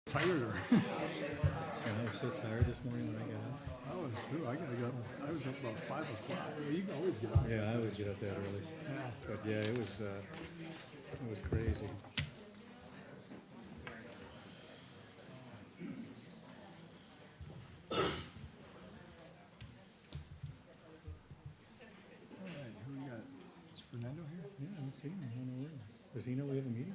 Tired or? And I was so tired this morning when I got up. I was too. I was up about 5 o'clock. Well, you can always get up. Yeah, I always get up that early. Yeah. But yeah, it was crazy. All right, who we got? Is Fernando here? Yeah, I haven't seen him. I don't know where he is. Does he know we have a meeting?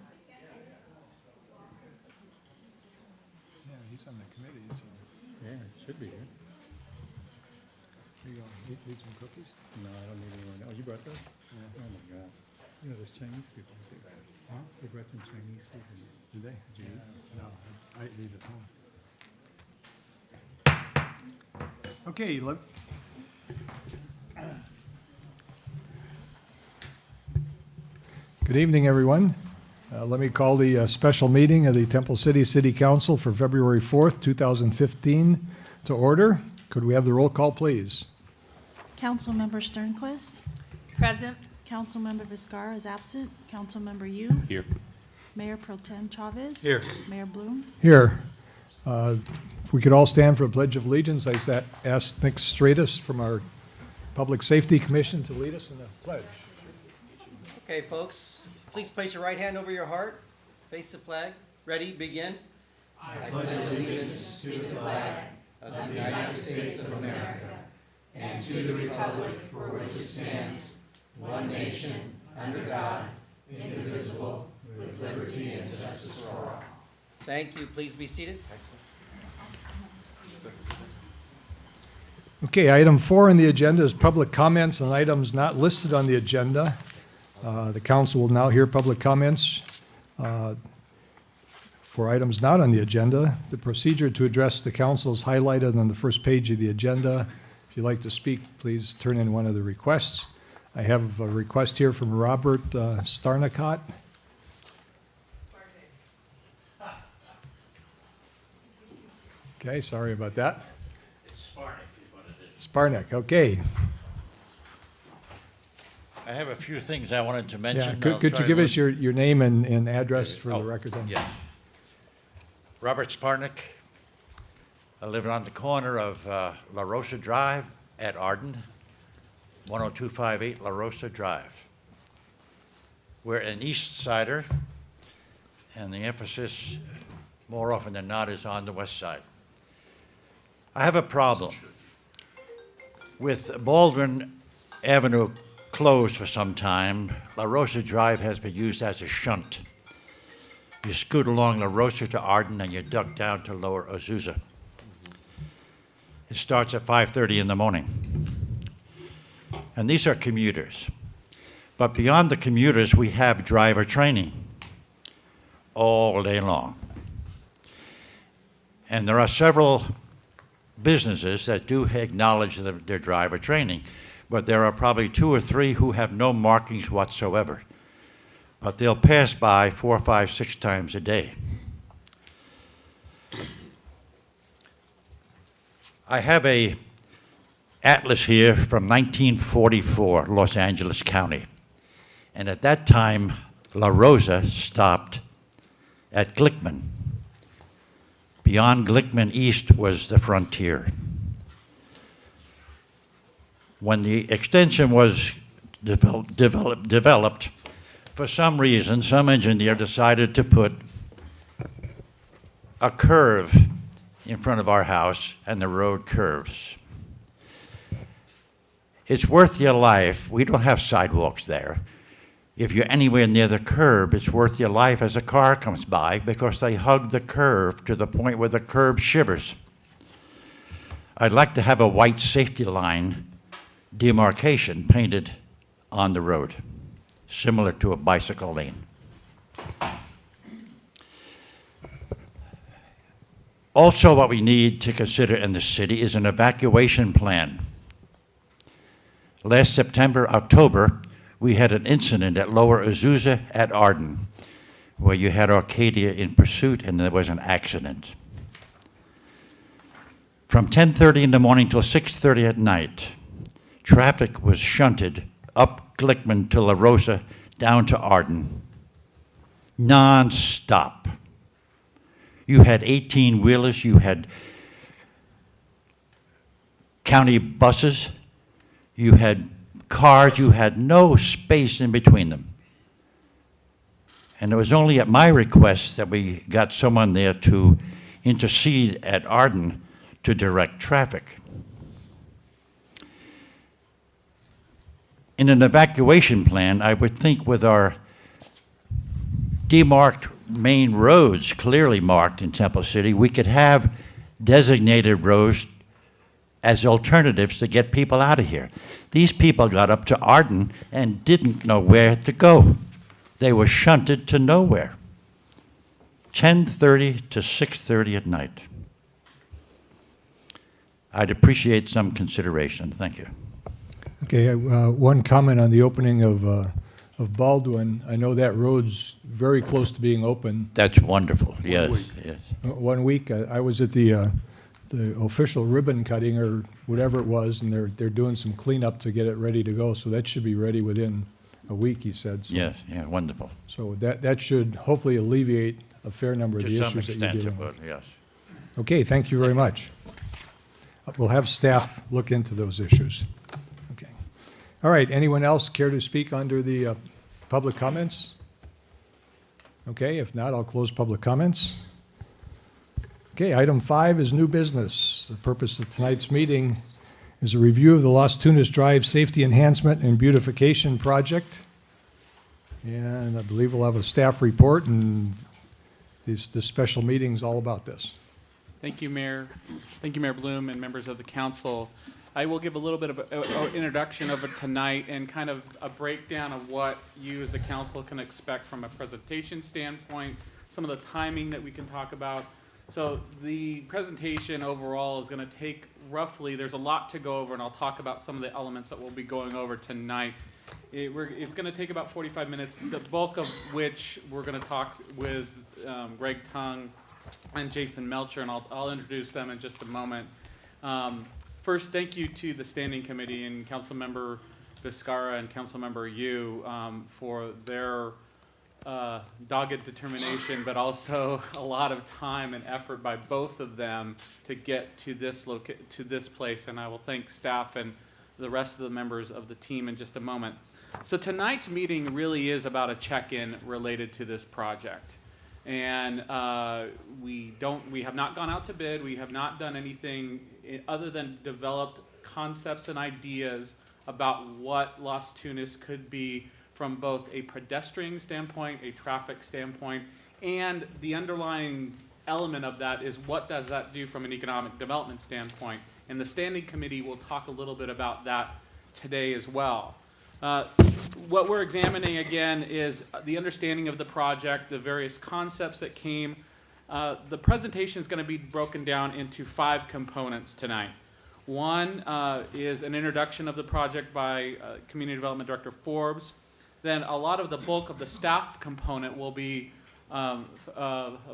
Yeah, he's on the committee, so Yeah, it should be here. here you go. Eat some cookies? No, I don't need anyone. Oh, you brought those? Yeah. Oh my God. You know, there's Chinese people too. Huh? They brought some Chinese food in. Did they? Did you eat? No, I ate at home. Okay, Good evening, everyone. Let me call the special meeting of the Temple City City Council for February 4th, 2015 to order. Could we have the roll call, please? Councilmember Sternquist. Present. Councilmember Viscara is absent. Councilmember Yu. Here. Mayor Pro Tem Chavez. Here. Mayor Bloom. Here. If we could all stand for a Pledge of Allegiance, I ask Nick Stratus from our Public Safety Commission to lead us in the pledge. Okay, folks, please place your right hand over your heart, face the flag. Ready, begin. Thank you. Please be seated. Okay, item 4 on the agenda is public comments on items not listed on the agenda. The council will now hear public comments for items not on the agenda. The procedure to address the council is highlighted on the first page of the agenda. If you'd like to speak, please turn in one of the requests. I have a request here from Robert Starnicott. Okay, sorry about that. Sparnick, okay. I have a few things I wanted to Yeah, mention. could you give us your name and address for the record then? Yeah. Robert Sparnick. I live on the corner of La Rosa Drive at Arden, 10258 La Rosa Drive. We're an East Sider, and the emphasis, more often than not, is on the West Side. I have a problem with Baldwin Avenue closed for some time. La Rosa Drive has been used as a shunt. You scoot along La Rosa to Arden and you duck down to Lower Azusa. It starts at 5:30 in the morning. And these are commuters. But beyond the commuters, we have driver training all day long. And there are several businesses that do acknowledge their driver training, but there are probably 2 or 3 who have no markings whatsoever. But they'll pass by 4, 5, 6 times a day. I have a atlas here from 1944, Los Angeles County. And at that time, La Rosa stopped at Glickman. Beyond Glickman East was the frontier. When the extension was developed, for some reason, some engineer decided to put a curve in front of our house, and the road curves. It's worth your life. We don't have sidewalks there. If you're anywhere near the curb, it's worth your life as a car comes by because they hug the curve to the point where the curb shivers. I'd like to have a white safety line demarcation painted on the road, similar to a bicycle lane. Also, what we need to consider in the city is an evacuation plan. Last September, October, we had an incident at Lower Azusa at Arden, where you had Arcadia in pursuit and there was an accident. From 10:30 in the morning till 6:30 at night, traffic was shunted up Glickman to La Rosa, down to Arden, non-stop. You had 18-wheelers, you had county buses, you had cars, you had no space in between them. And it was only at my request that we got someone there to intercede at Arden to direct traffic. In an evacuation plan, I would think with our demarked main roads clearly marked in Temple City, we could have designated roads as alternatives to get people out of here. These people got up to Arden and didn't know where to go. They were shunted to nowhere. 10:30 to 6:30 at night. I'd appreciate some consideration. Thank you. Okay, one comment on the opening of Baldwin. I know that road's very close to being open. That's wonderful. Yes, yes. 1 week, I was at the official ribbon cutting or whatever it was, and they're doing some cleanup to get it ready to go. So that should be ready within a week, he said. So, Yes, yeah, wonderful. so that should hopefully alleviate a fair number of To the some issues that you're extent it dealing with. would, yes. Okay, thank you very much. We'll have staff look into those issues. Okay. All right, anyone else care to speak under the public comments? Okay, if not, I'll close public comments. Okay, item 5 is new business. The purpose of tonight's meeting is a review of the Las Tunas Drive Safety Enhancement and Beautification Project. And I believe we'll have a staff report, and this special meeting's all about this. Thank you, Mayor. Thank you, Mayor Bloom and members of the council. I will give a little bit of an introduction of it tonight and kind of a breakdown of what you as the council can expect from a presentation standpoint, some of the timing that we can talk about. So the presentation overall is going to take roughly, there's a lot to go over, and I'll talk about some of the elements that we'll be going over tonight. It's going to take about 45 minutes, the bulk of which we're going to talk with Greg Tung and Jason Melcher, and I'll introduce them in just a moment. First, thank you to the Standing Committee and Councilmember Vizcarra and Councilmember Yu for their dogged determination, but also a lot of time and effort by both of them to get to this place. And I will thank staff and the rest of the members of the team in just a moment. So tonight's meeting really is about a check-in related to this project. And we have not gone out to bid. We have not done anything other than developed concepts and ideas about what Las Tunas could be from both a pedestrian standpoint, a traffic standpoint, and the underlying element of that is what does that do from an economic development standpoint. And the Standing Committee will talk a little bit about that today as well. What we're examining again is the understanding of the project, the various concepts that came. The presentation is going to be broken down into 5 components tonight. One is an introduction of the project by Community Development Director Forbes. Then a lot of the bulk of the staff component will be a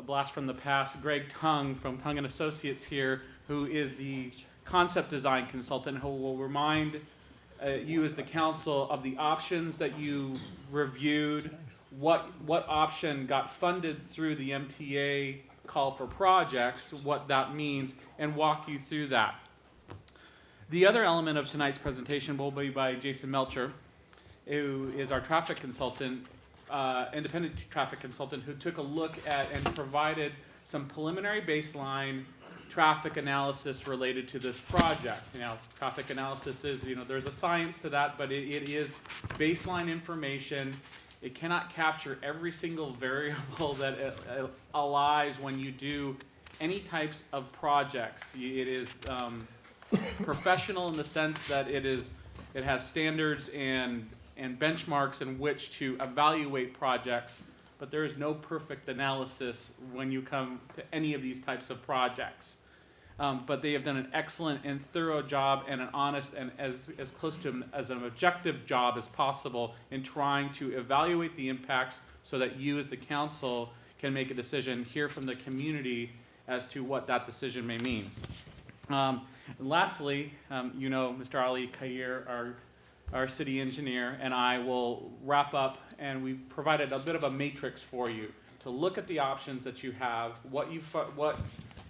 blast from the past. Greg Tung from Tung & Associates here, who is the concept design consultant, who will remind you as the council of the options that you reviewed, what option got funded through the MTA call for projects, what that means, and walk you through that. The other element of tonight's presentation will be by Jason Melcher, who is our traffic consultant, independent traffic consultant, who took a look at and provided some preliminary baseline traffic analysis related to this project. You know, traffic analysis is, there's a science to that, but it is baseline information. It cannot capture every single variable that lies when you do any types of projects. It is professional in the sense that it has standards and benchmarks in which to evaluate projects, but there is no perfect analysis when you come to any of these types of projects. But they have done an excellent and thorough job and an honest and as close to as an objective job as possible in trying to evaluate the impacts so that you as the council can make a decision, hear from the community as to what that decision may mean. Lastly, Mr. Ali Khair, our city engineer, and I will wrap up, and we've provided a bit of a matrix for you. to look at the options that you have, what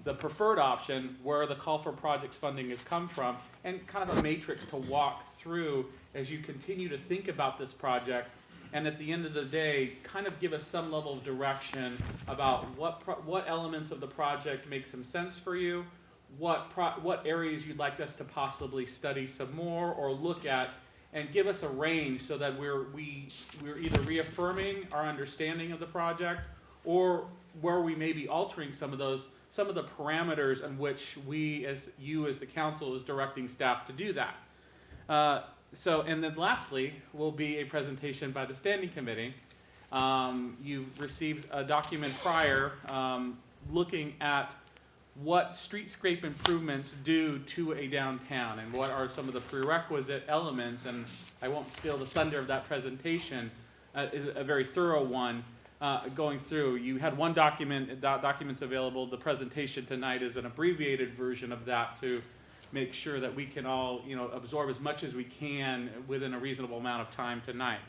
the preferred option, where the call for projects funding has come from, and kind of a matrix to walk through as you continue to think about this project. And at the end of the day, kind of give us some level of direction about what elements of the project make some sense for you, what areas you'd like us to possibly study some more or look at, and give us a range so that we're either reaffirming our understanding of the project, or where we may be altering some of the parameters in which you as the council is directing staff to do that. And then lastly will be a presentation by the standing committee. You've received a document prior looking at what streetscape improvements do to a downtown and what are some of the prerequisite elements, and I won't steal the thunder of that presentation, a very thorough one going through. You had one document, documents available. The presentation tonight is an abbreviated version of that to make sure that we can all, absorb as much as we can within a reasonable amount of time tonight.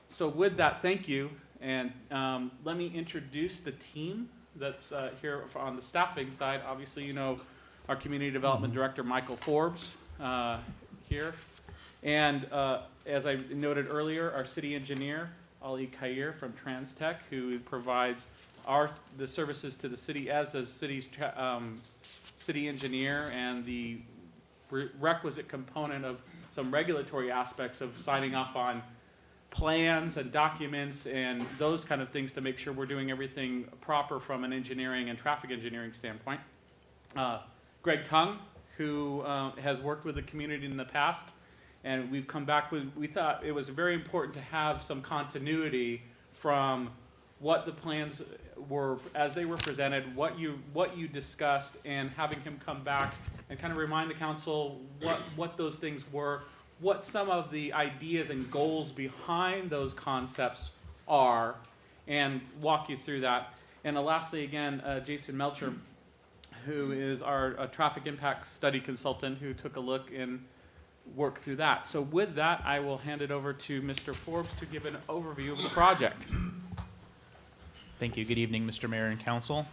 So with that, thank you, and let me introduce the team that's here on the staffing side. Obviously, our Community Development Director, Michael Forbes, here. And as I noted earlier, our City Engineer, Ali Khair from TransTech, who provides the services to the city as the city's city engineer and the requisite component of some regulatory aspects of signing off on plans and documents and those kind of things to make sure we're doing everything proper from an engineering and traffic engineering standpoint. Greg Tung, who has worked with the community in the past, and we've come back with, we thought it was very important to have some continuity from what the plans were as they were presented, what you discussed, and having him come back and kind of remind the council what those things were, what some of the ideas and goals behind those concepts are, and walk you through that. And lastly, again, Jason Melcher, who is our traffic impact study consultant, who took a look and worked through that. So with that, I will hand it over to Mr. Forbes to give an overview of the project. Thank you. Good evening, Mr. Mayor and Council.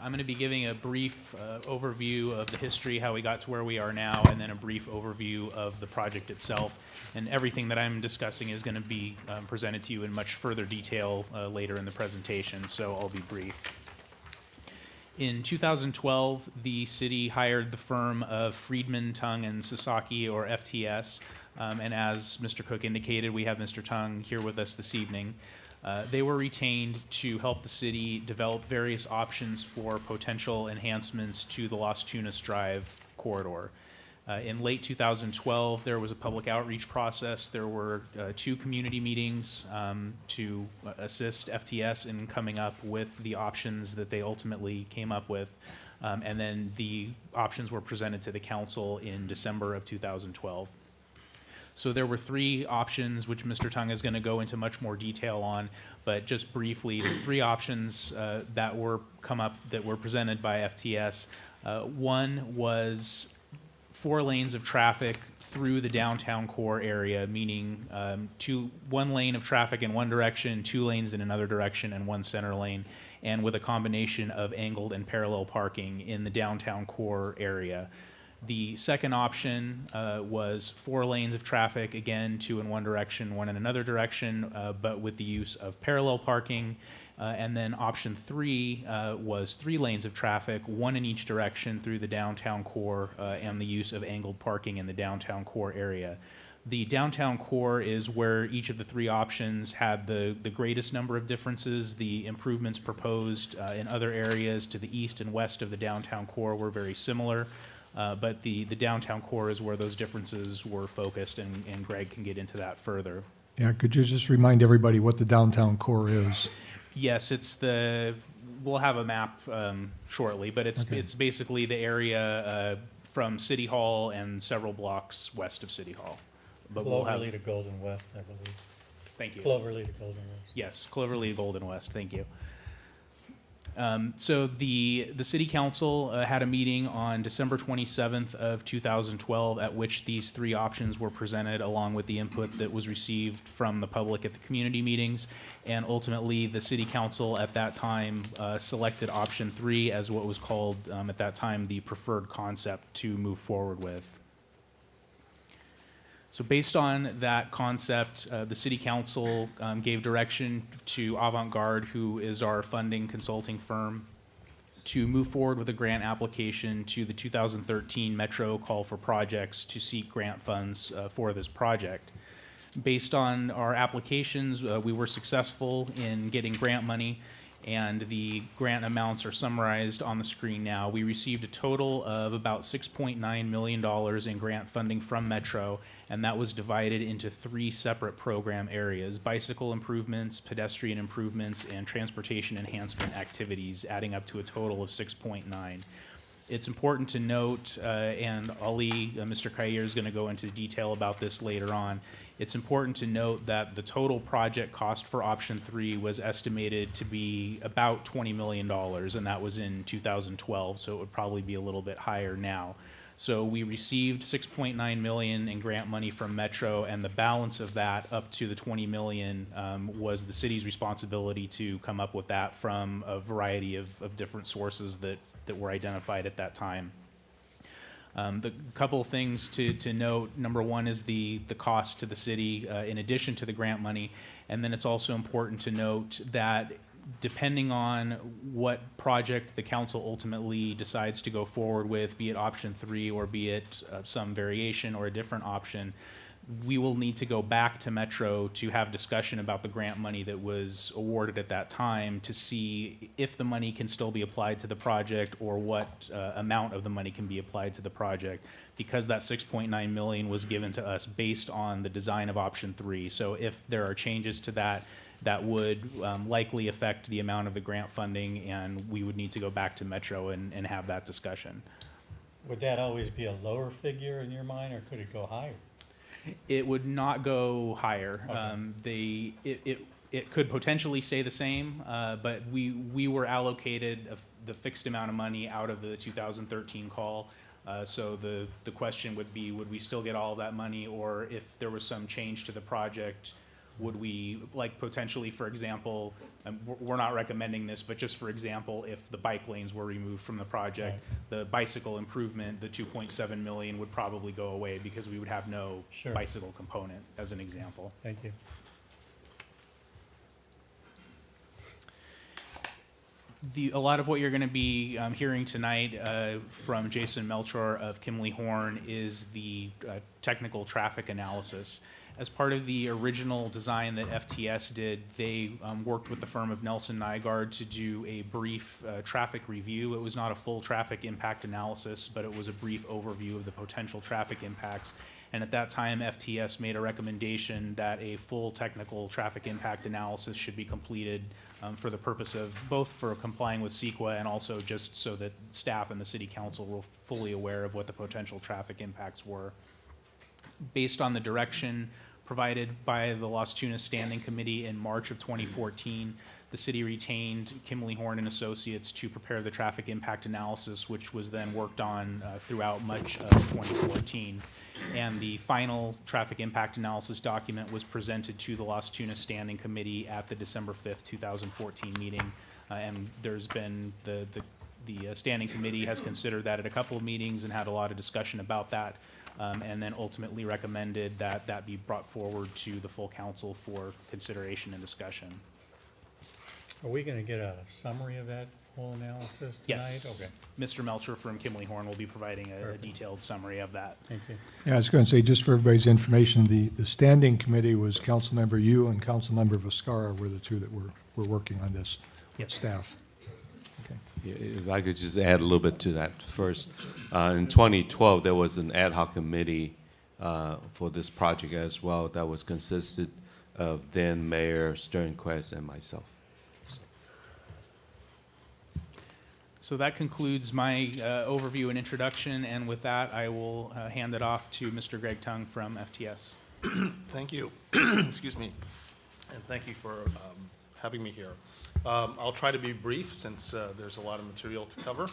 I'm going to be giving a brief overview of the history, how we got to where we are now, and then a brief overview of the project itself. And everything that I'm discussing is going to be presented to you in much further detail later in the presentation, so I'll be brief. In 2012, the city hired the firm of Friedman, Tung, and Sasaki, or FTS. And as Mr. Cook indicated, we have Mr. Tung here with us this evening. They were retained to help the city develop various options for potential enhancements to the Las Tunas Drive corridor. In late 2012, there was a public outreach process. There were 2 community meetings to assist FTS in coming up with the options that they ultimately came up with. And then the options were presented to the council in December of 2012. So there were 3 options, which Mr. Tung is going to go into much more detail on, but just briefly, the 3 options that were presented by FTS. One was 4 lanes of traffic through the downtown core area, meaning 1 lane of traffic in one direction, 2 lanes in another direction, and 1 center lane, and with a combination of angled and parallel parking in the downtown core area. The second option was 4 lanes of traffic, again, 2 in one direction, 1 in another direction, but with the use of parallel parking. And then option 3 was 3 lanes of traffic, 1 in each direction through the downtown core, and the use of angled parking in the downtown core area. The downtown core is where each of the 3 options had the greatest number of differences. The improvements proposed in other areas to the east and west of the downtown core were very similar. But the downtown core is where those differences were focused, and Greg can get into that further. Yeah, could you just remind everybody what the downtown core is? Yes, we'll have a map shortly, but it's basically the area from City Hall and several blocks west of City Hall. But Cloverleaf to Golden West, I believe. Thank you. Cloverleaf to Golden West. Yes, Cloverleaf, Golden West, thank you. So the city council had a meeting on December 27th of 2012 at which these three options were presented along with the input that was received from the public at the community meetings. And ultimately, the city council at that time selected option 3 as what was called at that time the preferred concept to move forward with. So based on that concept, the city council gave direction to Avant-Garde, who is our funding consulting firm, to move forward with a grant application to the 2013 Metro Call for Projects to seek grant funds for this project. Based on our applications, we were successful in getting grant money, and the grant amounts are summarized on the screen now. We received a total of about $6.9 million in grant funding from Metro, and that was divided into 3 separate program areas: bicycle improvements, pedestrian improvements, and transportation enhancement activities, adding up to a total of 6.9. It's important to note, and Ali, Mr. Khair is going to go into detail about this later on. It's important to note that the total project cost for option 3 was estimated to be about $20 million, and that was in 2012, so it would probably be a little bit higher now. So we received $6.9 million in grant money from Metro, and the balance of that, up to the $20 million, was the city's responsibility to come up with that from a variety of different sources that were identified at that time. The couple of things to note: number one is the cost to the city in addition to the grant money, and then it's also important to note that depending on what project the council ultimately decides to go forward with, be it option 3 or be it some variation or a different option, we will need to go back to Metro to have discussion about the grant money that was awarded at that time to see if the money can still be applied to the project or what amount of the money can be applied to the project, because that $6.9 million was given to us based on the design of option 3. So if there are changes to that, that would likely affect the amount of the grant funding, and we would need to go back to Metro and have that discussion. Would that always be a lower figure in your mind, or could it go higher? It would not go higher. Okay. It could potentially stay the same, but we were allocated the fixed amount of money out of the 2013 call. So the question would be, would we still get all of that money, or if there was some change to the project, would we, like potentially, for example, we're not recommending this, but just for example, if the bike lanes were removed from the project, Right. the bicycle improvement, the $2.7 million would probably go away because we would have no Sure. bicycle component, as an example. Thank you. A lot of what you're going to be hearing tonight from Jason Melchor of Kimley Horn is the technical traffic analysis. As part of the original design that FTS did, they worked with the firm of Nelson Nygaard to do a brief traffic review. It was not a full traffic impact analysis, but it was a brief overview of the potential traffic impacts. And at that time, FTS made a recommendation that a full technical traffic impact analysis should be completed for the purpose of both for complying with CEQA and also just so that staff and the city council were fully aware of what the potential traffic impacts were. Based on the direction provided by the Las Tunas Standing Committee in March of 2014, the city retained Kimley Horn and Associates to prepare the traffic impact analysis, which was then worked on throughout much of 2014. And the final traffic impact analysis document was presented to the Las Tunas Standing Committee at the December 5th, 2014 meeting. And there's been the Standing Committee has considered that at a couple of meetings and had a lot of discussion about that. And then ultimately recommended that that be brought forward to the full council for consideration and discussion. Are we gonna get a summary of that whole analysis tonight? Yes. Okay, Mr. Melcher from Kimley Horn will be providing a Perfect. detailed summary of that. thank you. Yeah, I was going to say, just for everybody's information, the standing committee was Councilmember Yu and Councilmember Viscara were the two that were working on this with Yes. staff. Okay. Yeah, if I could just add a little bit to that first. In 2012, there was an ad hoc committee for this project as well that was consisted of then Mayor Sternquist and myself. So that concludes my overview and introduction, and with that, I will hand it off to Mr. Greg Tung from FTS. Thank you. Excuse me. And thank you for having me here. I'll try to be brief since there's a lot of material to cover.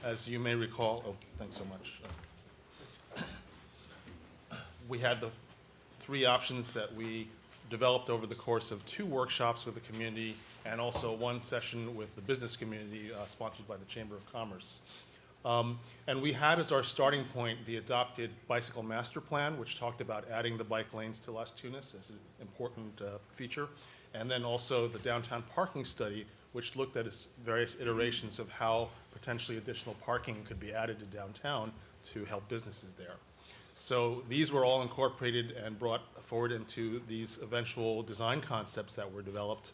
As you may recall, oh, thanks so much. We had the three options that we developed over the course of 2 workshops with the community and also 1 session with the business community sponsored by the Chamber of Commerce. And we had as our starting point the adopted bicycle master plan, which talked about adding the bike lanes to Las Tunas as an important feature, and then also the downtown parking study, which looked at its various iterations of how potentially additional parking could be added to downtown to help businesses there. So these were all incorporated and brought forward into these eventual design concepts that were developed.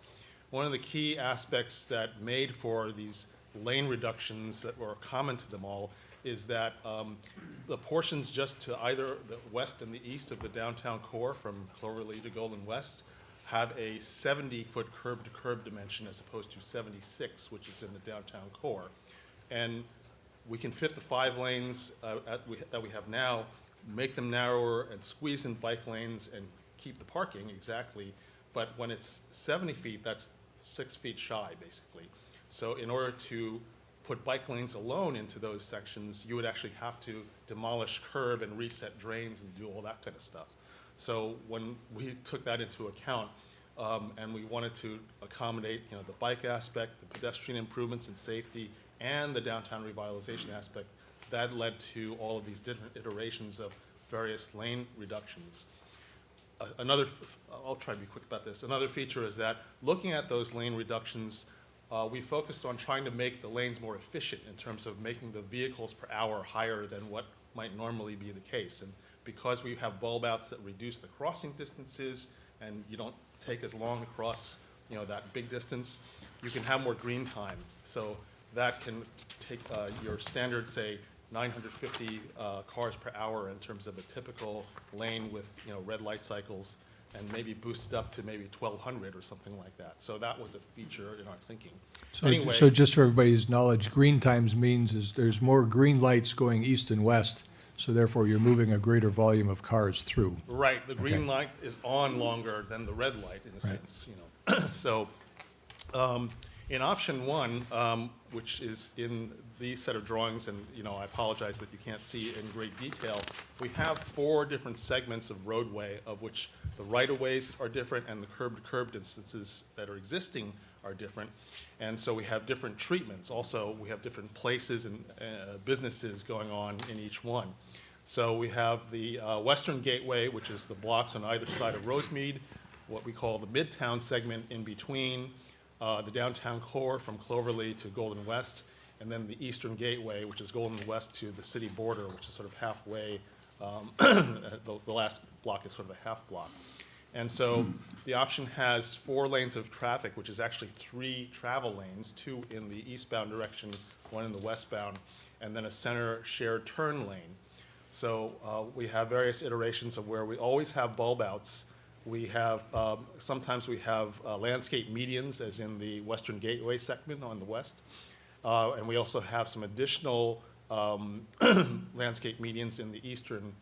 One of the key aspects that made for these lane reductions that were common to them all is that the portions just to either the west and the east of the downtown core from Cloverleaf to Golden West have a 70-foot curb-to-curb dimension as opposed to 76, which is in the downtown core. And we can fit the 5 lanes that we have now, make them narrower and squeeze in bike lanes and keep the parking exactly. But when it's 70 feet, that's 6 feet shy, basically. So in order to put bike lanes alone into those sections, you would actually have to demolish curb and reset drains and do all that kind of stuff. So when we took that into account, and we wanted to accommodate, the bike aspect, the pedestrian improvements and safety, and the downtown revitalization aspect, that led to all of these different iterations of various lane reductions. I'll try to be quick about this. Another feature is that looking at those lane reductions, we focused on trying to make the lanes more efficient in terms of making the vehicles per hour higher than what might normally be the case. And because we have bulb outs that reduce the crossing distances and you don't take as long to cross, that big distance, you can have more green time. So that can take your standard, say, 950 cars per hour in terms of a typical lane with, red light cycles, and maybe boost it up to maybe 1,200 or something like that. So that was a feature in our thinking. So, Anyway, so just for everybody's knowledge, green times means is there's more green lights going east and west, so therefore you're moving a greater volume of cars through. right, the green Okay. light is on longer than the red light in a Right. sense, So in option 1, which is in these set of drawings, and I apologize that you can't see in great detail, we have 4 different segments of roadway, of which the right-of-ways are different and the curb-to-curb distances that are existing are different. And so we have different treatments. Also, we have different places and businesses going on in each one. So we have the Western Gateway, which is the blocks on either side of Rosemead, what we call the Midtown segment in between, the downtown core from Cloverleaf to Golden West, and then the Eastern Gateway, which is Golden West to the city border, which is sort of halfway. The last block is sort of a half block. And so the option has 4 lanes of traffic, which is actually 3 travel lanes, 2 in the eastbound direction, 1 in the westbound, and then a center shared turn lane. So we have various iterations of where we always have bulb outs. We have, sometimes we have landscape medians, as in the Western Gateway segment on the west. And we also have some additional landscape medians in the Eastern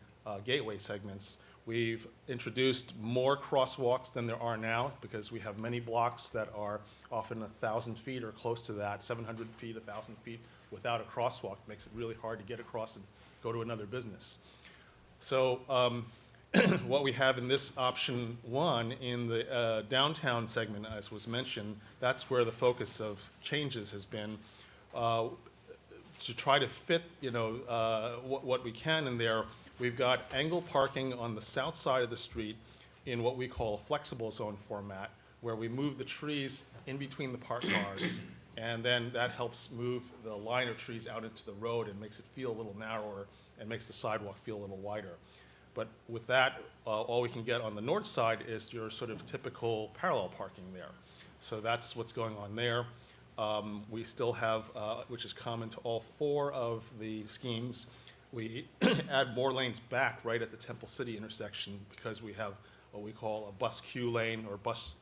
Gateway segments. We've introduced more crosswalks than there are now because we have many blocks that are often 1,000 feet or close to that, 700 feet, 1,000 feet without a crosswalk. It makes it really hard to get across and go to another business. So what we have in this option 1 in the downtown segment, as was mentioned, that's where the focus of changes has been to try to fit, what we can in there. We've got angle parking on the south side of the street in what we call a flexible zone format, where we move the trees in between the parked cars, and then that helps move the line of trees out into the road and makes it feel a little narrower and makes the sidewalk feel a little wider. But with that, all we can get on the north side is your sort of typical parallel parking there. So that's what's going on there. We still have, which is common to all 4 of the schemes, we add more lanes back right at the Temple City intersection because we have what we call a bus queue lane or bus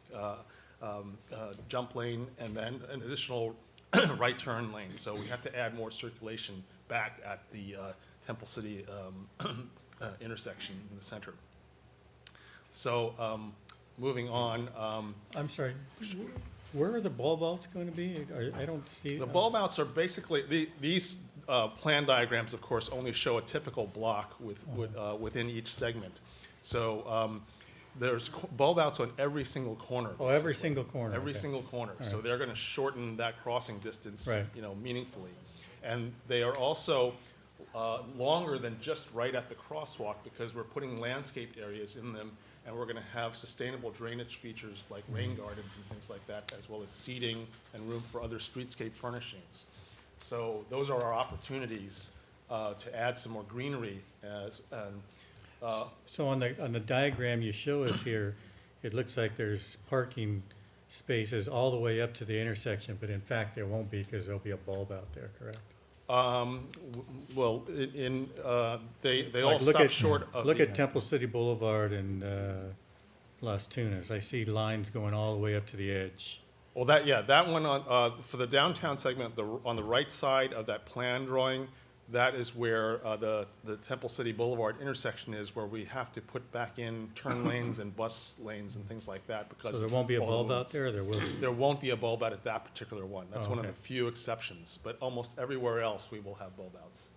jump lane, and then an additional right turn lane. So we have to add more circulation back at the Temple City intersection in the center. So moving on. I'm sorry, Where are the bulb outs going to be? I don't see. The bulb outs are basically, these plan diagrams, of course, only show a typical block within each segment. So there's bulb outs on every single corner. Oh, every basically. single corner. Every okay. single corner. All So right. they're going to shorten that crossing distance, Right. meaningfully. And they are also longer than just right at the crosswalk because we're putting landscaped areas in them, and we're going to have sustainable drainage features like rain gardens and things like that, as well as seating and room for other streetscape furnishings. So those are our opportunities to add some more greenery So on the diagram you show us here, it looks like there's parking spaces all the way up to the intersection, but in fact, there won't be because there'll be a bulb out there, correct? Well, they all Like, look stop at- short of. Look the- at Temple City Boulevard and Las Tunas. I see lines going all the way up to the edge. Well, that one for the downtown segment, on the right side of that plan drawing, that is where the Temple City Boulevard intersection is, where we have to put back in turn lanes and bus lanes and things like that because. So there won't be a of all the bulb out roads. there, or there will be? There won't be a bulb out at that particular one. That's Oh, one of okay. the few exceptions, but almost everywhere else we will have bulb outs.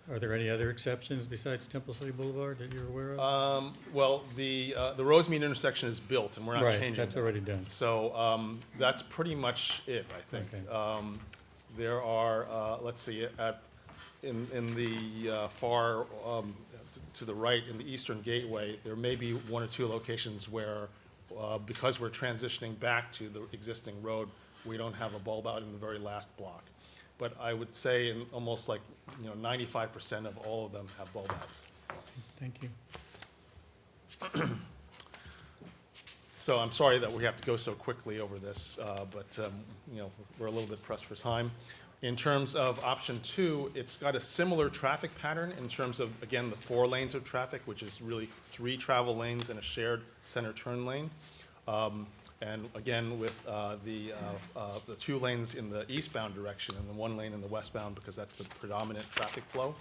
Are there any other exceptions besides Temple City Boulevard that you're aware of? Well, the Rosemead intersection is built, and we're not Right, changing that's that. already done. So that's pretty much it, I think. Okay. There are, let's see, in the far to the right, in the eastern gateway, there may be one or two locations where, because we're transitioning back to the existing road, we don't have a bulb out in the very last block. But I would say in almost like, 95% of all of them have bulb outs. Thank you. So I'm sorry that we have to go so quickly over this, but we're a little bit pressed for time. In terms of option 2, it's got a similar traffic pattern in terms of, again, the 4 lanes of traffic, which is really 3 travel lanes and a shared center turn lane. And again, with the 2 lanes in the eastbound direction and the 1 lane in the westbound, because that's the predominant traffic flow.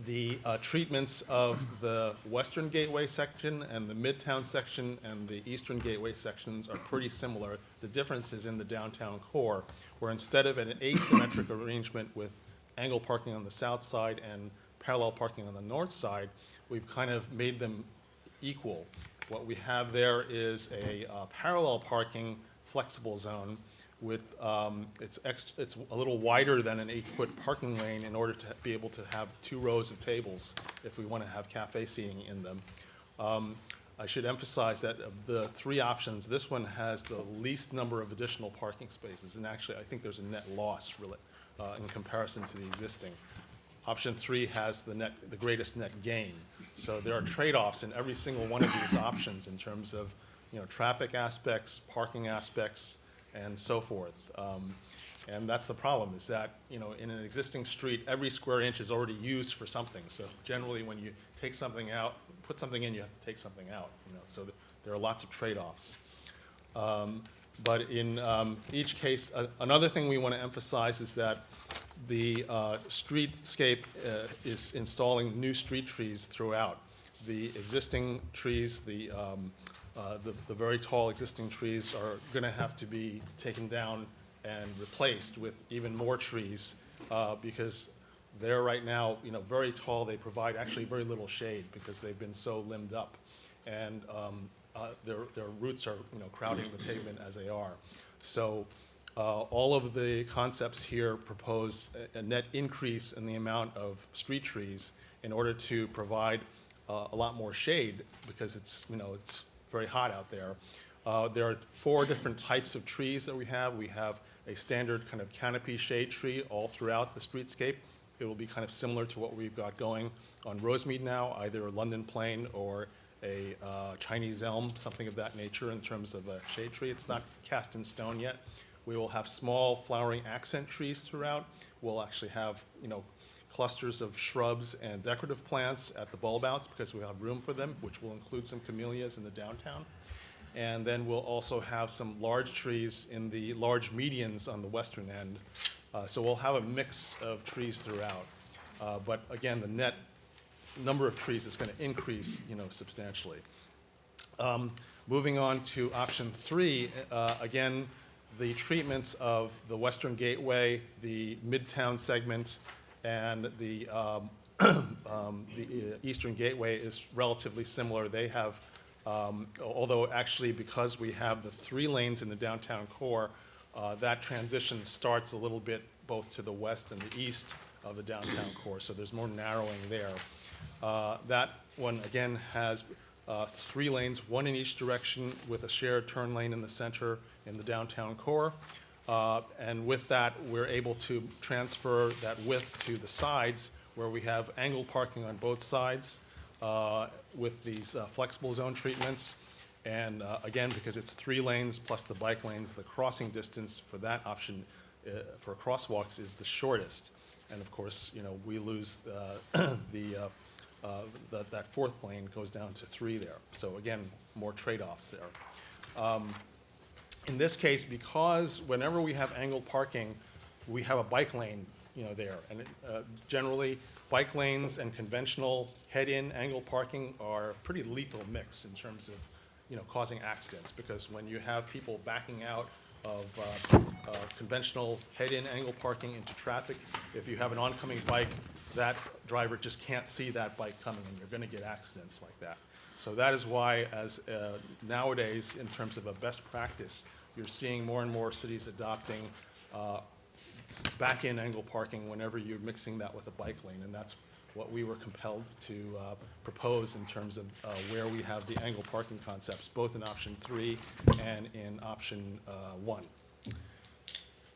The treatments of the western gateway section and the midtown section and the eastern gateway sections are pretty similar. The difference is in the downtown core, where instead of an asymmetric arrangement with angle parking on the south side and parallel parking on the north side, we've kind of made them equal. What we have there is a parallel parking flexible zone with, it's a little wider than an 8-foot parking lane in order to be able to have 2 rows of tables if we want to have cafe seating in them. I should emphasize that of the 3 options, this one has the least number of additional parking spaces, and actually I think there's a net loss really in comparison to the existing. Option 3 has the greatest net gain. So there are trade-offs in every single one of these options in terms of, traffic aspects, parking aspects, and so forth. And that's the problem, is that, in an existing street, every square inch is already used for something. So generally, when you take something out, put something in, you have to take something out, so there are lots of trade-offs. But in each case, another thing we want to emphasize is that the streetscape is installing new street trees throughout. The existing trees, the very tall existing trees are going to have to be taken down and replaced with even more trees because they're right now, very tall. They provide actually very little shade because they've been so limbed up. And their roots are, crowding the pavement as they are. So all of the concepts here propose a net increase in the amount of street trees in order to provide a lot more shade because it's, it's very hot out there. There are 4 different types of trees that we have. We have a standard kind of canopy shade tree all throughout the streetscape. It will be kind of similar to what we've got going on Rosemead now, either a London plane or a Chinese elm, something of that nature in terms of a shade tree. It's not cast in stone yet. We will have small flowering accent trees throughout. We'll actually have, clusters of shrubs and decorative plants at the bulb outs because we have room for them, which will include some camellias in the downtown. And then we'll also have some large trees in the large medians on the western end. So we'll have a mix of trees throughout. But again, the net number of trees is going to increase, substantially. Moving on to option 3, again, the treatments of the Western Gateway, the Midtown segment, and the Eastern Gateway is relatively similar. They have, although actually because we have the 3 lanes in the downtown core, that transition starts a little bit both to the west and the east of the downtown core, so there's more narrowing there. That one, again, has 3 lanes, 1 in each direction with a shared turn lane in the center in the downtown core. And with that, we're able to transfer that width to the sides where we have angled parking on both sides with these flexible zone treatments. And again, because it's 3 lanes plus the bike lanes, the crossing distance for that option for crosswalks is the shortest. And of course, you know, we lose that 4th lane goes down to 3 there. So again, more trade-offs there. In this case, because whenever we have angled parking, we have a bike lane, you know, there. And generally, bike lanes and conventional head-in angled parking are a pretty lethal mix in terms of, you know, causing accidents. Because when you have people backing out of conventional head-in angle parking into traffic, if you have an oncoming bike, that driver just can't see that bike coming, and you're going to get accidents like that. So that is why, as nowadays, in terms of a best practice, you're seeing more and more cities adopting back-in angle parking whenever you're mixing that with a bike lane, and that's what we were compelled to propose in terms of where we have the angle parking concepts, both in option 3 and in option 1.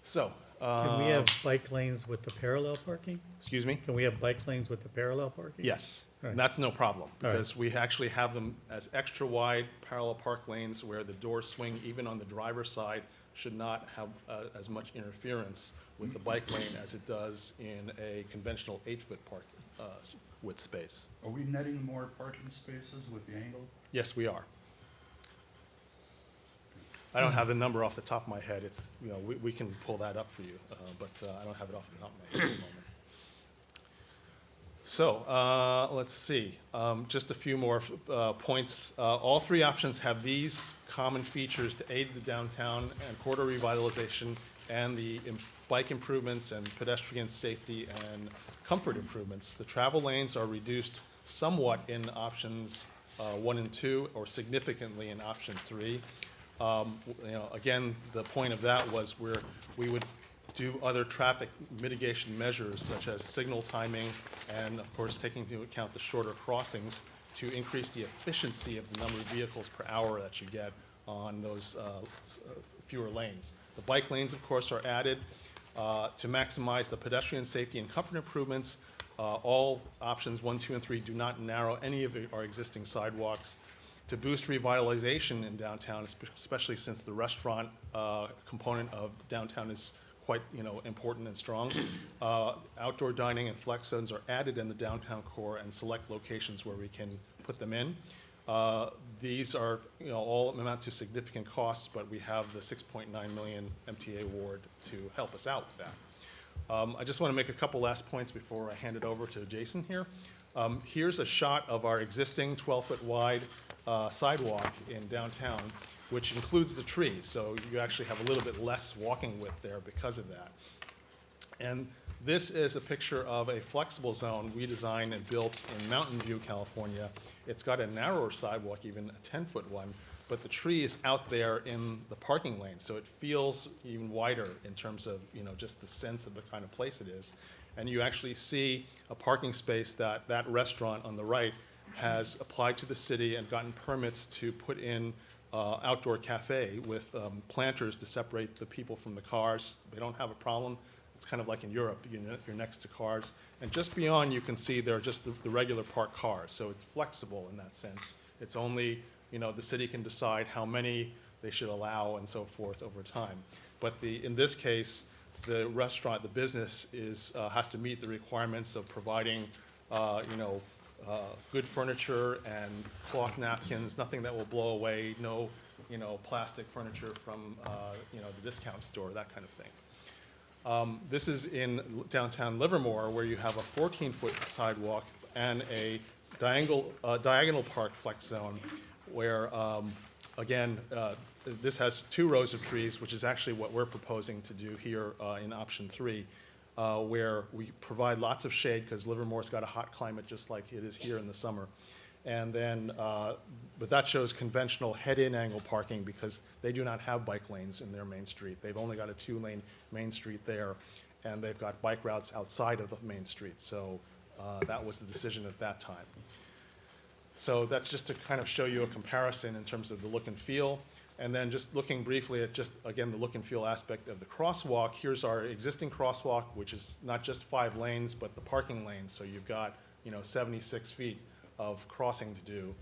So, Can we have bike lanes with the parallel parking? excuse me? Can we have bike lanes with the parallel parking? Yes, Right. and that's no problem, right. because we actually have them as extra wide parallel park lanes where the doors swing, even on the driver's side, should not have as much interference with the bike lane as it does in a conventional 8-foot park width space. Are we netting more parking spaces with the angle? Yes, we are. I don't have the number off the top of my head. It's, you know, we can pull that up for you, but I don't have it off the top of my head at the moment. So, let's see, just a few more points. All 3 options have these common features to aid the downtown and corridor revitalization and the bike improvements and pedestrian safety and comfort improvements. The travel lanes are reduced somewhat in options 1 and 2, or significantly in option 3. You know, again, the point of that was we would do other traffic mitigation measures such as signal timing and, of course, taking into account the shorter crossings to increase the efficiency of the number of vehicles per hour that you get on those fewer lanes. The bike lanes, of course, are added to maximize the pedestrian safety and comfort improvements. All options 1, 2, and 3 do not narrow any of our existing sidewalks. To boost revitalization in downtown, especially since the restaurant component of downtown is quite, you know, important and strong, outdoor dining and flex zones are added in the downtown core and select locations where we can put them in. These are, you know, all amount to significant costs, but we have the $6.9 million MTA award to help us out with that. I just want to make a couple last points before I hand it over to Jason here. Here's a shot of our existing 12-foot wide sidewalk in downtown, which includes the trees. So you actually have a little bit less walking width there because of that. And this is a picture of a flexible zone we designed and built in Mountain View, California. It's got a narrower sidewalk, even a 10-foot one, but the tree is out there in the parking lane, so it feels even wider in terms of, you know, just the sense of the kind of place it is. And you actually see a parking space that that restaurant on the right has applied to the city and gotten permits to put in outdoor cafe with planters to separate the people from the cars. They don't have a problem. It's kind of like in Europe, you're next to cars. And just beyond, you can see there are just the regular parked cars. So it's flexible in that sense. It's only, you know, the city can decide how many they should allow and so forth over time. But in this case, the restaurant, the business has to meet the requirements of providing, good furniture and cloth napkins, nothing that will blow away, no, plastic furniture from, the discount store, that kind of thing. This is in downtown Livermore, where you have a 14-foot sidewalk and a diagonal park flex zone, where again, this has 2 rows of trees, which is actually what we're proposing to do here in option 3, where we provide lots of shade because Livermore's got a hot climate just like it is here in the summer. And then, but that shows conventional head-in angle parking because they do not have bike lanes in their main street. They've only got a 2-lane main street there, and they've got bike routes outside of the main street. So that was the decision at that time. So that's just to kind of show you a comparison in terms of the look and feel. And then just looking briefly at just, again, the look and feel aspect of the crosswalk. Here's our existing crosswalk, which is not just 5 lanes, but the parking lanes. So you've got, 76 feet of crossing to do.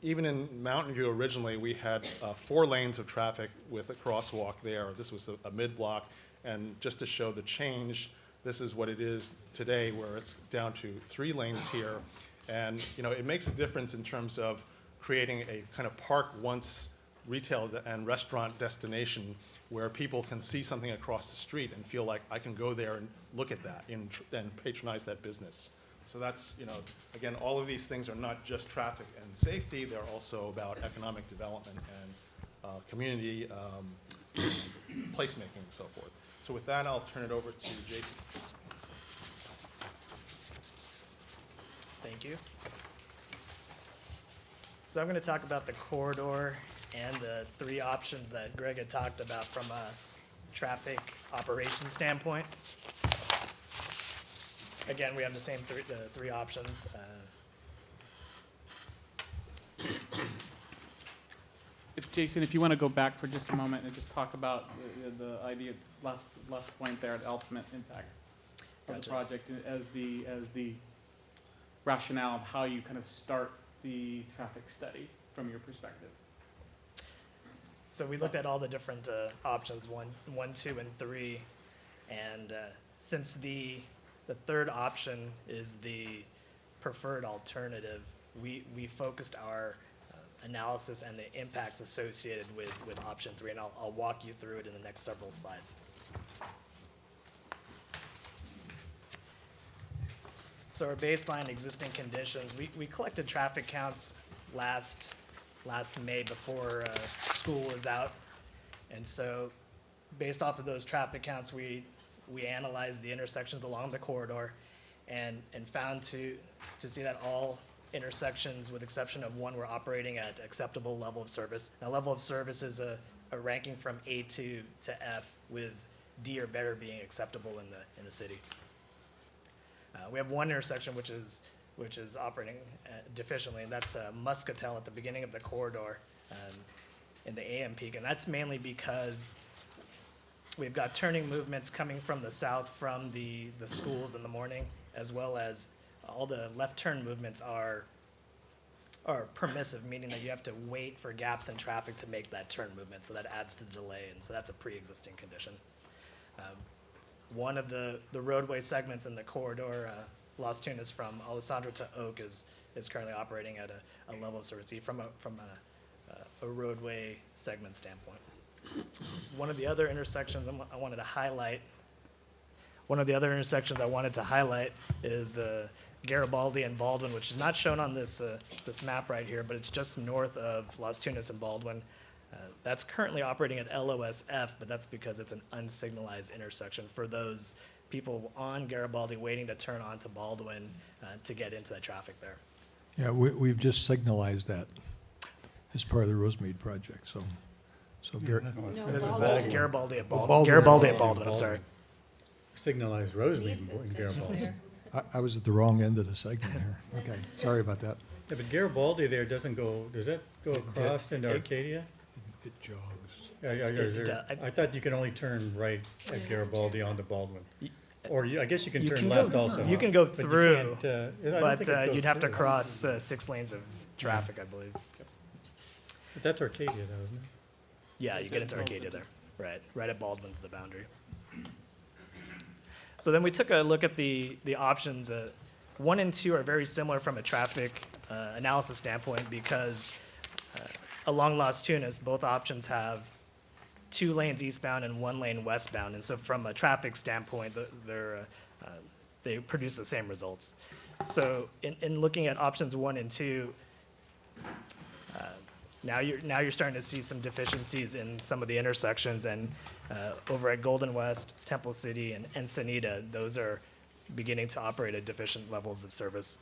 Even in Mountain View originally, we had 4 lanes of traffic with a crosswalk there. This was a mid-block. And just to show the change, this is what it is today, where it's down to 3 lanes here. And, it makes a difference in terms of creating a kind of park once retail and restaurant destination where people can see something across the street and feel like I can go there and look at that and patronize that business. So that's, again, all of these things are not just traffic and safety, they're also about economic development and community placemaking and so forth. So with that, I'll turn it over to Jason. Thank you. So I'm going to talk about the corridor and the 3 options that Greg had talked about from a traffic operations standpoint. Again, we have the same 3 options. Jason, if you want to go back for just a moment and just talk about the idea, last point there, the ultimate impacts of Gotcha. the project as the rationale of how you kind of start the traffic study from your perspective. So we looked at all the different options, 1, 2, and 3, and since the 3rd option is the preferred alternative, we focused our analysis and the impacts associated with option 3, and I'll walk you through it in the next several slides. So our baseline existing conditions, we collected traffic counts last May before school was out. And so based off of those traffic counts, we analyzed the intersections along the corridor and found to see that all intersections, with exception of 1, were operating at acceptable level of service. Now, level of service is a ranking from A to F, with D or better being acceptable in the city. We have 1 intersection which is operating deficiently, and that's Muscatel at the beginning of the corridor in the AM peak, and that's mainly because we've got turning movements coming from the south from the schools in the morning, as well as all the left turn movements are permissive, meaning that you have to wait for gaps in traffic to make that turn movement, so that adds to the delay, and so that's a pre-existing condition. One of the roadway segments in the corridor, Las Tunas from Alessandro to Oak, is currently operating at a level of service from a roadway segment standpoint. One of the other intersections I wanted to highlight is Garibaldi and Baldwin, which is not shown on this map right here, but it's just north of Las Tunas and Baldwin. That's currently operating at LOSF, but that's because it's an unsignalized intersection for those people on Garibaldi waiting to turn onto Baldwin to get into the traffic there. Yeah, we've just signalized that as part of the Rosemead project, so This is Garibaldi at Baldwin. Baldwin. Garibaldi at Baldwin, I'm sorry. Signalized Rosemead in Garibaldi. I was at the wrong end of the segment here. Okay, sorry about that. Yeah, but Garibaldi there does that go across into Arcadia? It jogs. I thought you could only turn right at Garibaldi onto Baldwin. Or I guess you can You turn can left go- also. you can go but you through, can't, I don't But think it goes you'd have to through. cross 6 lanes of traffic, I believe. But that's Arcadia though, isn't it? Yeah, you get into Arcadia there, right at Baldwin's the boundary. So then we took a look at the options. 1 and 2 are very similar from a traffic analysis standpoint because along Las Tunas, both options have 2 lanes eastbound and 1 lane westbound. And so from a traffic standpoint, they produce the same results. So in looking at options 1 and 2, Now you're starting to see some deficiencies in some of the intersections, and over at Golden West, Temple City, and Encinita, those are beginning to operate at deficient levels of service.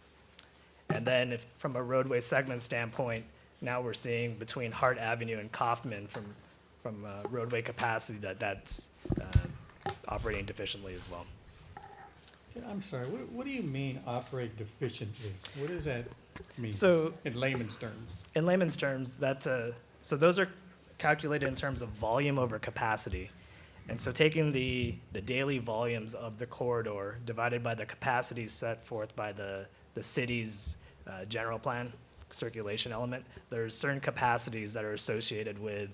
And then from a roadway segment standpoint, now we're seeing between Hart Avenue and Kaufman from roadway capacity that's operating deficiently as well. I'm sorry, what do you mean operate deficiently? What does that mean So in layman's terms? in layman's terms, so those are calculated in terms of volume over capacity. And so taking the daily volumes of the corridor divided by the capacity set forth by the city's general plan circulation element, there's certain capacities that are associated with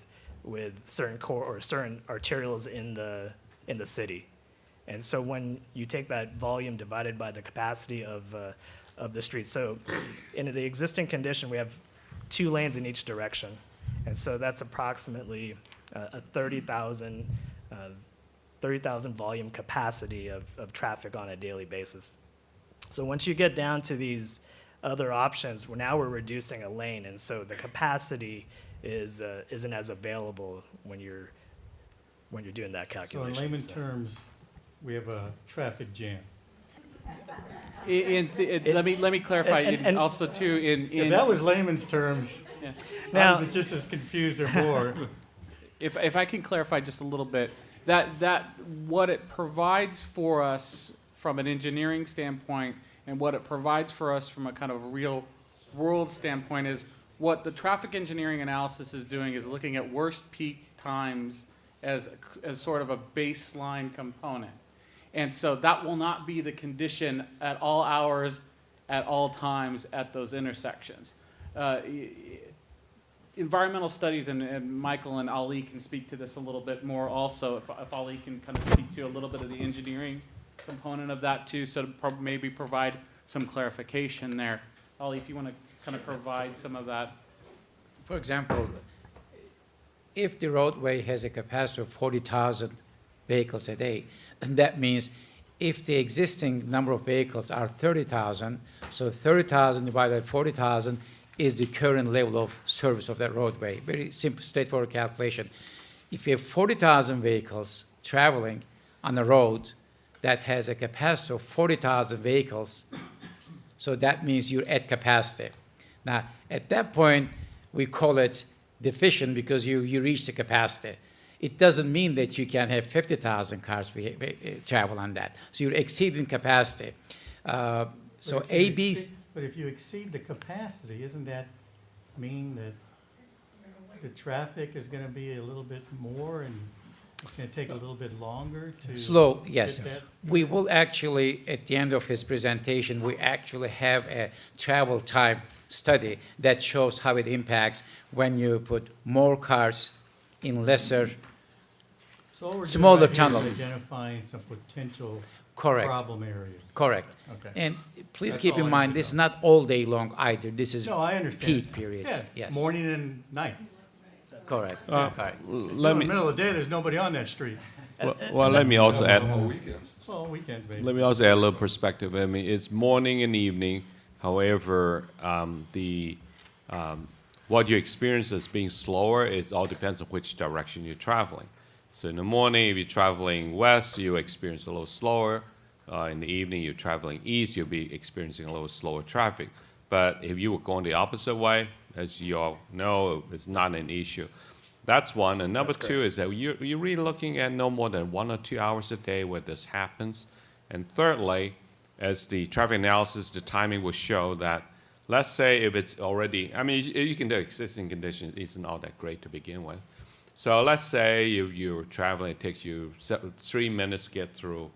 certain certain arterials in the city. And so when you take that volume divided by the capacity of the street, so in the existing condition, we have 2 lanes in each direction. And so that's approximately a 30,000 volume capacity of traffic on a daily basis. So once you get down to these other options, now we're reducing a lane, and so the capacity isn't as available when you're doing that So in calculation. layman's terms, we have a traffic jam. Let me clarify, and- also too, If that was layman's terms, Now- I was just as confused or more. if I can clarify just a little bit, that what it provides for us from an engineering standpoint and what it provides for us from a kind of real world standpoint is what the traffic engineering analysis is doing is looking at worst peak times as sort of a baseline component. And so that will not be the condition at all hours, at all times at those intersections. Environmental studies, and Michael and Ali can speak to this a little bit more also, if Ali can kind of speak to a little bit of the engineering component of that too, so to maybe provide some clarification there. Ali, if you want to kind of provide some of that. For example, if the roadway has a capacity of 40,000 vehicles a day, and that means if the existing number of vehicles are 30,000, so 30,000 divided by 40,000 is the current level of service of that roadway. Very simple, straightforward calculation. If you have 40,000 vehicles traveling on a road that has a capacity of 40,000 vehicles, so that means you're at capacity. Now, at that point, we call it deficient because you reach the capacity. It doesn't mean that you can have 50,000 cars travel on that. So you're exceeding capacity. So AB's... But if you exceed the capacity, isn't that mean that the traffic is gonna be a little bit more and it's gonna take a little bit longer to? Slow, yes. get that? We will actually, at the end of his presentation, we actually have a travel time study that shows how it impacts when you put more cars in lesser, So what we're doing smaller right here is tunnel. identifying some potential correct, problem areas. correct. Okay. And please That's keep all in I mind, need to this is know. not all day long either. This is No, I understand. peak periods. Yeah, Yes. morning and night. Correct, Uh, correct. Let In me, the middle of the day, there's nobody on that street. well, let me also add, Well, weekends maybe. let me also add a little perspective. I mean, it's morning and evening. However, what you experience as being slower, it all depends on which direction you're traveling. So in the morning, if you're traveling west, you experience a little slower. In the evening, you're traveling east, you'll be experiencing a little slower traffic. But if you were going the opposite way, as you all know, it's not an issue. That's one. And number two is that you're really looking at no more than 1 or 2 hours a day where this happens. And thirdly, as the traffic analysis, the timing will show that, let's say if it's already, I mean, you can do existing conditions, it isn't all that great to begin with. So let's say you're traveling, it takes you 3 minutes to get through.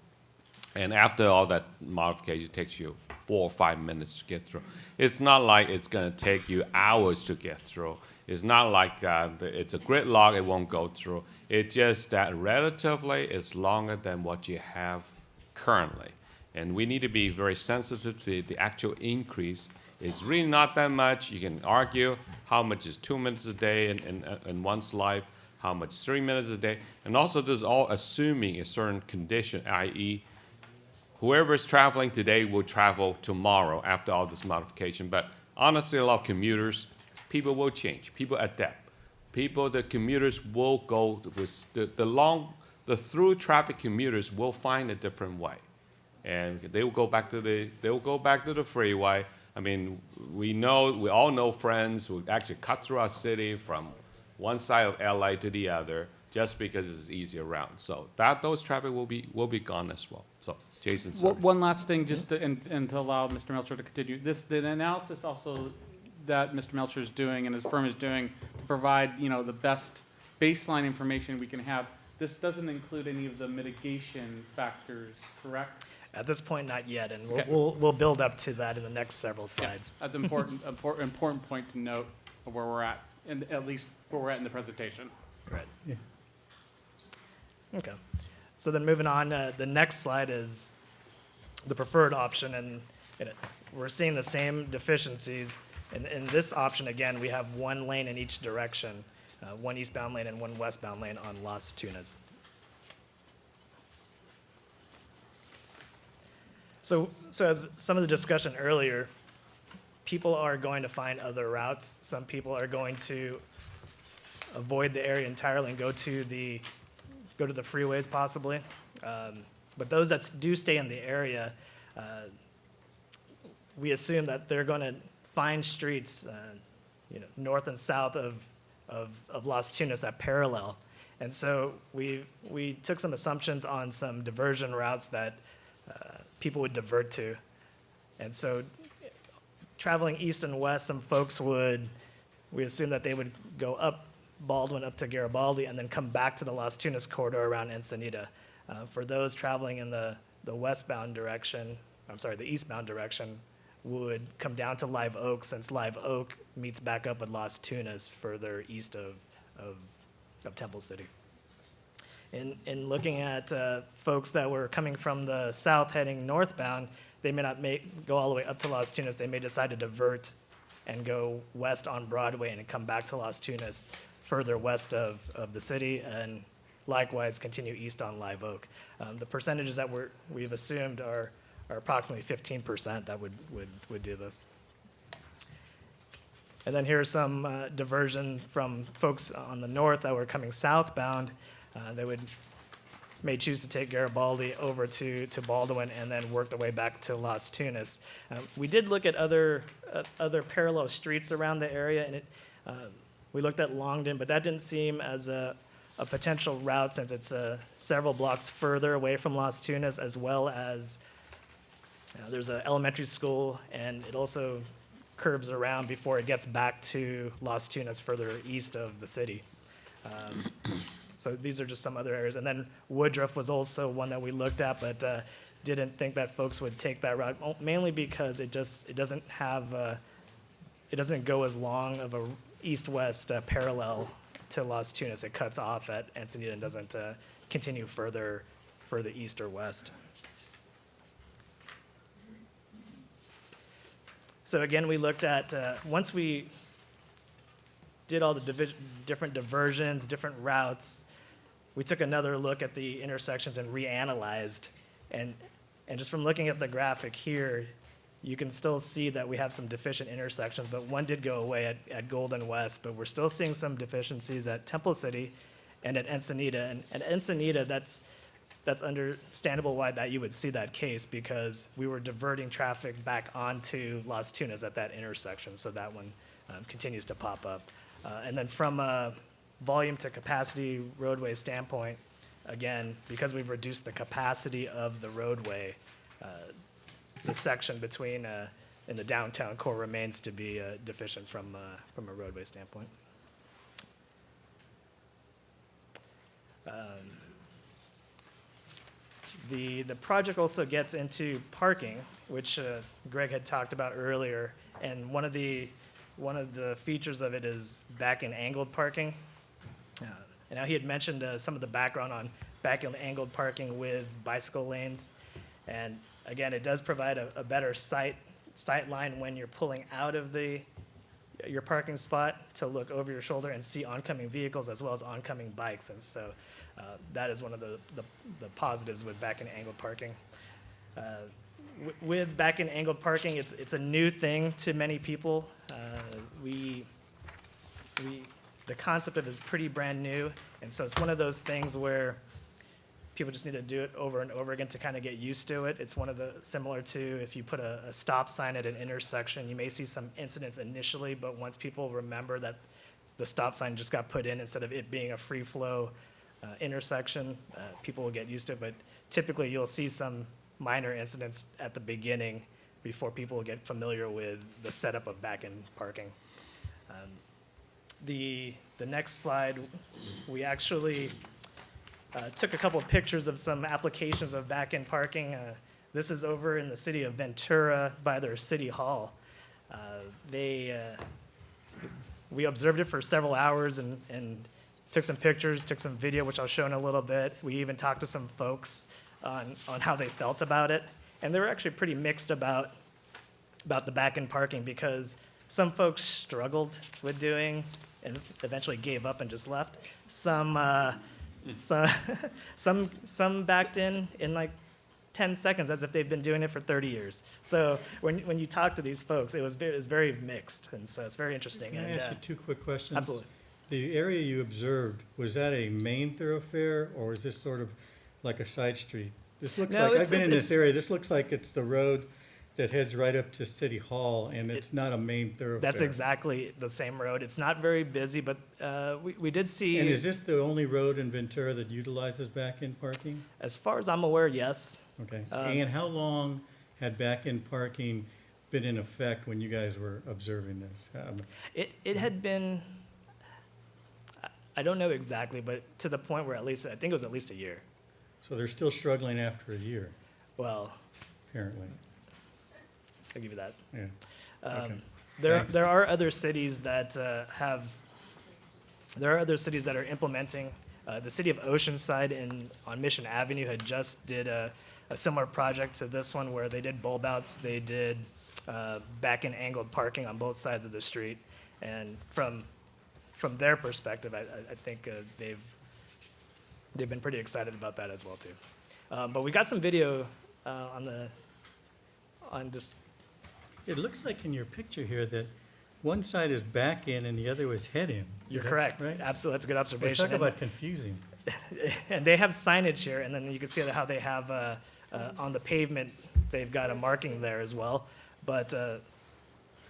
And after all that modification, it takes you 4 or 5 minutes to get through. It's not like it's going to take you hours to get through. It's not like it's a gridlock, it won't go through. It's just that relatively it's longer than what you have currently. And we need to be very sensitive to the actual increase. It's really not that much. You can argue how much is 2 minutes a day in one's life, how much 3 minutes a day. And also this is all assuming a certain condition, i.e., whoever is traveling today will travel tomorrow after all this modification. But honestly, a lot of commuters people will change, people adapt. The commuters will go with the through traffic commuters will find a different way. And they will go back to the freeway. I mean, we all know friends who actually cut through our city from one side of LA to the other just because it's easier route. So those traffic will be gone as well. So Jason, sorry. One last thing, just to, and to allow Mr. Melcher to continue. The analysis also that Mr. Melcher is doing and his firm is doing to provide, the best baseline information we can have. This doesn't include any of the mitigation factors, correct? At this point, not yet, and Okay. we'll build up to that in the next several slides. That's an important point to note of where we're at, and at least where we're at in the presentation. Right. Okay. So then moving on, the next slide is the preferred option, and we're seeing the same deficiencies. In this option, again, we have one lane in each direction, one eastbound lane and one westbound lane on Las Tunas. So as some of the discussion earlier, people are going to find other routes. Some people are going to avoid the area entirely and go to the freeways possibly. But those that do stay in the area, we assume that they're going to find streets, north and south of Las Tunas that parallel. And so we took some assumptions on some diversion routes that people would divert to. And so traveling east and west, some folks we assume that they would go up Baldwin up to Garibaldi and then come back to the Las Tunas corridor around Ensenada. For those traveling in the eastbound direction, would come down to Live Oak, since Live Oak meets back up with Las Tunas further east of Temple City. In looking at folks that were coming from the south heading northbound, they may not go all the way up to Las Tunas. They may decide to divert and go west on Broadway and come back to Las Tunas further west of the city, and likewise continue east on Live Oak. The percentages that we've assumed are approximately 15% that would do this. And then here's some diversion from folks on the north that were coming southbound. They may choose to take Garibaldi over to Baldwin and then work their way back to Las Tunas. We did look at other parallel streets around the area, and we looked at Longden, but that didn't seem as a potential route, since it's several blocks further away from Las Tunas, as well as there's an elementary school, and it also curves around before it gets back to Las Tunas further east of the city. So these are just some other areas. And then Woodruff was also one that we looked at, but didn't think that folks would take that route, mainly because it doesn't go as long of a east-west parallel to Las Tunas. It cuts off at Ensenada and doesn't continue further east or west. So again, we looked at, once we did all the different diversions, different routes, we took another look at the intersections and reanalyzed. And just from looking at the graphic here, you can still see that we have some deficient intersections, but one did go away at Golden West, but we're still seeing some deficiencies at Temple City and at Ensenada. And at Ensenada, that's understandable why that you would see that case, because we were diverting traffic back onto Las Tunas at that intersection, so that one continues to pop up. And then from a volume to capacity roadway standpoint, again, because we've reduced the capacity of the roadway, the section between in the downtown core remains to be deficient from a roadway standpoint. The project also gets into parking, which Greg had talked about earlier, and one of the features of it is back and angled parking. And now he had mentioned some of the background on back and angled parking with bicycle lanes, and again, it does provide a better sight line when you're pulling out of your parking spot to look over your shoulder and see oncoming vehicles as well as oncoming bikes, and so that is one of the positives with back and angled parking. With back and angled parking, it's a new thing to many people. the concept of it is pretty brand new, and so it's one of those things where people just need to do it over and over again to kind of get used to it. It's one of the, similar to if you put a stop sign at an intersection, you may see some incidents initially, but once people remember that the stop sign just got put in instead of it being a free flow intersection, people will get used to it. But typically you'll see some minor incidents at the beginning before people get familiar with the setup of back-end parking. The next slide, we actually took a couple of pictures of some applications of back-end parking. This is over in the city of Ventura by their city hall. We observed it for several hours and took some pictures, took some video, which I'll show in a little bit. We even talked to some folks on how they felt about it. And they were actually pretty mixed about the back-end parking, because some folks struggled with doing and eventually gave up and just left. Some backed in like 10 seconds as if they've been doing it for 30 years. So when you talk to these folks, it was very mixed, and so it's very interesting. Can I And, ask you two quick questions? Absolutely. The area you observed, was that a main thoroughfare, or is this sort of like a side street? This looks No, like, I've it's- been in this it's- area, this looks like it's the road that heads right up to City Hall, and it's not a main thoroughfare. That's exactly the same road. It's not very busy, but we did see. And is this the only road in Ventura that utilizes back-end parking? As far as I'm aware, yes. Okay. And how long had back-end parking been in effect when you guys were observing this? It had been, I don't know exactly, but to the point where at least, I think it was at least a year. So they're still struggling after a year, Well, apparently. I'll give you that. Yeah. Okay. There are other cities that there are other cities that are implementing. The city of Oceanside on Mission Avenue had just did a similar project to this one, where they did bulb outs, they did back-end angled parking on both sides of the street. And from their perspective, I think they've been pretty excited about that as well too. But we got some video on just. It looks like in your picture here that one side is back in and the other was head in. You're Is that correct. right? Absolutely, that's a good Well, observation. talk about confusing. And they have signage here, and then you can see how they have on the pavement, they've got a marking there as well. But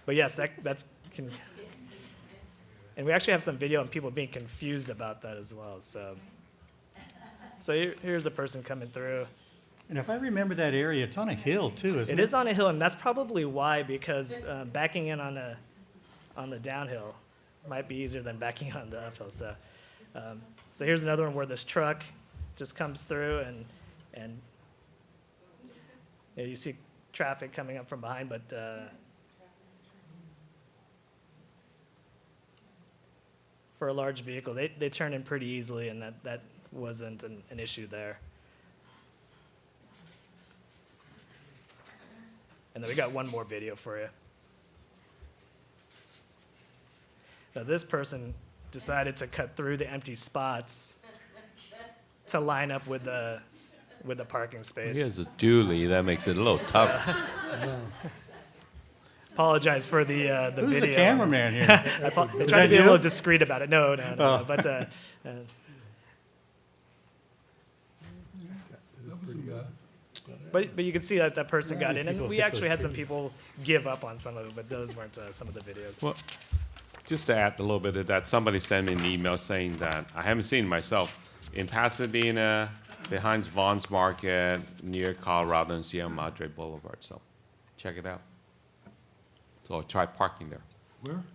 yes, that's. And we actually have some video of people being confused about that as well. So here's a person coming through. And if I remember that area, it's on a hill too, isn't it? It is on a hill, and that's probably why, because backing in on the downhill might be easier than backing on the uphill. So here's another one where this truck just comes through, and you see traffic coming up from behind, but for a large vehicle, they turn in pretty easily, and that wasn't an issue there. And then we got one more video for you. Now this person decided to cut through the empty spots to line up with the parking space. Here's a dually, that makes it a little tough. Apologize for the Who's video. the cameraman here? I tried to be a little discreet about it. No. Oh. But But you can see that person got in, and people we hit actually those had some trees. people give up on some of it, but those weren't some of the videos. Well, just to add a little bit of that, somebody sent me an email saying that, I haven't seen it myself, in Pasadena, behind Vaughn's Market, near Colorado and Sierra Madre Boulevard, so check it out. So try parking there.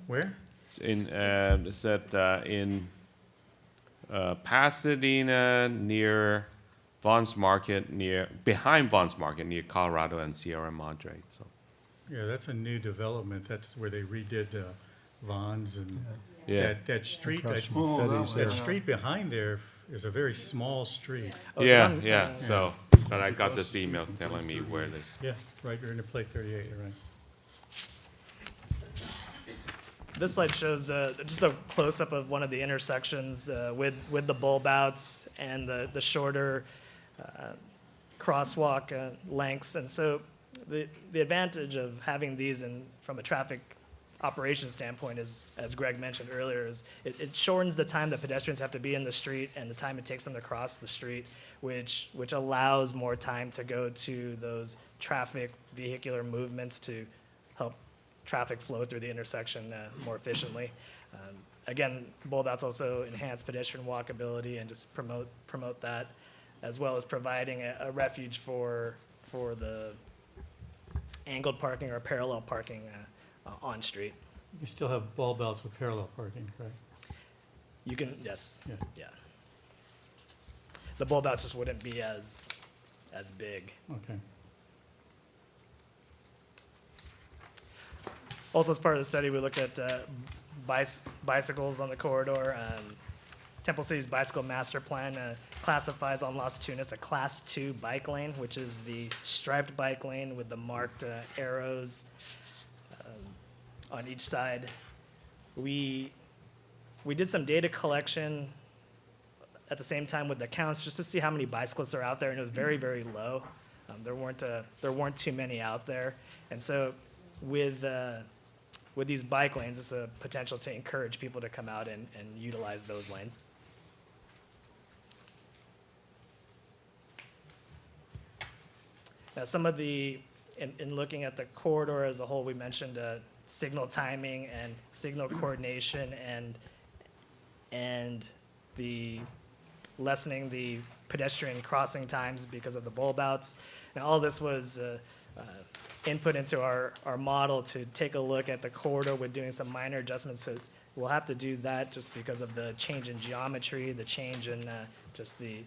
Where? It's it said in Pasadena, near Vaughn's Market, behind Vaughn's Market, near Colorado and Sierra Madre, so. Yeah, that's a new development. That's where they redid Vaughn's and Yeah. that street, Across that from Fetty's there. street behind there is a very small street. Oh, so Yeah, I'm- yeah, so, but I got this email telling me where it is. Yeah, right, you're in the plate 38, you're right. This slide shows just a close-up of one of the intersections with the bulb outs and the shorter crosswalk lengths. And so the advantage of having these from a traffic operation standpoint is, as Greg mentioned earlier, is it shortens the time that pedestrians have to be in the street and the time it takes them to cross the street, which allows more time to go to those traffic vehicular movements to help traffic flow through the intersection more efficiently. Again, bulb outs also enhance pedestrian walkability and just promote that, as well as providing a refuge for the angled parking or parallel parking on street. You still have bulb outs with parallel parking, correct? You can, yes, Yeah. yeah. The bulb outs just wouldn't be as big. Okay. Also, as part of the study, we looked at bicycles on the corridor. Temple City's bicycle master plan classifies on Las Tunas a Class 2 bike lane, which is the striped bike lane with the marked arrows on each side. We did some data collection at the same time with the counts just to see how many bicyclists are out there, and it was very, very low. There weren't too many out there, and so with these bike lanes, it's a potential to encourage people to come out and utilize those lanes. Now, some of the, in looking at the corridor as a whole, we mentioned signal timing and signal coordination and the lessening the pedestrian crossing times because of the bulb outs. And all this was input into our model to take a look at the corridor with doing some minor adjustments. So we'll have to do that just because of the change in geometry, the change in just the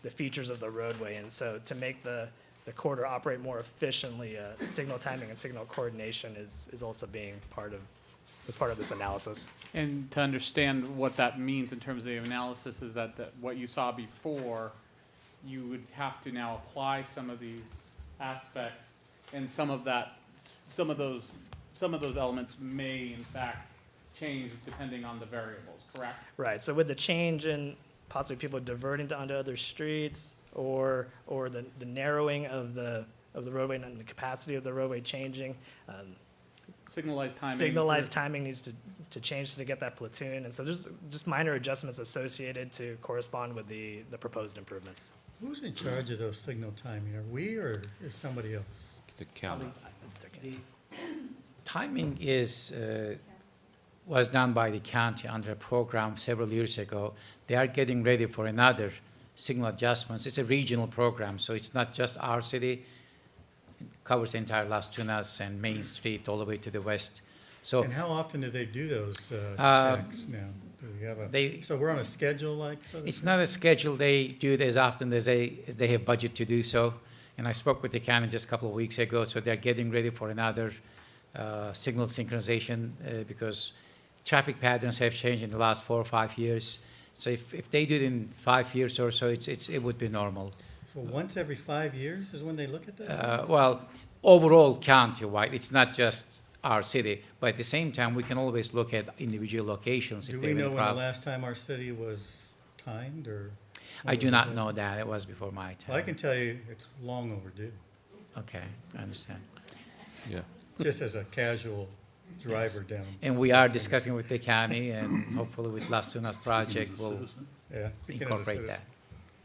features of the roadway. And so to make the corridor operate more efficiently, signal timing and signal coordination is also being part of this analysis. And to understand what that means in terms of the analysis is that what you saw before, you would have to now apply some of these aspects, and some of those elements may in fact change depending on the variables, correct? Right, so with the change in possibly people diverting onto other streets or the narrowing of the roadway and the capacity of the roadway changing, Signalized timing. signalized timing needs to change to get that platoon. And so there's just minor adjustments associated to correspond with the proposed improvements. Who's in charge of those signal timing? Are we or is somebody else? The county. The timing was done by the county under a program several years ago. They are getting ready for another signal adjustments. It's a regional program, so it's not just our city. It covers the entire Las Tunas and Main Street all the way to the west. So And how often do they do those checks now? Do we have so we're on a schedule like? So to it's speak? not a schedule. They do it as often as they have budget to do so. And I spoke with the county just a couple of weeks ago, so they're getting ready for another signal synchronization because traffic patterns have changed in the last 4 or 5 years. So if they do it in 5 years or so, it would be normal. So once every 5 years is when they look at that? Well, overall county-wide, it's not just our city, but at the same time, we can always look at individual locations if Do they we have know any when the problem. last time our city was timed or? I do not know that. It was before my Well, I time. can tell you it's long overdue, Okay, I understand. Yeah. just as a casual driver down. And we are discussing with the county, and hopefully with Las Tunas project, we'll Yeah, speaking as a incorporate citizen. that.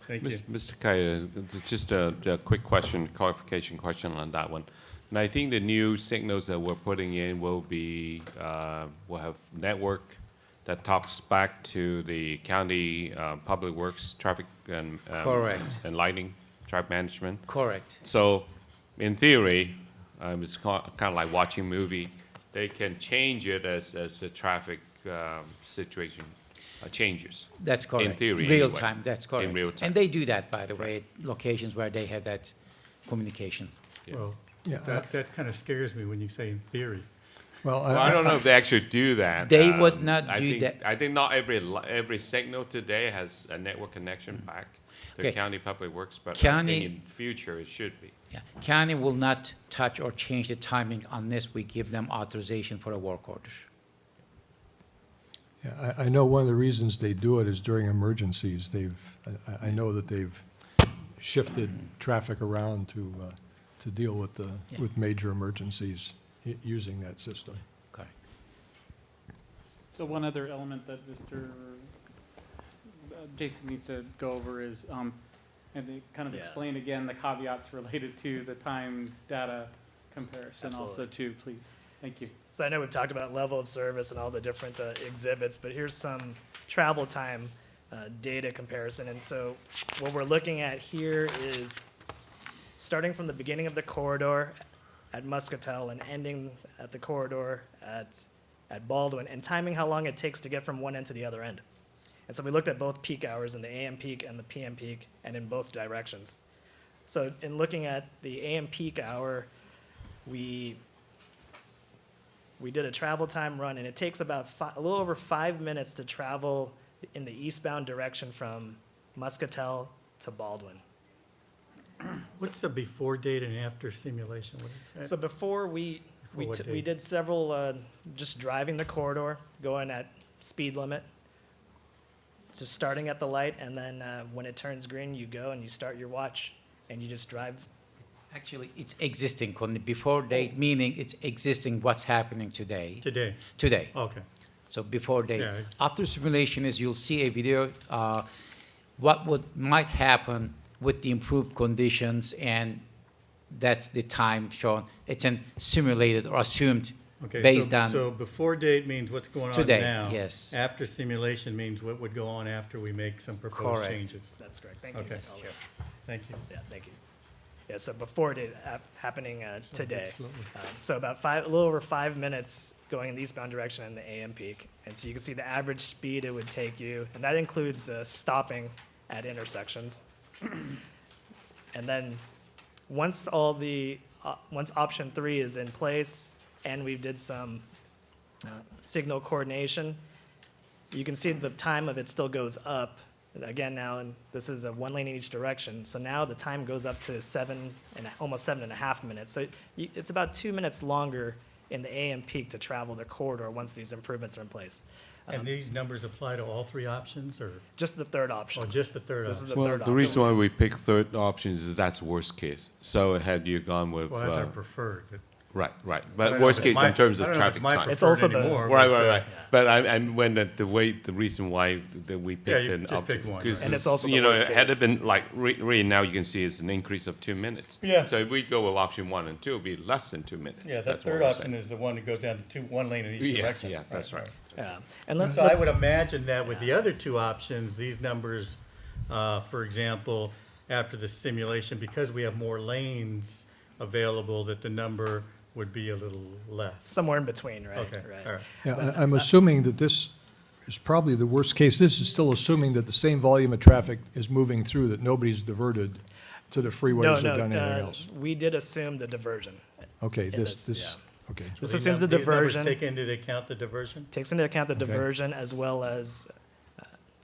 Thank you. Mr. Kaya, just a quick question, clarification question on that one. And I think the new signals that we're putting in will be, will have network that talks back to the county public works, traffic and Correct. and lighting, traffic management. Correct. So, in theory, it's kind of like watching a movie. They can change it as the traffic situation changes. That's correct. In theory, Real anyway. time, that's correct. real time. And they do that, by the way, at locations where they have that communication. Yeah. Well, Yeah, that kind of scares me when you say in theory. Well, Well, I don't know if they actually do that. They would not I do think- that. I think not every signal today has a network connection back to Okay. county public works, but I County- think in future it should be. Yeah. County will not touch or change the timing unless we give them authorization for a work order. Yeah, I know one of the reasons they do it is during emergencies. I know that they've shifted traffic around to deal with Yeah. with major emergencies using that system. Correct. The one other element that Mr. Jason needs to go over is, and they kind of Yeah. explain again the caveats related to the time data comparison also too, please. Thank you. So I know we've talked about level of service and all the different exhibits, but here's some travel time data comparison. And so what we're looking at here is starting from the beginning of the corridor at Muscatel and ending at the corridor at Baldwin, and timing how long it takes to get from one end to the other end. And so we looked at both peak hours, in the AM peak and the PM peak, and in both directions. So in looking at the AM peak hour, we did a travel time run, and it takes about a little over 5 minutes to travel in the eastbound direction from Muscatel to Baldwin. What's the before date and after simulation? So before we what we date? did several just driving the corridor, going at speed limit, just starting at the light, and then when it turns green, you go and you start your watch, and you just drive. Actually, it's existing, before date, meaning it's existing what's happening today. Today. Okay. So before date. Yeah. After simulation is you'll see a video, what might happen with the improved conditions, and that's the time shown. It's an simulated or assumed based on. So before date means what's going on Today, now. yes. After simulation means what would go on after we make some proposed Correct. changes. That's correct. Thank you. Okay. Sure. Thank you. Yeah, thank you. Yeah, so before date happening today. Absolutely. So about a little over 5 minutes going in the eastbound direction in the AM peak. And so you can see the average speed it would take you, and that includes stopping at intersections. And then once once option 3 is in place and we did some signal coordination, you can see the time of it still goes up. Again, now, and this is a 1 lane in each direction, so now the time goes up to almost 7.5 minutes. So it's about 2 minutes longer in the AM peak to travel the corridor once these improvements are in place. And these numbers apply to all three options, or, Just the third option. just the third This is option? the Well, third the option. reason why we pick third options is that's worst case. So had you gone with, Well, that's our preferred, but. right. I But don't know worst if it's case in terms of I don't know if it's traffic my time. It's preferred also the- anymore, Right, but, right. But I'm when the reason why that we Yeah, picked you an just pick option. one, Because right. And it's also the you know, worst had case. it been like really now you can see it's an increase of 2 minutes. Yeah. So if we go with option 1 and 2, it'll be less than 2 minutes. Yeah, that That's what third we're option saying. is the one that goes down to 1 lane in each Yeah, direction. yeah, that's right. Yeah. And let's, So I would imagine that with the other two options, these numbers, for example, after the simulation, because we have more lanes available, that the number would be a little less. somewhere in between, right? Okay, Right. all right. Yeah, I'm assuming that this is probably the worst case. This is still assuming that the same volume of traffic is moving through, that nobody's diverted to the No, freeways or no, done anything else. we did assume the diversion. Okay, in this, this, okay. This So assumes the these numbers diversion. take into account the diversion? Takes into account the Okay. diversion as well as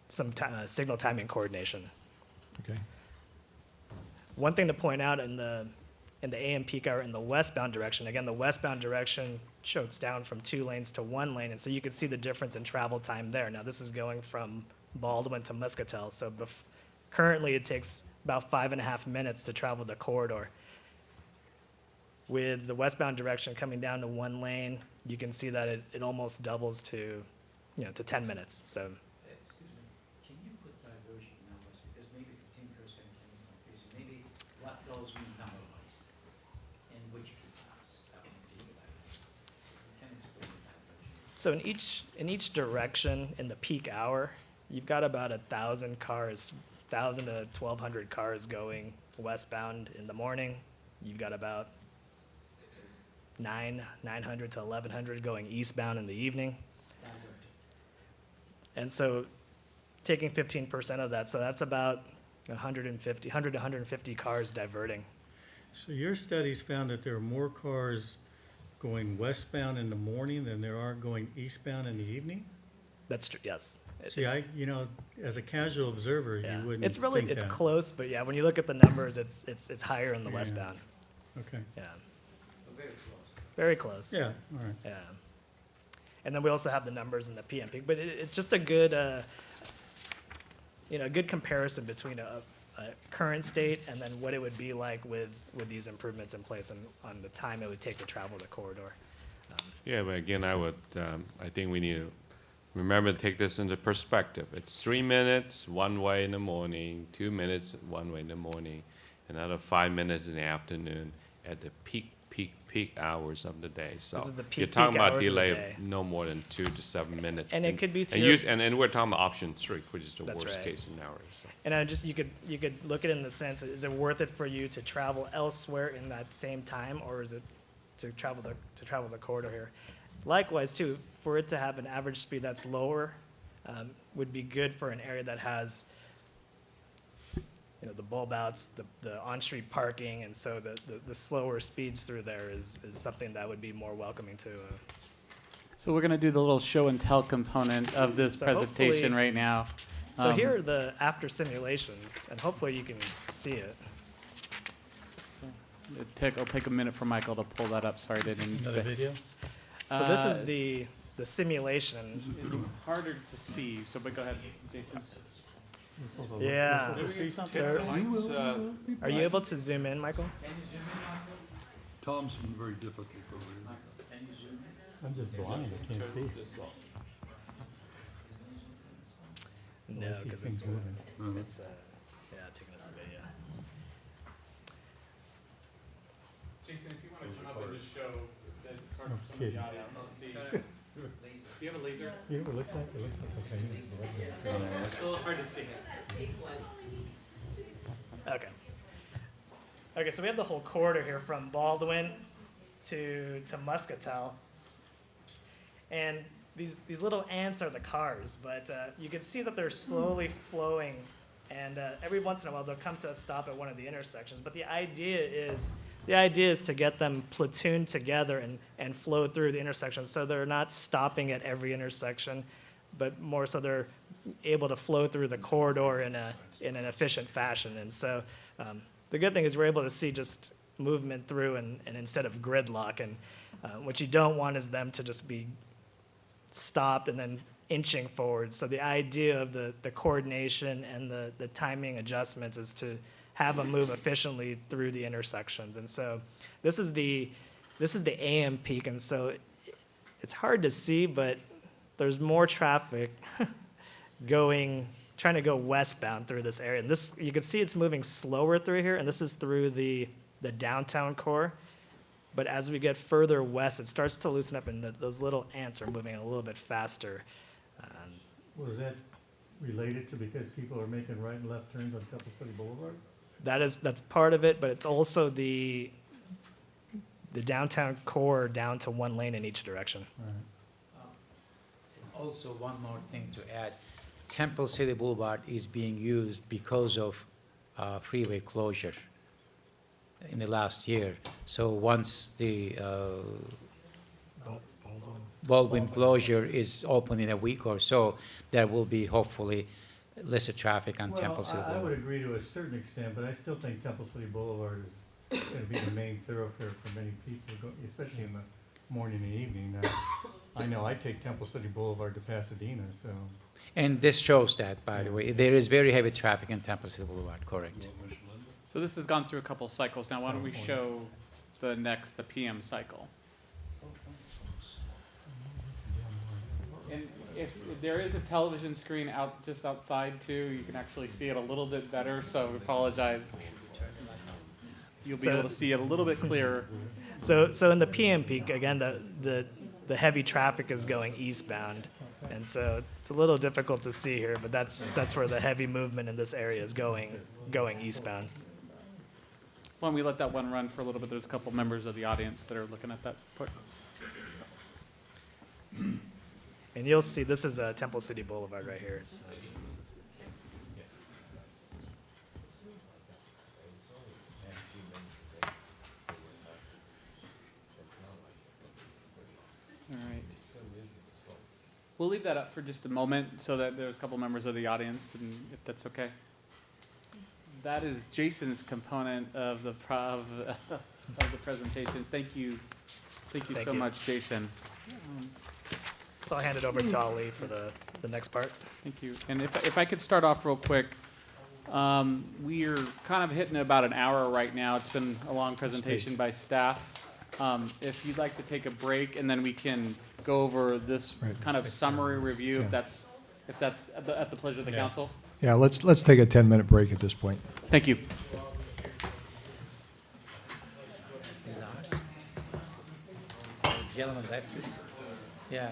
some signal timing coordination. Okay. One thing to point out in the AM peak hour in the westbound direction, again, the westbound direction chokes down from 2 lanes to 1 lane, and so you can see the difference in travel time there. Now, this is going from Baldwin to Muscatel, so currently it takes about 5.5 minutes to travel the corridor. With the westbound direction coming down to 1 lane, you can see that it almost doubles to 10 minutes, so. Excuse me, can you put diversion numbers, because maybe 15% can be confusing, maybe what those mean number-wise, and which peak hours, that would be like, you can explain the diversion. So in each direction in the peak hour, you've got about 1,000 cars, 1,000 to 1,200 cars going westbound in the morning. You've got about 900 to 1,100 going eastbound in the evening. And so taking 15% of that, so that's about 100 to 150 cars diverting. So your studies found that there are more cars going westbound in the morning than there are going eastbound in the evening? That's true, yes. See, as a casual observer, Yeah. you wouldn't It's really, think it's that. close, but yeah, when you look at the numbers, it's higher in the Yeah. westbound, Okay, yeah. Very close. Very close. yeah, all right. Yeah. And then we also have the numbers in the PM peak, but it's just a good, good comparison between a current state and then what it would be like with these improvements in place and on the time it would take to travel the corridor. Yeah, but again, I think we need to remember to take this into perspective. It's 3 minutes one way in the morning, 2 minutes one way in the morning, another 5 minutes in the afternoon at the peak hours of the day. So This is the you're peak talking about hours of the delay day. of no more than 2 to 7 minutes. And it could be to and, your- and we're talking about option 3, which is the That's worst right. case scenario. So. And I just, you could look at it in the sense, is it worth it for you to travel elsewhere in that same time, or is it to travel the corridor here? Likewise, too, for it to have an average speed that's lower, would be good for an area that has, you know, the bulb outs, the on-street parking, and so the slower speeds through there is something that would be more welcoming to. So we're gonna do the little show and tell component of this So presentation hopefully- right now. So here are the after simulations, and hopefully you can see it. It'll take a minute for Michael to pull that up. Sorry, I didn't. Another video? So this is Uh, the simulation. It'd be harder to see, so but go ahead, Jason. Yeah. Lights, Are you able to zoom in, Michael? Tom's been very difficult over here. I'm just blind, I can't see. No, because it's, Uh-huh. it's yeah, taking it to video. Jason, if you want to come up and just show that start No from some of kidding. the audience. Let's see. Do you have a laser? You know what it looks like? It looks like It's a little hard to see. Okay. Okay, so we have the whole corridor here from Baldwin to Muscatel. And these little ants are the cars, but you can see that they're slowly flowing, and every once in a while they'll come to a stop at one of the intersections. But the idea is to get them platooned together and flow through the intersections, so they're not stopping at every intersection, but more so they're able to flow through the corridor in an efficient fashion. And so the good thing is we're able to see just movement through and instead of gridlock. And what you don't want is them to just be stopped and then inching forward. So the idea of the coordination and the timing adjustments is to have them move efficiently through the intersections. And so this is the AM peak, and so it's hard to see, but there's more traffic trying to go westbound through this area. And this, you can see it's moving slower through here, and this is through the downtown core. But as we get further west, it starts to loosen up, and those little ants are moving a little bit faster. Was that related to because people are making right and left turns on Temple City Boulevard? That's part of it, but it's also the downtown core down to one lane in each direction. Also, one more thing to add, Temple City Boulevard is being used because of freeway closure in the last year. So once the Baldwin closure is open in a week or so, there will be hopefully lesser traffic on Temple City I would Boulevard. agree to a certain extent, but I still think Temple City Boulevard is gonna be the main thoroughfare for many people, especially in the morning and evening. I know I take Temple City Boulevard to Pasadena, so. And this shows that, by the way, there is very heavy traffic in Temple City Boulevard, correct? So this has gone through a couple cycles now. Why don't we show the PM cycle? And if there is a television screen just outside too, you can actually see it a little bit better, so we apologize. You'll be So- able to see it a little bit clearer. So in the PM peak, again, the heavy traffic is going eastbound. And so it's a little difficult to see here, but that's where the heavy movement in this area is going eastbound. Why don't we let that one run for a little bit? There's a couple members of the audience that are looking at that. And you'll see, this is Temple City Boulevard right here. It's, All right. We'll leave that up for just a moment so that there's a couple members of the audience, and if that's okay. That is Jason's component of the presentation. Thank you. Thank you Thank so you. much, Jason. so I'll hand it over to Ali for the next part. Thank you. And if I could start off real quick, we're kind of hitting about an hour right now. It's been a long presentation by staff. If you'd like to take a break, and then we can go over this Right. kind of summary review, Yeah. if that's at the pleasure of the Yeah. council? Yeah, let's take a 10-minute break at this point. Thank you. Is ours? Gentlemen, that's this? Yeah.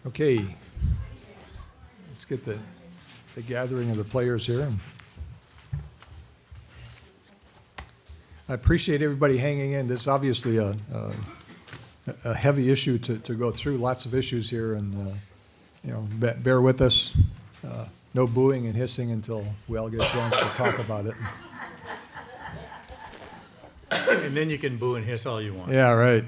Okay. Let's get the gathering of the players here. I appreciate everybody hanging in. This is obviously a heavy issue to go through, lots of issues here, and, you know, bear with us. No booing and hissing until we all get a chance to talk about it. And then you can boo and hiss all you want. Yeah, right.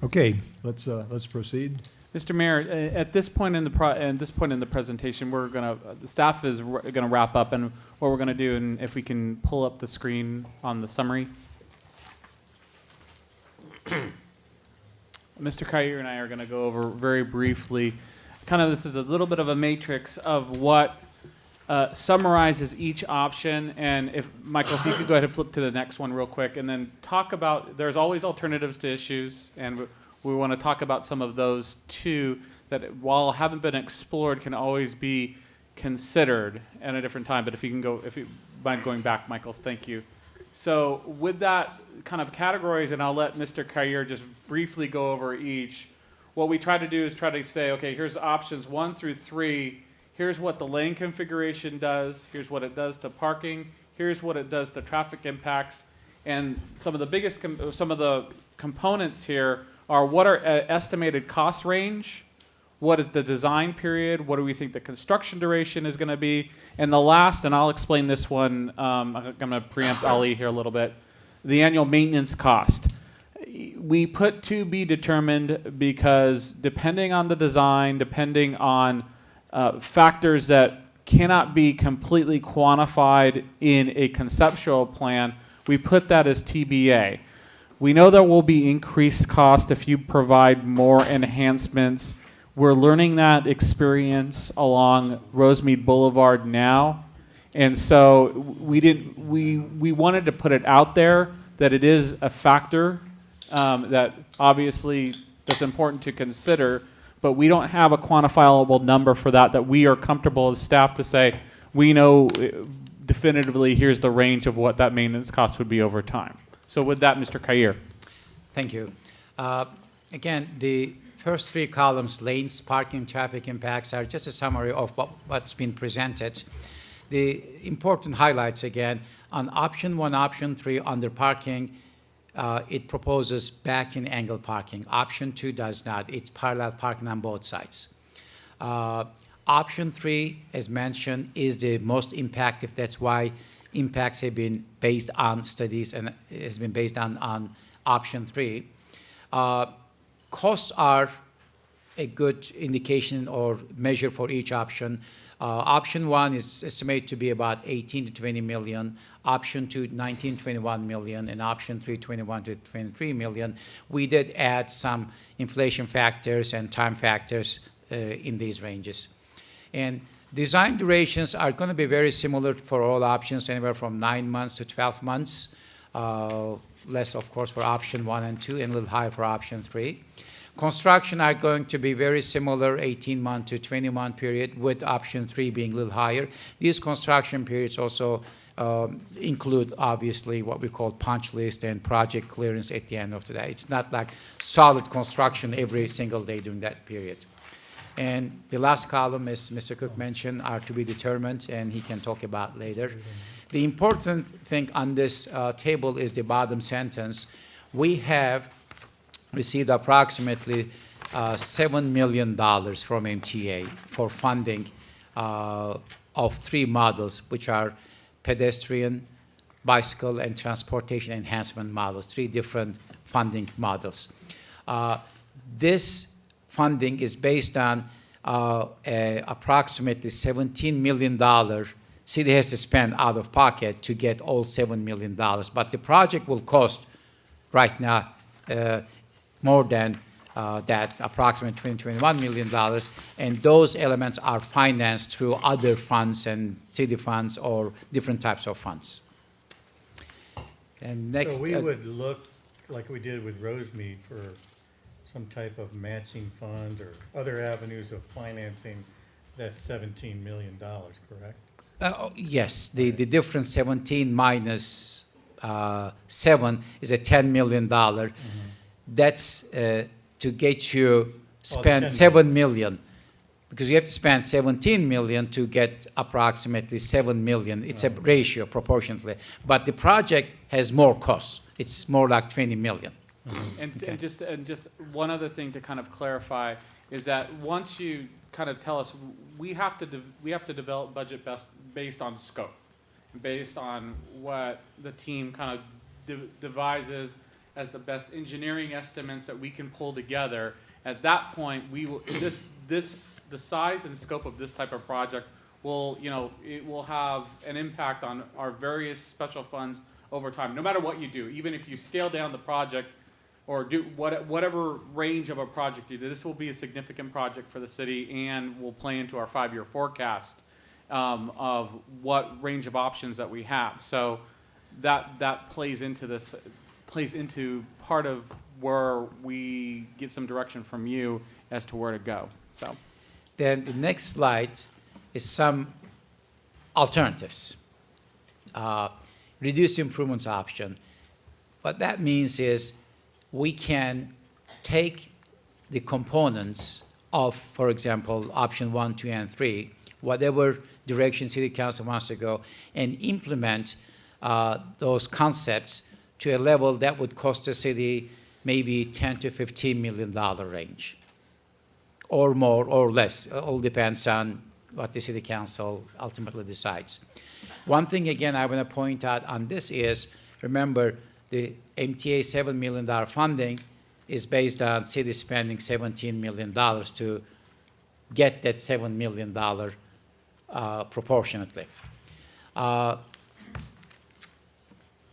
Okay, let's proceed. Mr. Mayor, at this point in the presentation, the staff is gonna wrap up, and what we're gonna do, and if we can pull up the screen on the summary. Mr. Kyer and I are gonna go over very briefly, this is a little bit of a matrix of what summarizes each option, and Michael, if you could go ahead and flip to the next one real quick, and then talk about, there's always alternatives to issues, and we want to talk about some of those too, that while haven't been explored, can always be considered at a different time. But if you mind going back, Michael, thank you. So with that kind of categories, and I'll let Mr. Kyer just briefly go over each. What we try to do is try to say, okay, here's options 1 through 3. Here's what the lane configuration does. Here's what it does to parking. Here's what it does to traffic impacts. And some of the components here are what are estimated cost range, what is the design period, what do we think the construction duration is going to be, and the last, and I'll explain this one, I'm going to preempt Ali here a little bit, the annual maintenance cost. We put to be determined because depending on the design, depending on factors that cannot be completely quantified in a conceptual plan, we put that as TBA. We know there will be increased cost if you provide more enhancements. We're learning that experience along Rosemead Boulevard now. And so we wanted to put it out there that it is a factor that obviously that's important to consider, but we don't have a quantifiable number for that we are comfortable as staff to say, we know definitively here's the range of what that maintenance cost would be over time. So with that, Mr. Kyer. Thank you. Again, the first 3 columns, lanes, parking, traffic impacts, are just a summary of what's been presented. The important highlights, again, on option 1, option 3, under parking, it proposes back-in angle parking. Option 2 does not. It's parallel parking on both sides. Option 3, as mentioned, is the most impactful. That's why impacts have been based on studies and has been based on option 3. Costs are a good indication or measure for each option. Option 1 is estimated to be about 18 to 20 million. Option 2, 19 to 21 million, and option 3, 21 to 23 million. We did add some inflation factors and time factors in these ranges. And design durations are going to be very similar for all options, anywhere from 9 months to 12 months. Less, of course, for option 1 and 2, and a little higher for option 3. Construction are going to be very similar, 18-month to 20-month period, with option 3 being a little higher. These construction periods also include, obviously, what we call punch list and project clearance at the end of the day. It's not like solid construction every single day during that period. And the last column, as Mr. Cook mentioned, are to be determined, and he can talk about later. The important thing on this table is the bottom sentence. We have received approximately $7 million from MTA for funding of 3 models, which are pedestrian, bicycle, and transportation enhancement models, 3 different funding models. This funding is based on approximately $17 million city has to spend out of pocket to get all $7 million. But the project will cost right now more than that, approximately $21 million, and those elements are financed through other funds and city funds or different types of funds. And next, So we would look like we did with Rosemead for some type of matching fund or other avenues of financing that $17 million, correct? yes, the difference 17 minus 7 is a $10 million. That's to get you Oh, the 10 spend million. 7 million. Because you have to spend 17 million to get approximately 7 million. It's a ratio proportionately. But the project has more costs. It's more like 20 million. And, Okay. and just one other thing to kind of clarify is that once you kind of tell us, we have to develop budget based on scope, based on what the team kind of devises as the best engineering estimates that we can pull together. At that point, we will, the size and scope of this type of project will, it will have an impact on our various special funds over time, no matter what you do. Even if you scale down the project or do whatever range of a project you do, this will be a significant project for the city and will play into our 5-year forecast of what range of options that we have. So that plays into part of where we get some direction from you as to where to go. So Then the next slide is some alternatives. Reduce improvements option. What that means is we can take the components of, for example, option 1, 2, and 3, whatever direction City Council wants to go, and implement those concepts to a level that would cost the city maybe $10 to $15 million range, or more or less. It all depends on what the City Council ultimately decides. One thing, again, I want to point out on this is, remember, the MTA $7 million funding is based on city spending $17 million to get that $7 million proportionately.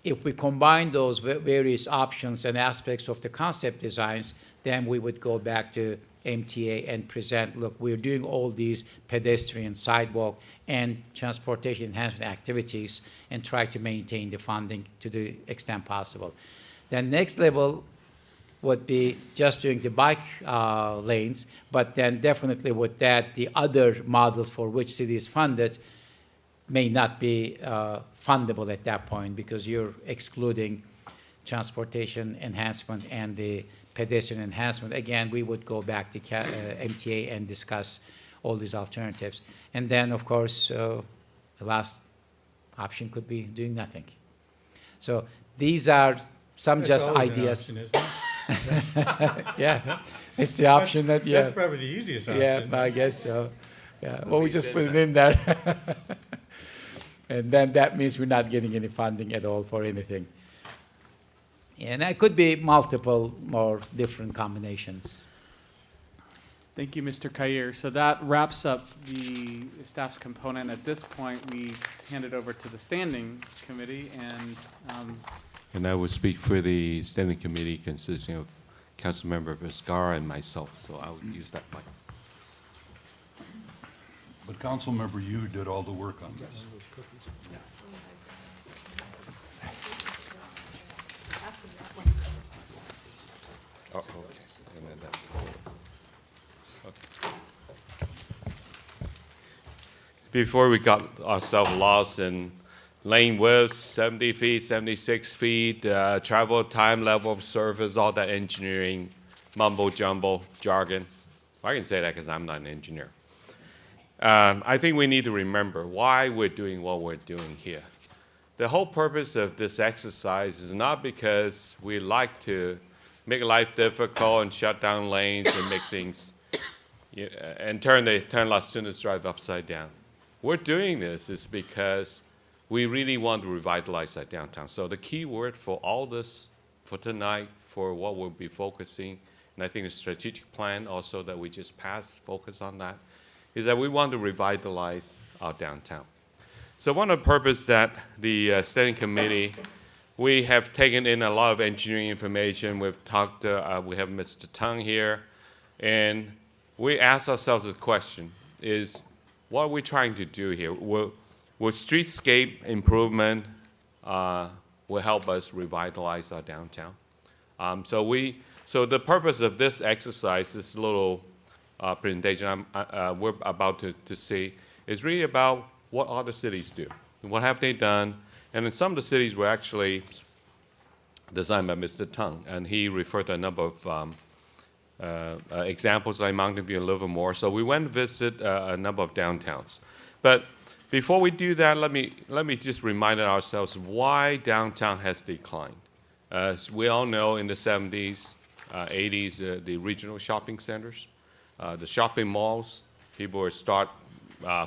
If we combine those various options and aspects of the concept designs, then we would go back to MTA and present, look, we're doing all these pedestrian, sidewalk, and transportation enhancement activities and try to maintain the funding to the extent possible. Then next level would be just doing the bike lanes, but then definitely with that, the other models for which city is funded may not be fundable at that point because you're excluding transportation enhancement and the pedestrian enhancement. Again, we would go back to MTA and discuss all these alternatives. And then, of course, the last option could be doing nothing. So these are some That's just always an ideas. option, isn't it? Yeah, it's the option that, yeah. That's probably the easiest option. Yeah, I guess so. Yeah, well, we just put it in there. And then that means we're not getting any funding at all for anything. And that could be multiple more different combinations. thank you, Mr. Kair. So that wraps up the staff's component. At this point, we hand it over to the standing committee, And I will speak for the standing committee consisting of Councilmember Viscara and myself, so I will use that mic. But Councilmember, you did all the work on this. Oh, okay. And then that- okay. Before we got ourselves lost in lane width, 70 feet, 76 feet, travel time, level of service, all that engineering mumbo jumbo jargon. I can say that because I'm not an engineer. I think we need to remember why we're doing what we're doing here. The whole purpose of this exercise is not because we like to make life difficult and shut down lanes and make things, and turn Las Tunas Drive upside down. We're doing this is because we really want to revitalize our downtown. So the key word for all this, for tonight, for what we'll be focusing, and I think the strategic plan also that we just passed, focus on that, is that we want to revitalize our downtown. So one of the purposes that the standing committee, we have taken in a lot of engineering information. We've talked, we have Mr. Tung here, and we ask ourselves the question is, what are we trying to do here? Will streetscape improvement will help us revitalize our downtown? So the purpose of this exercise, this little presentation we're about to see, is really about what other cities do. What have they done? And in some of the cities were actually designed by Mr. Tung, and he referred to a number of examples like Mountain View and Livermore. So we went and visited a number of downtowns. But before we do that, let me just remind ourselves why downtown has declined. As we all know, in the 70s, 80s, the regional shopping centers, the shopping malls, people would start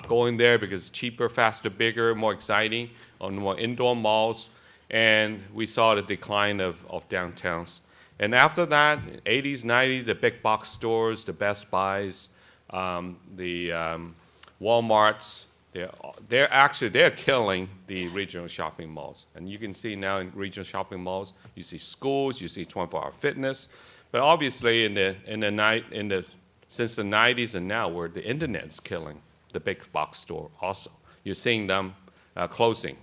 going there because it's cheaper, faster, bigger, more exciting, on more indoor malls, and we saw the decline of downtowns. And after that, 80s, 90s, the big box stores, the Best Buys, the Walmarts, they're killing the regional shopping malls. And you can see now in regional shopping malls, you see schools, you see 24-hour fitness. But obviously, since the 90s and now, where the internet's killing the big box store also, you're seeing them closing.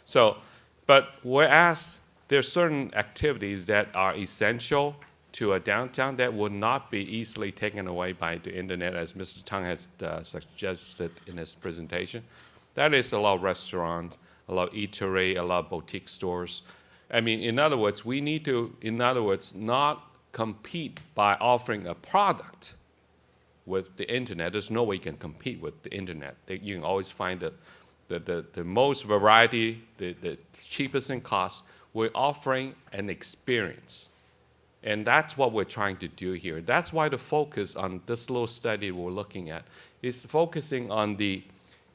So, but whereas there are certain activities that are essential to a downtown that would not be easily taken away by the internet, as Mr. Tung has suggested in his presentation. That is a lot of restaurants, a lot of eatery, a lot of boutique stores. I mean, in other words, we need to, not compete by offering a product with the internet. There's no way you can compete with the internet. You can always find the most variety, the cheapest in cost. We're offering an experience. And that's what we're trying to do here. That's why the focus on this little study we're looking at is focusing on the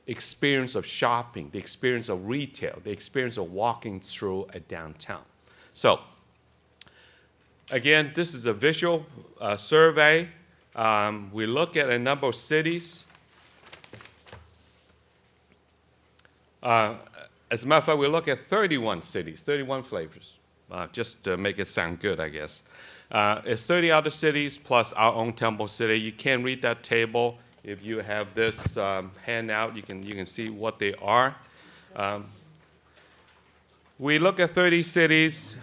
experience of shopping, the experience of retail, the experience of walking through a downtown. So, again, this is a visual survey. We look at a number of cities. As a matter of fact, we look at 31 cities, 31 flavors, just to make it sound good, I guess. It's 30 other cities plus our own Temple City. You can read that table. If you have this handout, you can see what they are. We look at 30 cities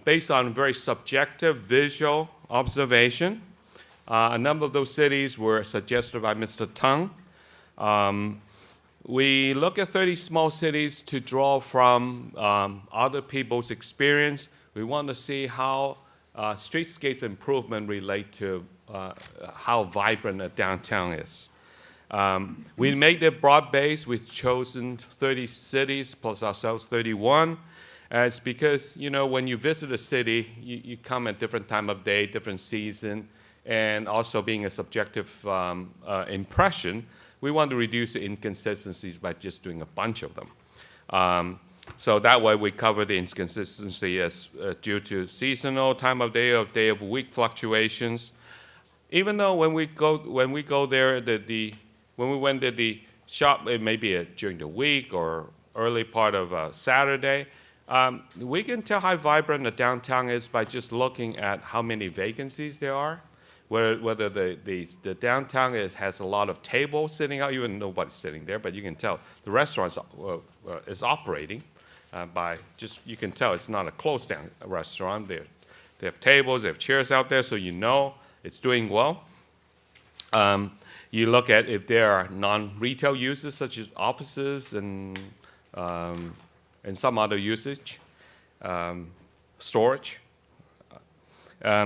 based on very subjective visual observation. A number of those cities were suggested by Mr. Tung. We look at 30 small cities to draw from other people's experience. We want to see how streetscape improvement relate to how vibrant a downtown is. We made it broad-based. We've chosen 30 cities plus ourselves 31. It's because, when you visit a city, you come at different time of day, different season, and also being a subjective impression, we want to reduce the inconsistencies by just doing a bunch of them. So that way we cover the inconsistency as due to seasonal, time of day of week fluctuations. Even though when we go there, when we went to the shop, it may be during the week or early part of Saturday, we can tell how vibrant the downtown is by just looking at how many vacancies there are. Whether the downtown has a lot of tables sitting out, even nobody's sitting there, but you can tell the restaurant is operating by just, you can tell it's not a closed down restaurant. They have tables, they have chairs out there, so it's doing well. You look at if there are non-retail uses such as offices and some other usage, storage.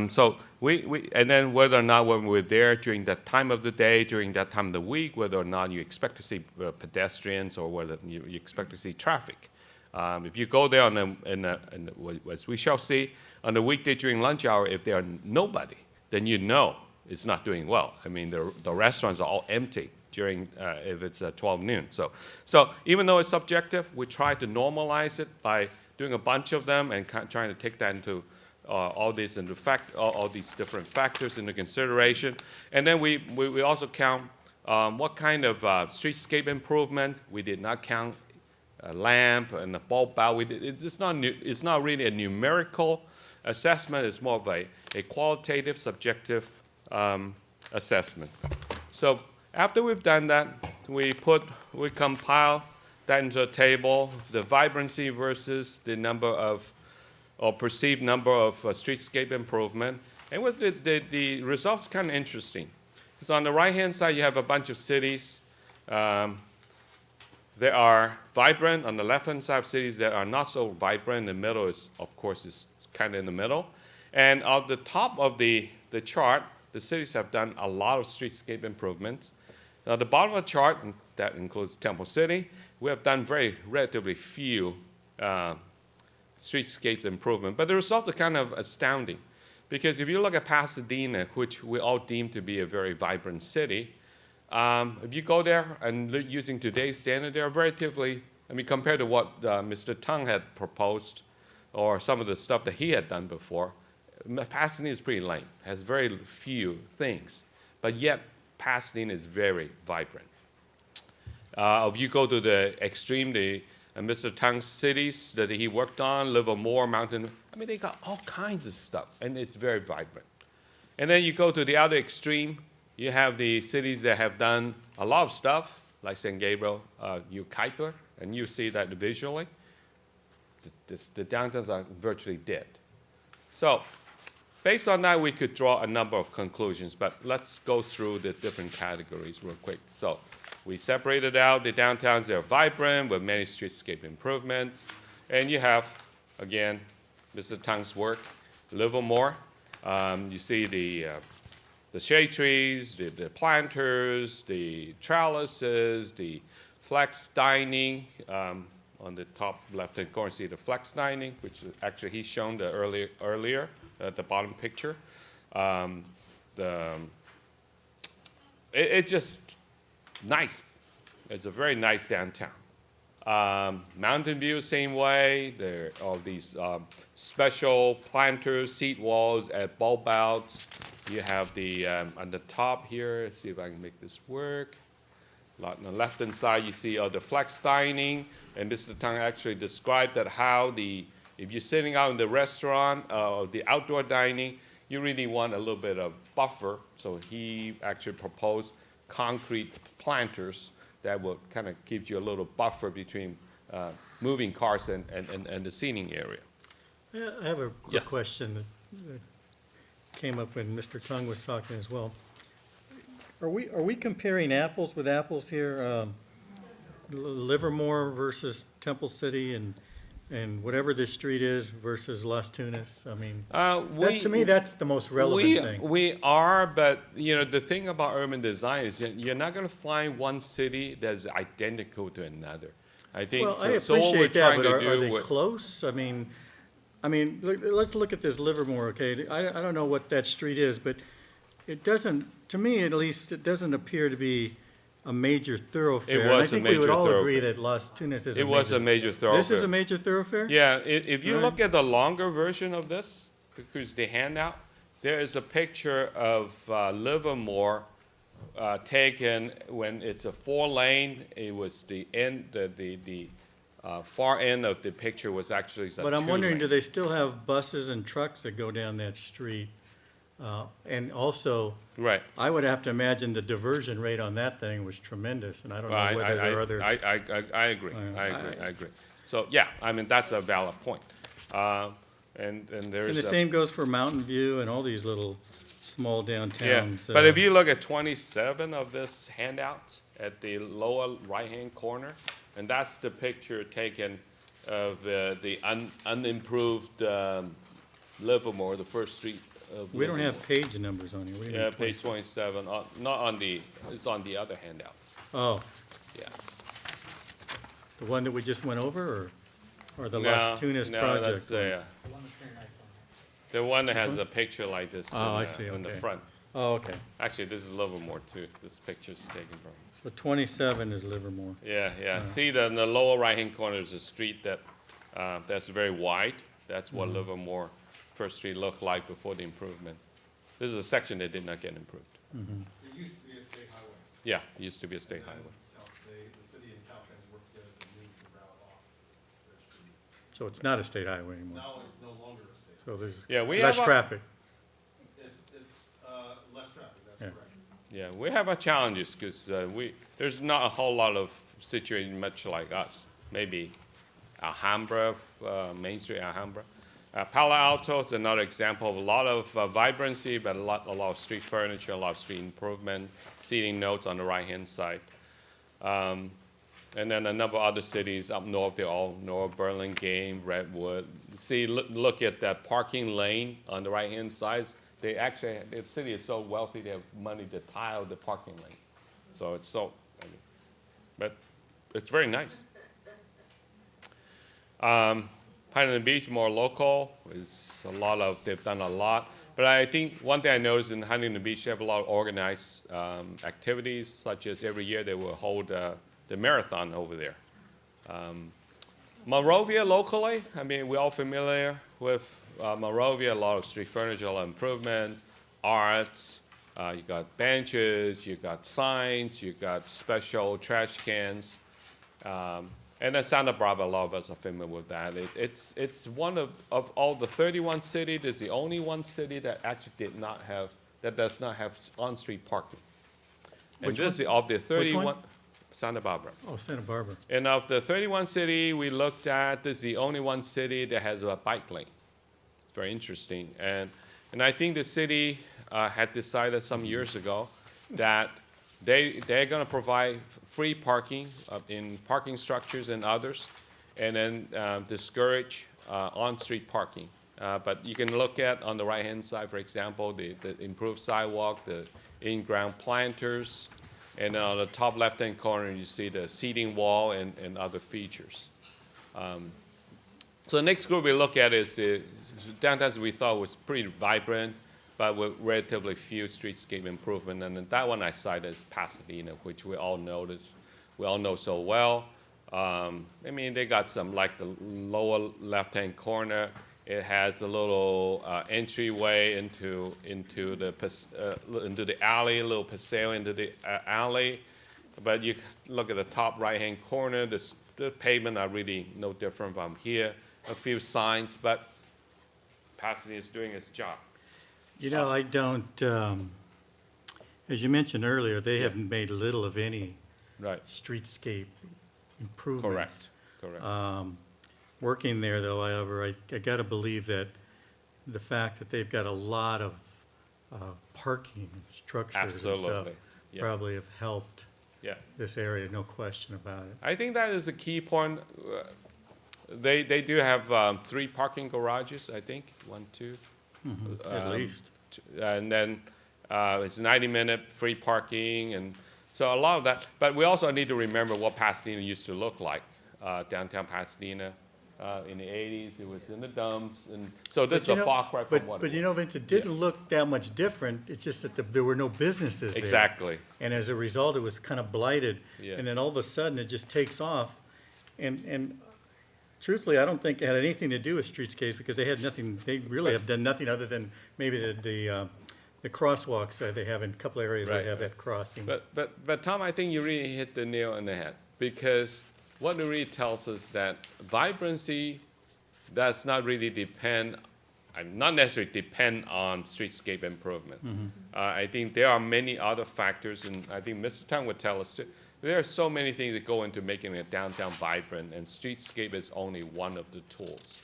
So and then whether or not when we're there during that time of the day, during that time of the week, whether or not you expect to see pedestrians or whether you expect to see traffic. If you go there as we shall see, on the weekday during lunch hour, if there are nobody, then it's not doing well. I mean, the restaurants are all empty during if it's 12 noon. So even though it's subjective, we try to normalize it by doing a bunch of them and trying to take that into all these different factors into consideration. And then we also count what kind of streetscape improvement. We did not count a lamp and a bulb out. It's not really a numerical assessment. It's more of a qualitative, subjective assessment. So after we've done that, we compile that into a table, the vibrancy versus the number of or perceived number of streetscape improvement. And with the results kind of interesting. Because on the right-hand side, you have a bunch of cities. They are vibrant. On the left-hand side of cities that are not so vibrant. In the middle is, of course, is kind of in the middle. And on the top of the chart, the cities have done a lot of streetscape improvements. Now, the bottom of the chart, that includes Temple City, we have done relatively few streetscape improvement, but the results are kind of astounding. Because if you look at Pasadena, which we all deem to be a very vibrant city, if you go there and using today's standard, they are relatively, I mean, compared to what Mr. Tung had proposed or some of the stuff that he had done before, Pasadena is pretty lame, has very few things, but yet Pasadena is very vibrant. If you go to the extreme, Mr. Tung's cities that he worked on, Livermore, Mountain, I mean, they got all kinds of stuff, and it's very vibrant. And then you go to the other extreme, you have the cities that have done a lot of stuff, like San Gabriel, Kuiper, and you see that visually. The downtowns are virtually dead. So, based on that, we could draw a number of conclusions, but let's go through the different categories real quick. So, we separated out the downtowns that are vibrant with many streetscape improvements. And you have, again, Mr. Tung's work, Livermore. You see the shade trees, the planters, the trellises, the flex dining. On the top left-hand corner, see the flex dining, which actually he's shown the earlier at the bottom picture. It's just nice. It's a very nice downtown. Mountain View, same way. There are all these special planters, seat walls at bulb outs. You have the, on the top here, let's see if I can make this work. On the left-hand side, you see the flex dining. And Mr. Tung actually described that how if you're sitting out in the restaurant, the outdoor dining, you really want a little bit of buffer. So he actually proposed concrete planters that will kind of give you a little buffer between moving cars and the seating area. Yeah, I have a quick Yes. question that came up when Mr. Tung was talking as well. Are we comparing apples with apples here? Livermore versus Temple City and whatever this street is versus Las Tunas? I mean, to me, that's the most relevant thing. We are, but you know, the thing about urban design is you're not going to find one city that's identical to another. I think Well, I so what we're appreciate that, trying but to are do they with- close? I mean, let's look at this Livermore, okay? I don't know what that street is, but it doesn't, to me at least, it doesn't appear to be a major thoroughfare. And was a I think we would major all agree thoroughfare. that Las Tunas is a It was a major This is thoroughfare. a major thoroughfare? Yeah, if you Right. look at the longer version of this, because the handout, there is a picture of Livermore taken when it's a 4-lane. It was the end, the far end of the picture was actually a 2-lane. But I'm wondering, do they still have buses and trucks that go down that street? And also, Right. I would have to imagine the diversion rate on that thing was tremendous, and I don't know whether there are other. I agree, I agree. So, yeah, I mean, that's a valid point. And And there's the same goes for Mountain View and all these little small yeah, downtowns. but if you look at 27 of this handout at the lower right-hand corner, and that's the picture taken of the unimproved Livermore, the first street of We don't Livermore. have page numbers on here. What do you Yeah, mean, page 27, not on the, it's on the other handouts, Oh, yeah. the one that we just went over, or the No, Las Tunas no, project? that's the one that has a picture like this Oh, I see, in the okay. front. Oh, okay. Actually, this is Livermore too, this picture's taken from. So 27 is Livermore. Yeah, yeah. See, in the lower right-hand corner is a street that, that's very wide. That's what Livermore First Street looked like before the improvement. This is a section that did not get improved. It used to be a state highway. Yeah, it used to be a state highway. The city and Caltrans worked together to move the route off their street. So it's not a state highway anymore. Now it's no longer a state. So there's Yeah, we less have a- traffic. It's less traffic, that's Yeah. correct. Yeah, we have our challenges because there's not a whole lot of situation much like us. Maybe Alhambra, Main Street Alhambra. Palo Alto is another example of a lot of vibrancy, but a lot of street furniture, a lot of street improvement, seating notes on the right-hand side. And then a number of other cities up north, they're all north, Burlingame, Redwood, see, look at that parking lane on the right-hand side. They actually, the city is so wealthy, they have money to tile the parking lane. So it's so, but it's very nice. Huntington Beach, more local, is a lot of, they've done a lot. But I think one thing I noticed in Huntington Beach, they have a lot of organized activities, such as every year they will hold the marathon over there. Monrovia locally, I mean, we're all familiar with Monrovia, a lot of street furniture, a lot of improvements, arts, you got benches, you got signs, you got special trash cans. And then Santa Barbara, a lot of us are familiar with that. It's one of all the 31 cities, it's the only one city that actually does not have on-street parking. And Which this one? is of the Which 31, one? Santa Barbara. Oh, Santa Barbara. And of the 31 city we looked at, this is the only one city that has a bike lane. It's very interesting. And I think the city had decided some years ago that they're going to provide free parking in parking structures and others, and then discourage on-street parking. But you can look at on the right-hand side, for example, the improved sidewalk, the in-ground planters, and then on the top left-hand corner, you see the seating wall and other features. So the next group we look at is the downtown we thought was pretty vibrant, but with relatively few streetscape improvement. And then that one I cited is Pasadena, which we all know so well. I mean, they got some, like the lower left-hand corner, it has a little entryway into the alley, a little paseo into the alley. But you look at the top right-hand corner, the pavement are really no different from here. A few signs, but Pasadena is doing its job. You know, I don't, as you mentioned earlier, they haven't made little of any Right. streetscape improvements. Correct. Working there, though, however, I got to believe that the fact that they've got a lot of parking structures and stuff Absolutely. Yeah. probably have helped Yeah. this area, no question about it. I think that is a key point. They do have 3 parking garages, I think, 1, 2. At least. And then it's 90-minute free parking, and so a lot of that. But we also need to remember what Pasadena used to look like, downtown Pasadena. In the 80s, it was in the dumps, and so this is But a you know- far cry from what. But you know, Vince, it didn't look that much different. It's just that there were no businesses there. Exactly. And as a result, it was kind of blighted. Yeah. And then all of a sudden, it just takes off. And truthfully, I don't think it had anything to do with streetscapes because they had nothing, they really have done nothing other than maybe the crosswalks that they have in a couple areas where Right, they have right. that crossing. But Tom, I think you really hit the nail on the head, because what it really tells us that vibrancy does not really depend, not necessarily depend on streetscape improvement. I think there are many other factors, and I think Mr. Tang would tell us too. There are so many things that go into making a downtown vibrant, and streetscape is only one of the tools.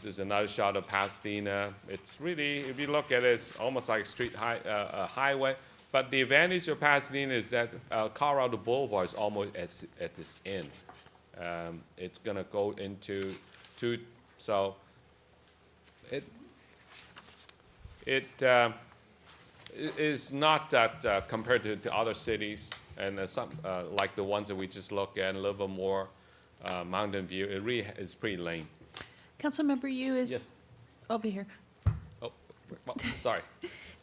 There's another shot of Pasadena. It's really, if you look at it, it's almost like a highway. But the advantage of Pasadena is that Colorado Boulevard is almost at this end. It's gonna go into so it is not that compared to other cities and some like the ones that we just looked at, a little bit more Mountain View. It really is pretty lame. Councilmember Yu is Yes. over here. Oh, well, sorry.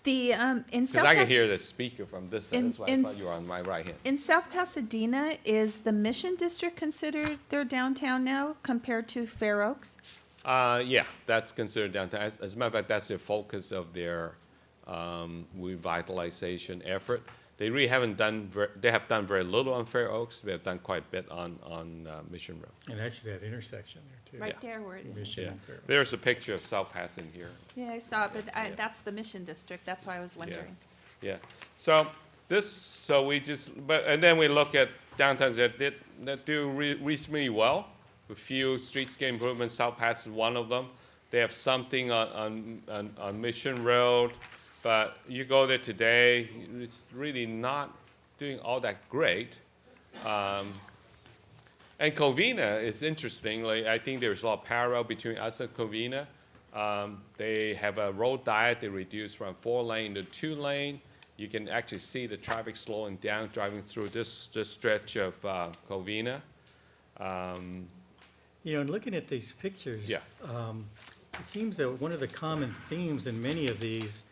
In Because South I can hear the speaker from this side, in- that's why I in thought you were s- on my right hand. In South Pasadena, is the Mission District considered their downtown now compared to Fair Oaks? Yeah, that's considered downtown. As a matter of fact, that's the focus of their revitalization effort. They really haven't done, they have done very little on Fair Oaks. They have done quite a bit on Mission Road. And actually that intersection there too. Right there where it is. Mission Yeah, and Fair. there's a picture of South Pasadena here. Yeah, I saw it, but Yeah. that's the Mission District. That's why I was wondering. Yeah, so we just, and then we look at downtowns that do reasonably well. A few streetscape improvements, South Pass is one of them. They have something on Mission Road, but you go there today, it's really not doing all that great. And Covina is interesting. Like, I think there's a lot of parallel between us and Covina. They have a road diet. They reduce from 4-lane to 2-lane. You can actually see the traffic slowing down driving through this stretch of Covina. You know, and looking at these pictures. Yeah. It seems that one of the common themes in many of these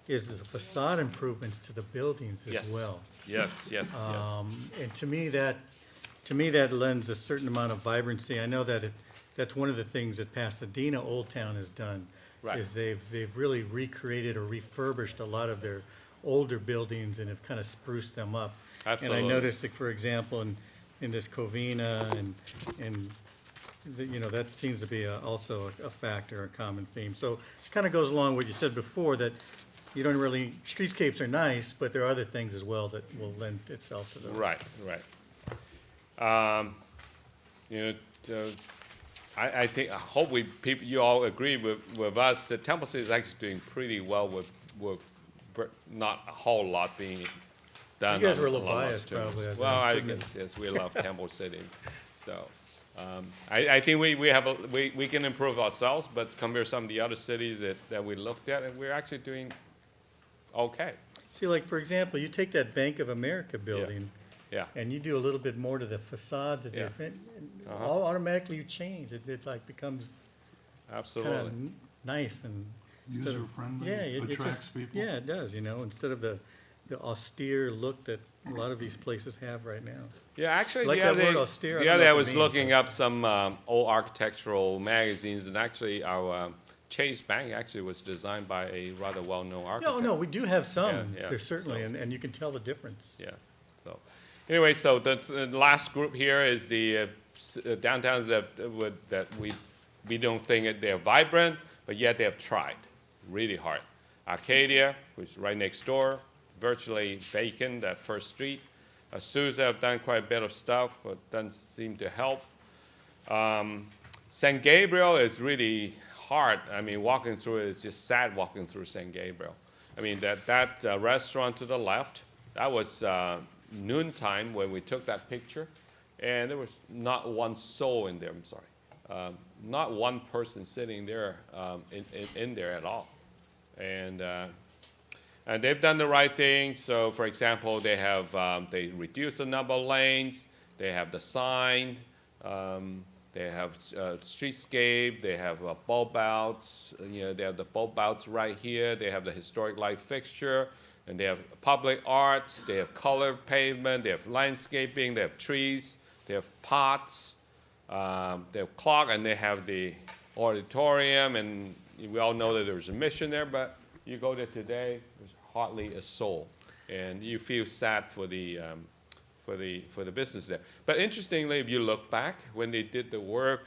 is the facade improvements to the buildings as Yes. well. Yes, yes, yes. And to me, that lends a certain amount of vibrancy. I know that that's one of the things that Pasadena Old Town has done. Right. Is they've really recreated or refurbished a lot of their older buildings and have kind of spruced them up. Absolutely. And I noticed, like, for example, in this Covina and you know, that seems to be also a factor, a common theme. So it kind of goes along with what you said before, that you don't really, streetscapes are nice, but there are other things as well that will lend itself to those. Right, right. You know, I think, I hope you all agree with us that Temple City is actually doing pretty well with not a whole lot being done. You guys were a on little those biased, streets. probably, I think, Well, I couldn't guess, yes, we love Temple City. So, I think we can improve ourselves, but compare some of the other cities that we looked at, and we're actually doing okay. See, like, for example, you take that Bank of America building, Yeah, and you do a little bit more to the facade, to the, Yeah. and Uh-huh. all automatically you change. It like becomes kind of absolutely. nice and. instead of- User-friendly, Yeah, it attracts just, people. yeah, it does, you know, instead of the austere look that a lot of these places have right now. Yeah, actually, Like the that other word day, austere, I the don't other know day I what it was means, looking but- up some old architectural magazines, and actually our Chase Bank actually was designed by a rather well-known architect. No, we do have some, Yeah, yeah, there's certainly, so- and you can tell the difference. Yeah, so, anyway, so the last group here is the downtowns that we don't think they're vibrant, but yet they have tried really hard. Arcadia, which is right next door, virtually vacant, that first street. Azusa have done quite a bit of stuff, but doesn't seem to help. San Gabriel is really hard. I mean, walking through it is just sad walking through San Gabriel. I mean, that restaurant to the left, that was noontime when we took that picture, and there was not one soul in there, I'm sorry. Not one person sitting there in there at all. And they've done the right thing. So, for example, they have they reduced the number of lanes. They have the sign. They have streetscape. They have bulb outs. You know, they have the bulb outs right here. They have the historic light fixture, and they have public arts. They have colored pavement. They have landscaping. They have trees. They have pots. They have clock, and they have the auditorium. And we all know that there's a mission there, but you go there today, there's hardly a soul, and you feel sad for the business there. But interestingly, if you look back when they did the work,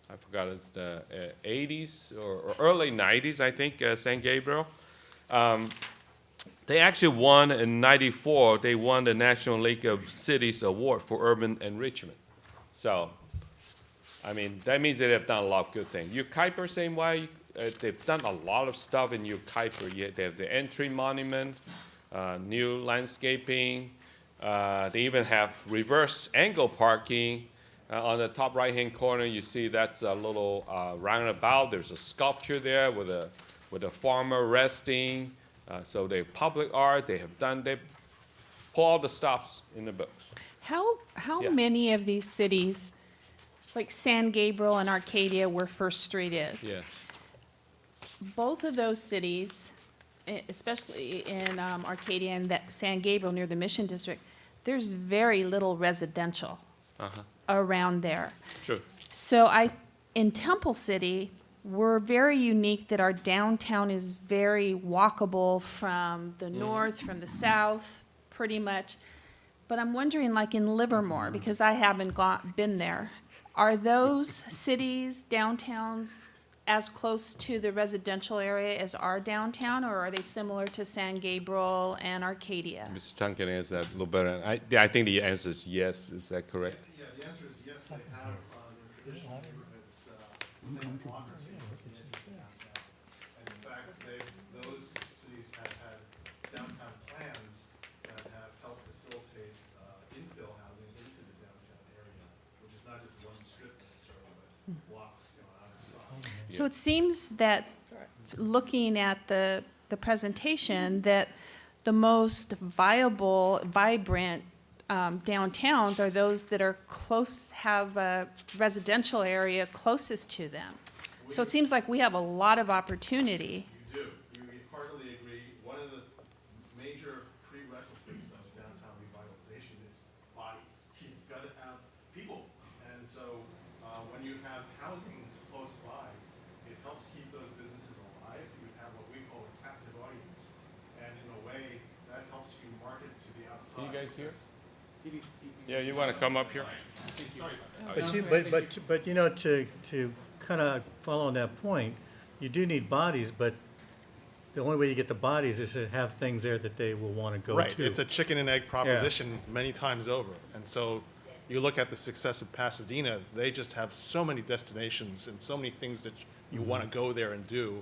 I forgot, it's the 80s or early 90s, I think, San Gabriel. They actually won in '94. They won the National League of Cities Award for urban enrichment. So, I mean, that means that they've done a lot of good things. New Kuiper, same way. They've done a lot of stuff in New Kuiper. They have the entry monument, new landscaping. They even have reverse angle parking. On the top right-hand corner, you see that's a little roundabout. There's a sculpture there with a farmer resting. So they have public art. They pull all the stops in the books. How Yeah. many of these cities, like San Gabriel and Arcadia, where First Street is? Yeah. Both of those cities, especially in Arcadia and that San Gabriel near the Mission District, there's very little residential Uh-huh. around there. True. So in Temple City, we're very unique that our downtown is very walkable from the north, from the south, pretty much. But I'm wondering, like in Livermore, because I haven't been there, are those cities, downtowns, as close to the residential area as our downtown, or are they similar to San Gabriel and Arcadia? Mr. Chung can answer that a little better. I think the answer is yes. Is that correct? Yeah, the answer is yes, they have their traditional neighborhoods named Walker. And in fact, those cities have had downtown plans that have helped facilitate infill housing into the downtown area, which is not So it seems that, looking at the presentation, that the most viable, vibrant downtowns are those that are close, have a residential area closest to them. So it seems like we have a lot of opportunity. You do. We heartily agree. One of the major prerequisites of downtown revitalization is bodies. You've got to have people. And so when you have housing close by, it helps keep those businesses alive. You have what we call a captive audience. And in a way, that helps you market to the outside. you guys hear? Yeah, you want to come up here? Sorry. But you know, to kind of follow on that point, you do need bodies, but the only way you get the bodies is to have things there that they will want to go to. Right, it's a chicken and egg proposition many times over. And so you look at the success of Pasadena, they just have so many destinations and so many things that you want to go there and do.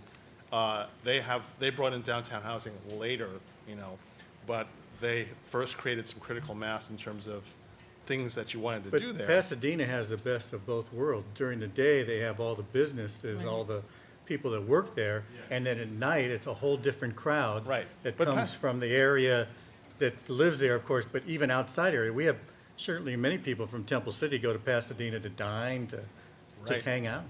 They brought in downtown housing later, you know, but they first created some critical mass in terms of things that you wanted to do But there. Pasadena has the best of both worlds. During the day, they have all the businesses, all the people that work there, and then at night, it's a whole different crowd. Right. That But comes from the area that lives there, of course, but even outside area. We have certainly many people from Temple City go to Pasadena to dine, to just Right. hang out.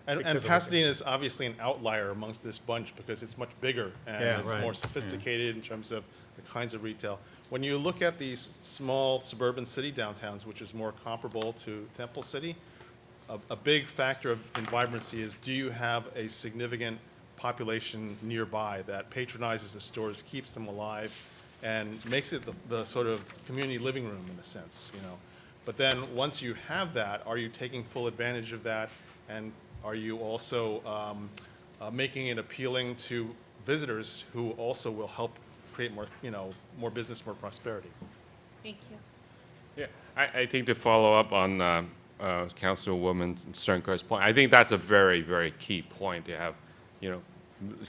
And because of Pasadena is obviously an outlier amongst this bunch because it's much bigger and Yeah, it's right. more sophisticated in terms of the kinds of retail. When you look at these small suburban city downtowns, which is more comparable to Temple City, a big factor in vibrancy is, do you have a significant population nearby that patronizes the stores, keeps them alive, and makes it the sort of community living room in a sense, you know? But then, once you have that, are you taking full advantage of that? And are you also making it appealing to visitors who also will help create more, you know, more business, more prosperity? Thank you. Yeah, I think to follow up on Councilwoman Sternker's point, I think that's a very, very key point to have, you know,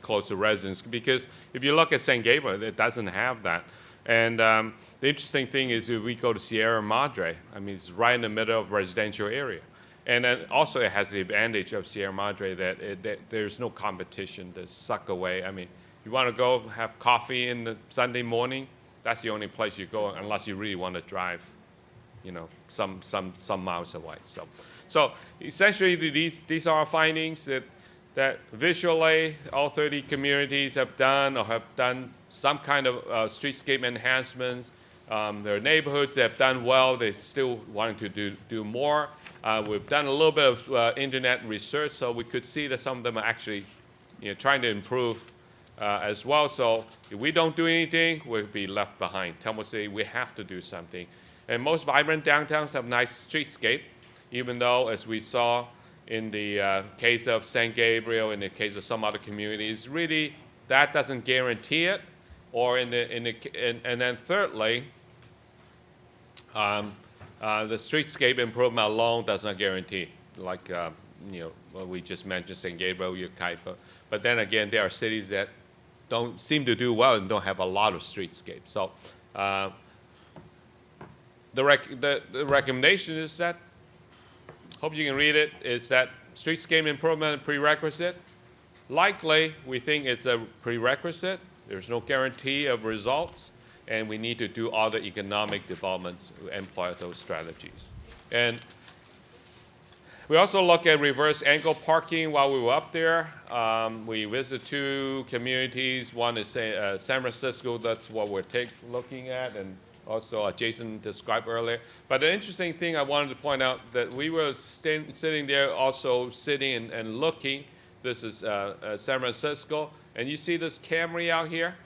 close to residents. Because if you look at San Gabriel, it doesn't have that. And the interesting thing is if we go to Sierra Madre, I mean, it's right in the middle of residential area. And then also it has the advantage of Sierra Madre that there's no competition to suck away. I mean, you want to go have coffee in the Sunday morning, that's the only place you go unless you really want to drive, you know, some miles away. So essentially these are our findings that visually all 30 communities have done or have done some kind of streetscape enhancements. Their neighborhoods have done well. They still wanting to do more. We've done a little bit of internet research, so we could see that some of them are actually, you know, trying to improve as well. So if we don't do anything, we'll be left behind. Temple City, we have to do something. And most vibrant downtowns have nice streetscape, even though, as we saw in the case of San Gabriel, in the case of some other communities, really that doesn't guarantee it. Or and then thirdly, the streetscape improvement alone does not guarantee, like you know, what we just mentioned, San Gabriel, Yucaipa. But then again, there are cities that don't seem to do well and don't have a lot of streetscape. So the recommendation is that, hope you can read it, is that streetscape improvement prerequisite. Likely, we think it's a prerequisite. There's no guarantee of results, and we need to do other economic developments to employ those strategies. And we also look at reverse angle parking while we were up there. We visited 2 communities. One is San Francisco, that's what we're looking at, and also Jason described earlier. But the interesting thing I wanted to point out that we were sitting there also sitting and looking. This is San Francisco. And you see this Camry out here?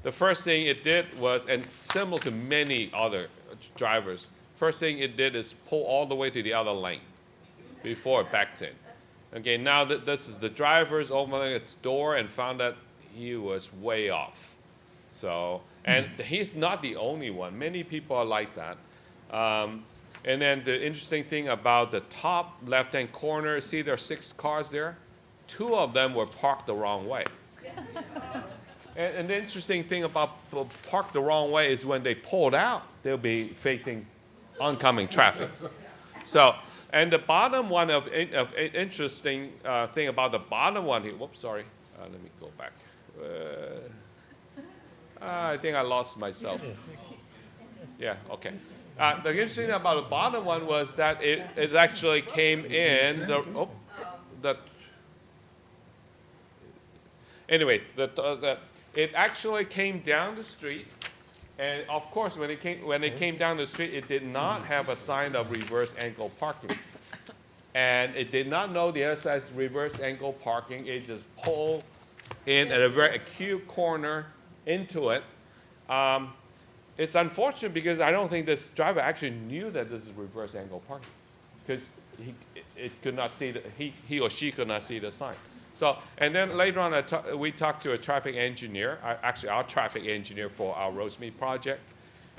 The first thing it did was, and similar to many other drivers, first thing it did is pull all the way to the other lane before it backs in. Okay, now this is the driver's opening its door and found that he was way off. So, and he's not the only one. Many people are like that. And then the interesting thing about the top left-hand corner, see there are 6 cars there? 2 of them were parked the wrong way. And the interesting thing about parked the wrong way is when they pulled out, they'll be facing oncoming traffic. So And the bottom one of interesting thing about the bottom one here, whoops, sorry, let me go back. I think I lost myself. Yeah, okay. The interesting thing about the bottom one was that it actually came in, it actually came down the street. And of course, when it came down the street, it did not have a sign of reverse angle parking. And it did not know the other side's reverse angle parking. It just pulled in at a very acute corner into it. It's unfortunate because I don't think this driver actually knew that this is reverse angle parking, because he or she could not see the sign. So, and then later on, we talked to a traffic engineer, actually our traffic engineer for our Rosemead project,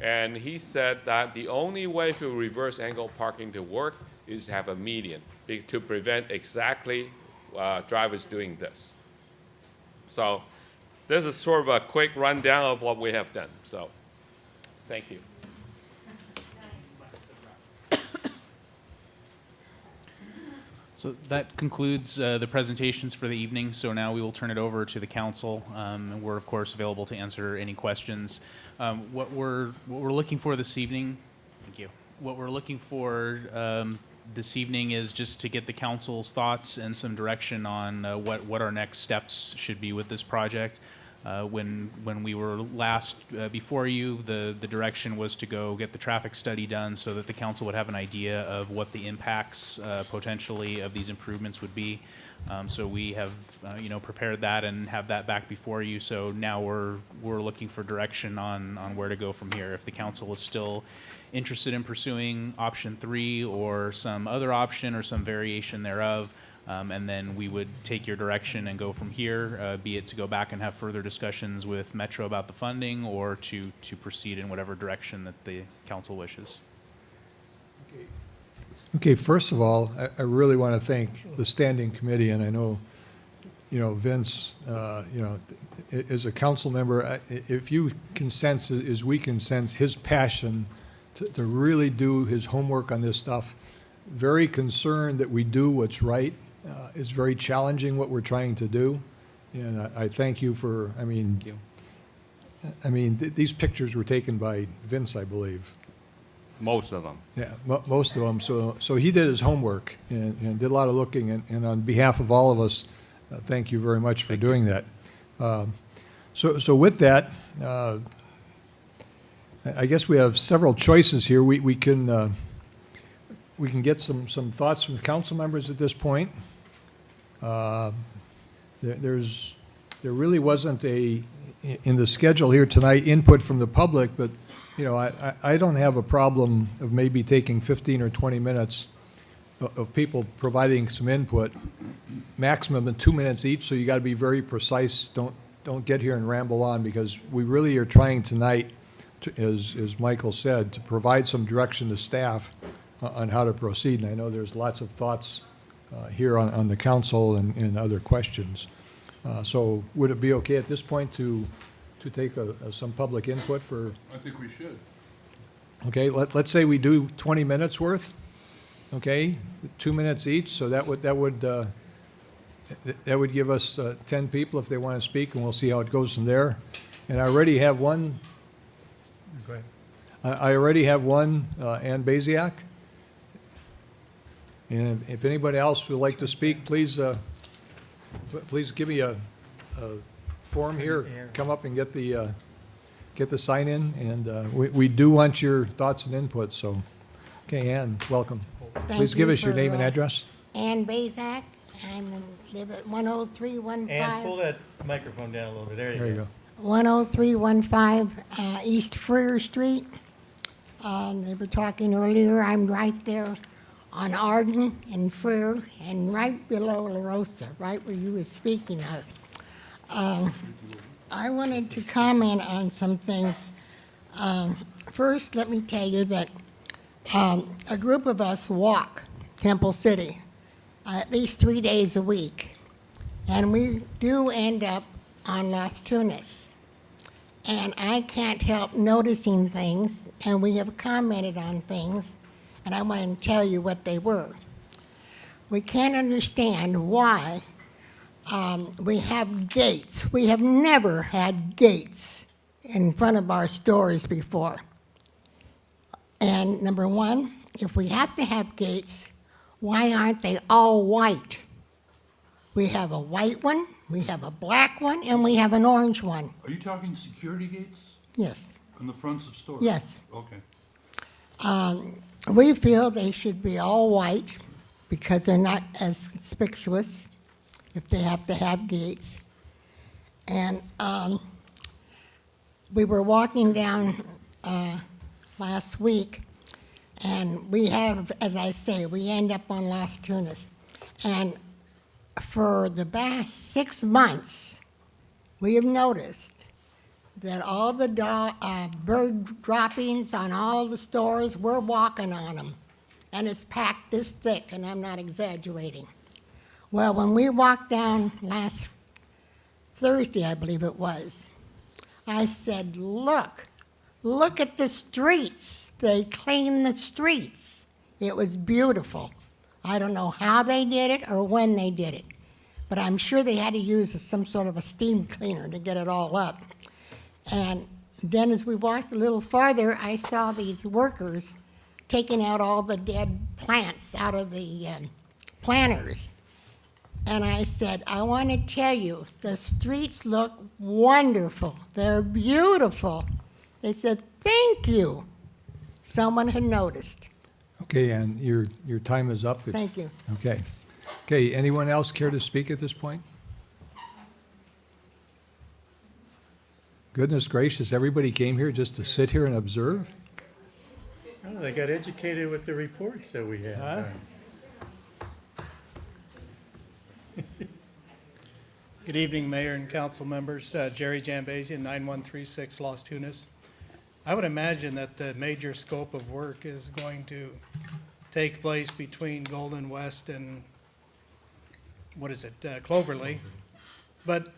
and he said that the only way for reverse angle parking to work is to have a median to prevent exactly drivers doing this. So, this is sort of a quick rundown of what we have done. So, thank you. So that concludes the presentations for the evening. So now we will turn it over to the council. And we're, of course, available to answer any questions. What we're looking for this evening, thank you. What we're looking for this evening is just to get the council's thoughts and some direction on what our next steps should be with this project. When we were last before you, the direction was to go get the traffic study done so that the council would have an idea of what the impacts potentially of these improvements would be. So we have prepared that and have that back before you. So now we're looking for direction on where to go from here. If the council is still interested in pursuing option 3 or some other option or some variation thereof, and then we would take your direction and go from here, be it to go back and have further discussions with Metro about the funding or to proceed in whatever direction that the council wishes. Okay, first of all, I really want to thank the standing committee, and I know, Vince, as a council member, if you can sense, as we can sense, his passion to really do his homework on this stuff, very concerned that we do what's right. It's very challenging what we're trying to do, and I thank you for, these pictures were taken by Vince, I believe. Most of them. Yeah, most of them. So he did his homework and did a lot of looking, and on behalf of all of us, thank you very much for doing that. So with that, I guess we have several choices here. We can get some thoughts from the council members at this point. There really wasn't in the schedule here tonight, input from the public, but I don't have a problem of maybe taking 15 or 20 minutes of people providing some input, maximum of 2 minutes each, so you got to be very precise. Don't get here and ramble on, because we really are trying tonight, as Michael said, to provide some direction to staff on how to proceed. And I know there's lots of thoughts here on the council and other questions. So would it be okay at this point to take some public input for? I think we should. Okay, let's say we do 20 minutes worth. Okay, 2 minutes each. So that would give us 10 people if they want to speak, and we'll see how it goes from there. And I already have one. Go ahead. I already have one, Ann Baziak. And if anybody else would like to speak, please give me a form here. Come up and get the sign in, and we do want your thoughts and input. So, okay, Ann, welcome. Please give us your name and address. Ann Bazak. I live at 10315. And pull that microphone down a little bit. There you go. 10315 East Freer Street. They were talking earlier. I'm right there on Arden and Freer, and right below La Rosa, right where you were speaking of. I wanted to comment on some things. First, let me tell you that a group of us walk Temple City at least 3 days a week, and we do end up on Las Tunas. And I can't help noticing things, and we have commented on things, and I want to tell you what they were. We can't understand why we have gates. We have never had gates in front of our stores before. And number one, if we have to have gates, why aren't they all white? We have a white one, we have a black one, and we have an orange one. Are you talking security gates Yes, on the fronts of stores? yes. Okay. We feel they should be all white because they're not as conspicuous if they have to have gates. And we were walking down last week, and we have, as I say, we end up on Las Tunas. And for the past 6 months, we have noticed that all the bird droppings on all the stores, we're walking on them. And it's packed this thick, and I'm not exaggerating. Well, when we walked down last Thursday, I believe it was, I said, look at the streets. They cleaned the streets. It was beautiful. I don't know how they did it or when they did it, but I'm sure they had to use some sort of a steam cleaner to get it all up. And then as we walked a little farther, I saw these workers taking out all the dead plants out of the planters. And I said, I want to tell you, the streets look wonderful. They're beautiful. They said, thank you. Someone had noticed. Okay, and your time is up. Thank you. Okay. Okay, anyone else care to speak at this point? Goodness gracious, everybody came here just to sit here and observe? Oh, they got educated with the reports that we had. Good evening, Mayor and council members. Jerry Jambazian, 9136 Las Tunas. I would imagine that the major scope of work is going to take place between Golden West and, Cloverly. But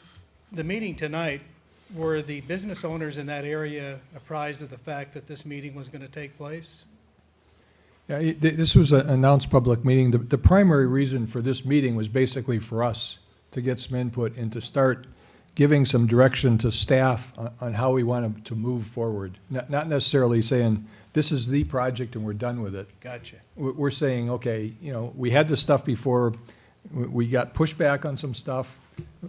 the meeting tonight, were the business owners in that area apprised of the fact that this meeting was going to take place? Yeah, this was an announced public meeting. The primary reason for this meeting was basically for us to get some input and to start giving some direction to staff on how we want to move forward. Not necessarily saying, this is the project and we're done with it. Gotcha. We're saying, okay, we had this stuff before, we got pushback on some stuff.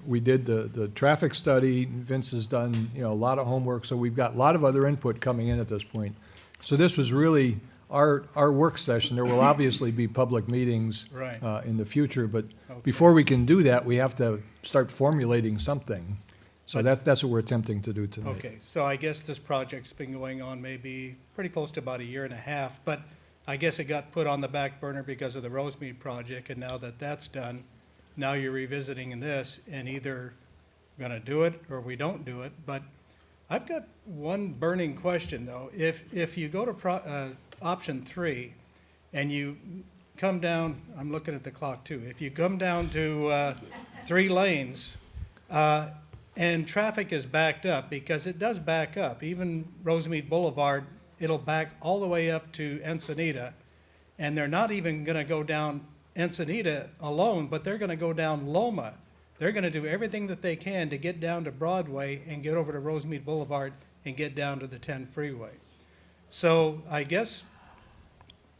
We did the traffic study, Vince has done, a lot of homework, so we've got a lot of other input coming in at this point. So this was really our work session. There will obviously be public meetings Right. in the future, but Okay. before we can do that, we have to start formulating something. So But- that's what we're attempting to do tonight. Okay, so I guess this project's been going on maybe pretty close to about a year and a half, but I guess it got put on the back burner because of the Rosemead project, and now that that's done, now you're revisiting this and either gonna do it or we don't do it. But I've got one burning question, though. If you go to option 3 and you come down, I'm looking at the clock too, if you come down to 3 lanes, and traffic is backed up, because it does back up, even Rosemead Boulevard, it'll back all the way up to Encinita, and they're not even gonna go down Encinita alone, but they're gonna go down Loma. They're gonna do everything that they can to get down to Broadway and get over to Rosemead Boulevard and get down to the 10 freeway. So I guess,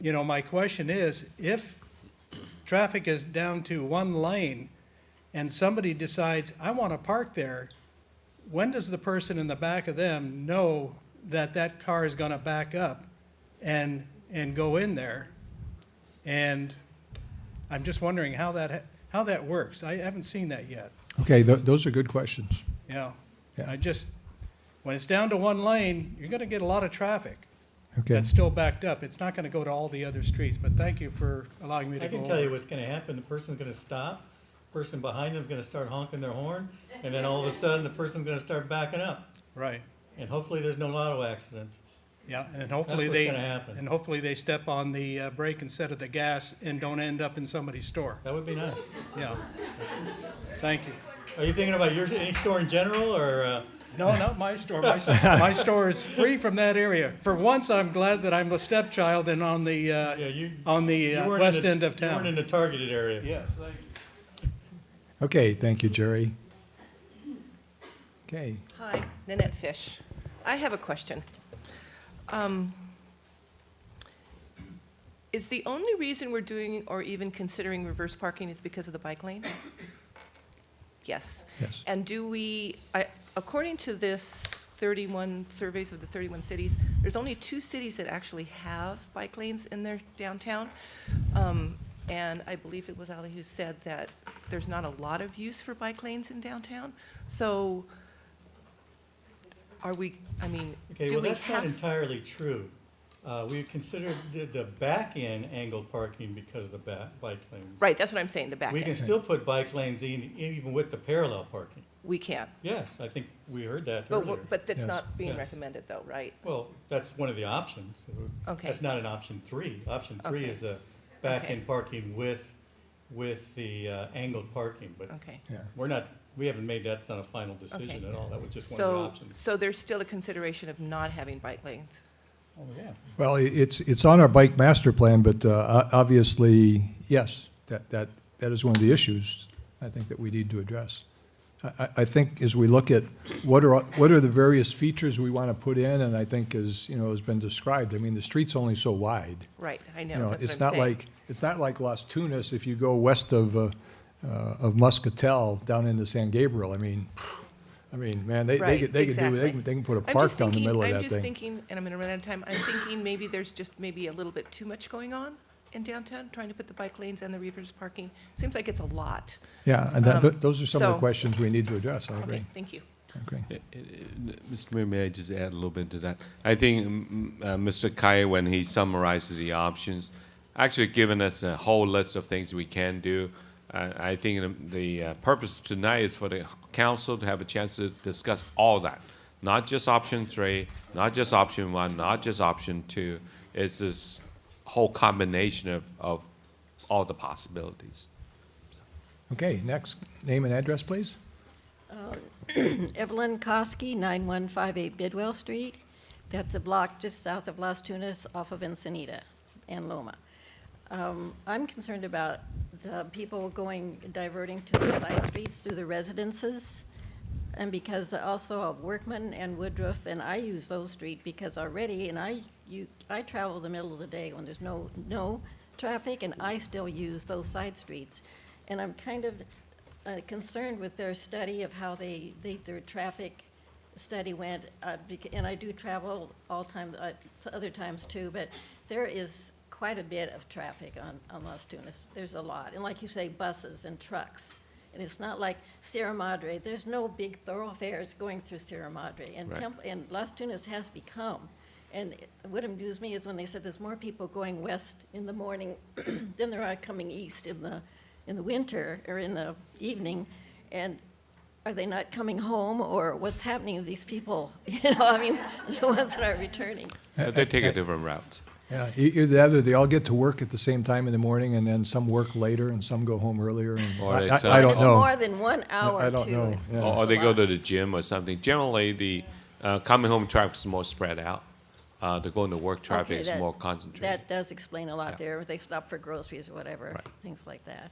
my question is, if traffic is down to 1 lane and somebody decides, I want to park there, when does the person in the back of them know that that car is going to back up and go in there? And I'm just wondering how that works. I haven't seen that yet. Okay, those are good questions. Yeah. Yeah. When it's down to 1 lane, you're going to get a lot of traffic. Okay. That's still backed up. It's not going to go to all the other streets, but thank you for allowing me to I go can tell you over. what's gonna happen. The person's gonna stop, person behind them's gonna start honking their horn, and then all of a sudden, the person's gonna start backing up. Right. And hopefully, there's no auto accident. Yeah, and That's hopefully what's they, gonna happen. and hopefully they step on the brake instead of the gas and don't end up in somebody's store. That would be nice. Yeah. Thank you. Are you thinking about any store in general, or No, not my store. My store is free from that area. For once, I'm glad that I'm a stepchild and on the, Yeah, you weren't in west the- end of You weren't in town. the targeted area. Yes. Okay, thank you, Jerry. Okay, Hi, Nanette Fish. I have a question. Is the only reason we're doing or even considering reverse parking is because of the bike lane? Yes. yes. And do we, according to this 31 surveys of the 31 cities, there's only 2 cities that actually have bike lanes in their downtown. And I believe it was Ali who said that there's not a lot of use for bike lanes in downtown. So are we, I mean, Okay, do well, we that's not have? entirely true. We considered the back end angled parking because of the bike lanes. Right, that's what I'm saying, the back We can end. still put bike lanes in, even with the parallel parking. We can. Yes, I think we heard that earlier. But that's Yes. not being Yes. recommended though, right? Well, that's one of the options. Okay. That's not an option 3. Option 3 Okay. is the back Okay. end parking with the angled parking, but Okay. Yeah. we haven't made that on a final decision Okay. at all. That was just one of the So, options. so there's still a consideration of not having bike lanes? Oh, yeah. Well, it's on our bike master plan, but obviously, yes, that is one of the issues I think that we need to address. I think as we look at what are the various features we want to put in, and I think as, has been described, I mean, the street's only so wide. Right, I You know, know, that's it's what I'm not saying. like, it's not like Las Tunas if you go west of Muscatel down into San Gabriel. I mean, man, they Right, could do, exactly. they can put a I'm park just down the thinking- middle of that I'm just thing. thinking, and I'm gonna run out of time, I'm thinking maybe there's just maybe a little bit too much going on in downtown, trying to put the bike lanes and the reverse parking. Seems like it's a lot. Yeah, and those are some of the so- questions we need to address, I agree. Okay, thank you. Okay. Mr. Mayor, may I just add a little bit to that? I think Mr. Kaya, when he summarized the options, actually given us a whole list of things we can do. I think the purpose tonight is for the council to have a chance to discuss all that, not just option 3, not just option 1, not just option 2. It's this whole combination of all the possibilities. Okay, next, name and address, please. Evelyn Koski, 9158 Bidwell Street. That's a block just south of Las Tunas off of Encinita and Loma. I'm concerned about the people diverting to the side streets through the residences. And because also of Workman and Woodruff, and I use those streets because already, and I travel the middle of the day when there's no traffic, and I still use those side streets. And I'm kind of concerned with their study of how their traffic study went, and I do travel all time, other times too, but there is quite a bit of traffic on Las Tunas. There's a lot, and like you say, buses and trucks. And it's not like Sierra Madre, there's no big thoroughfares going through Sierra Madre, and Right. and Las Tunas has become. And what amused me is when they said there's more people going west in the morning than there are coming east in the winter or in the evening, and are they not coming home, or what's happening to these people? The ones that are returning. They take a different route. Yeah, either that or they all get to work at the same time in the morning, and then some work later, and some go home earlier, and Or they I sell- don't It's know. more than 1 hour, I don't too. know, It's- yeah. Or it's they a go lot. to the gym or something. Generally, the coming home traffic is more spread out. The going to work traffic Okay, is that- more concentrated. That does explain a lot Yeah. there. They stop for groceries or whatever, Right. things like that.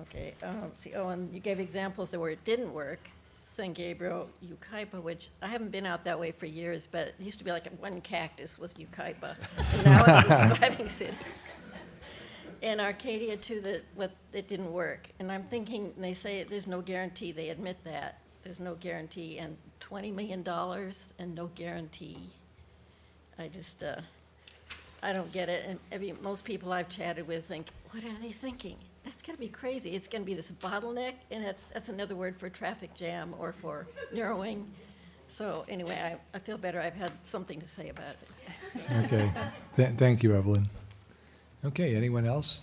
Okay, and you gave examples that where it didn't work. San Gabriel, Yucaipa, which I haven't been out that way for years, but it used to be like one cactus was Yucaipa. And now it's a thriving city. And Arcadia too, it didn't work. And I'm thinking, and they say there's no guarantee, they admit that. There's no guarantee, and $20 million and no guarantee. I just, I don't get it. And most people I've chatted with think, what are they thinking? That's gonna be crazy. It's gonna be this bottleneck, and that's another word for traffic jam or for narrowing. So anyway, I feel better. I've had something to say about it. Okay, thank you, Evelyn. Okay, anyone else?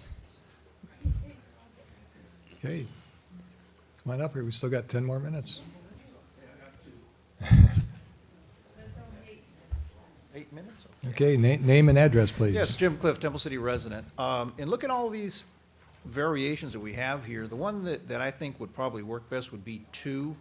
Okay, come on up here, we still got 10 more minutes. 8 minutes? Okay, name and address, please. Yes, Jim Cliff, Temple City resident. And look at all these variations that we have here. The one that I think would probably work best would be 2.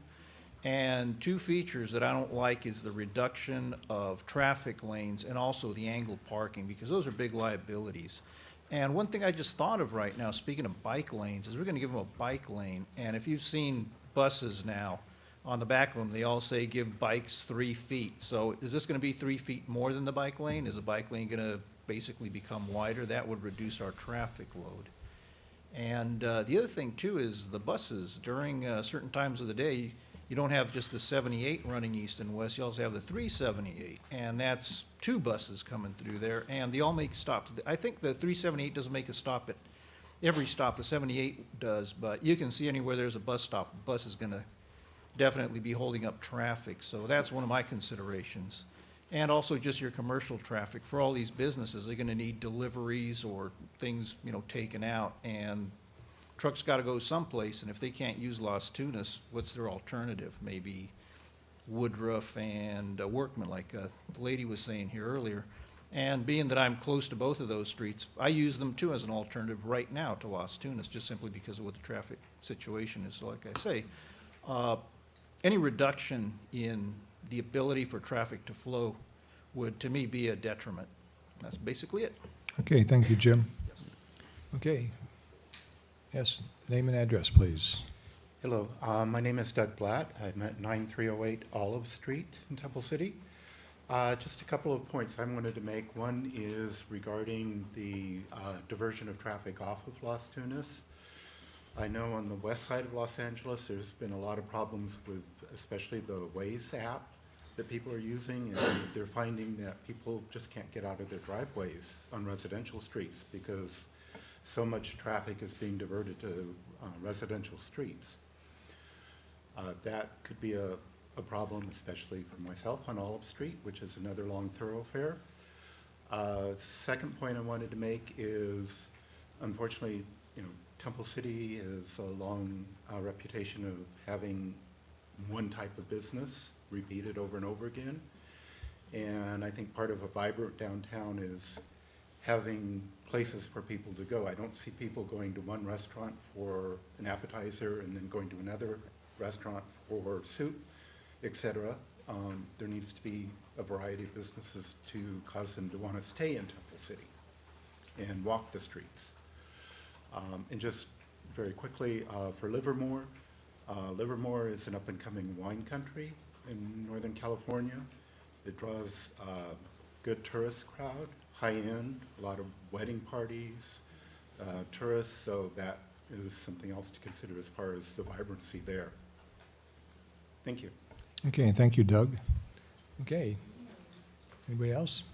And two features that I don't like is the reduction of traffic lanes and also the angled parking, because those are big liabilities. And one thing I just thought of right now, speaking of bike lanes, is we're gonna give them a bike lane. And if you've seen buses now, on the back of them, they all say give bikes 3 feet. So is this gonna be 3 feet more than the bike lane? Is the bike lane gonna basically become wider? That would reduce our traffic load. And the other thing too is the buses, during certain times of the day, you don't have just the 78 running east and west, you also have the 378. And that's 2 buses coming through there, and they all make stops. I think the 378 doesn't make a stop at every stop, the 78 does, but you can see anywhere there's a bus stop, the bus is gonna definitely be holding up traffic. So that's one of my considerations. And also just your commercial traffic. For all these businesses, they're gonna need deliveries or things, you know, taken out. And trucks gotta go someplace, and if they can't use Las Tunas, what's their alternative? Maybe Woodruff and Workman, like the lady was saying here earlier. And being that I'm close to both of those streets, I use them too as an alternative right now to Las Tunas, just simply because of what the traffic situation is. So like I say, any reduction in the ability for traffic to flow would, to me, be a detriment. That's basically it. Okay, thank you, Jim. Okay. Yes, name and address, please. Hello, my name is Doug Blatt. I'm at 9308 Olive Street in Temple City. Just a couple of points I wanted to make. One is regarding the diversion of traffic off of Las Tunas. I know on the west side of Los Angeles, there's been a lot of problems with especially the Waze app that people are using, and they're finding that people just can't get out of their driveways on residential streets because so much traffic is being diverted to residential streets. That could be a problem, especially for myself on Olive Street, which is another long thoroughfare. Second point I wanted to make is, unfortunately, you know, Temple City has a long reputation of having one type of business repeated over and over again. And I think part of a vibrant downtown is having places for people to go. I don't see people going to one restaurant for an appetizer and then going to another restaurant for soup, etc. There needs to be a variety of businesses to cause them to want to stay in Temple City and walk the streets. And just very quickly, for Livermore, Livermore is an up-and-coming wine country in Northern California. It draws a good tourist crowd, high-end, a lot of wedding parties, tourists, so that is something else to consider as far as the vibrancy there. Thank you. Okay, thank you, Doug. Okay. Anybody else?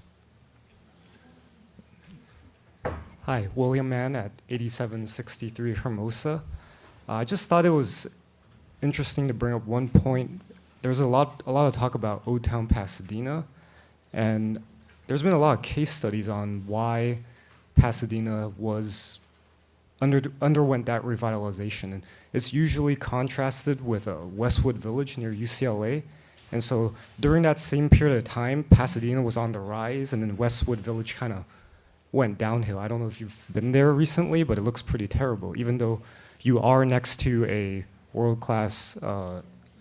Hi, William Mann at 8763 Hermosa. I just thought it was interesting to bring up one point. There's a lot of talk about Old Town Pasadena, and there's been a lot of case studies on why Pasadena underwent that revitalization. And it's usually contrasted with Westwood Village near UCLA. And so during that same period of time, Pasadena was on the rise, and then Westwood Village kind of went downhill. I don't know if you've been there recently, but it looks pretty terrible, even though you are next to a world-class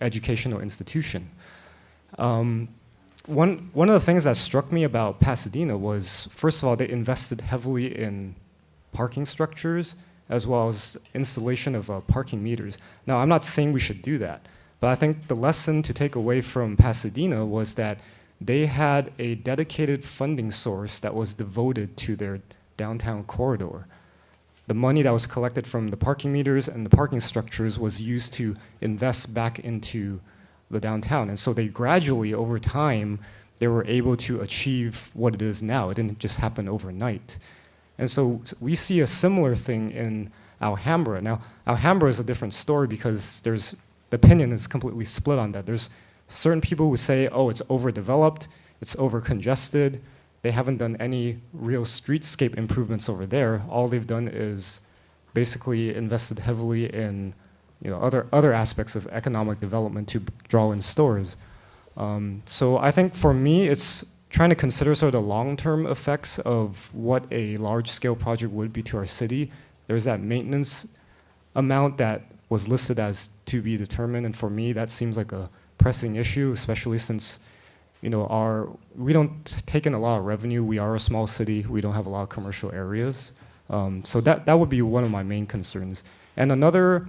educational institution. One of the things that struck me about Pasadena was, first of all, they invested heavily in parking structures as well as installation of parking meters. Now, I'm not saying we should do that, but I think the lesson to take away from Pasadena was that they had a dedicated funding source that was devoted to their downtown corridor. The money that was collected from the parking meters and the parking structures was used to invest back into the downtown. And so they gradually, over time, they were able to achieve what it is now. It didn't just happen overnight. And so we see a similar thing in Alhambra. Now, Alhambra is a different story because the opinion is completely split on that. There's certain people who say, oh, it's overdeveloped, it's overcongested, they haven't done any real streetscape improvements over there. All they've done is basically invested heavily in other aspects of economic development to draw in stores. So I think for me, it's trying to consider sort of the long-term effects of what a large-scale project would be to our city. There's that maintenance amount that was listed as to be determined, and for me, that seems like a pressing issue, especially since, you know, we don't take in a lot of revenue. We are a small city. We don't have a lot of commercial areas. So that would be one of my main concerns. And another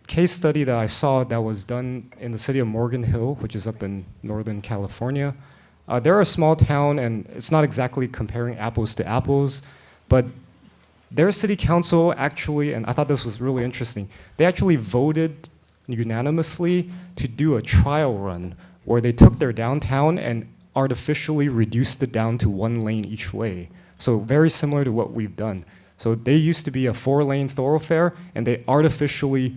case study that I saw that was done in the city of Morgan Hill, which is up in Northern California. They're a small town, and it's not exactly comparing apples to apples, but their city council actually, and I thought this was really interesting, they actually voted unanimously to do a trial run where they took their downtown and artificially reduced it down to 1 lane each way. So very similar to what we've done. So they used to be a 4-lane thoroughfare, and they artificially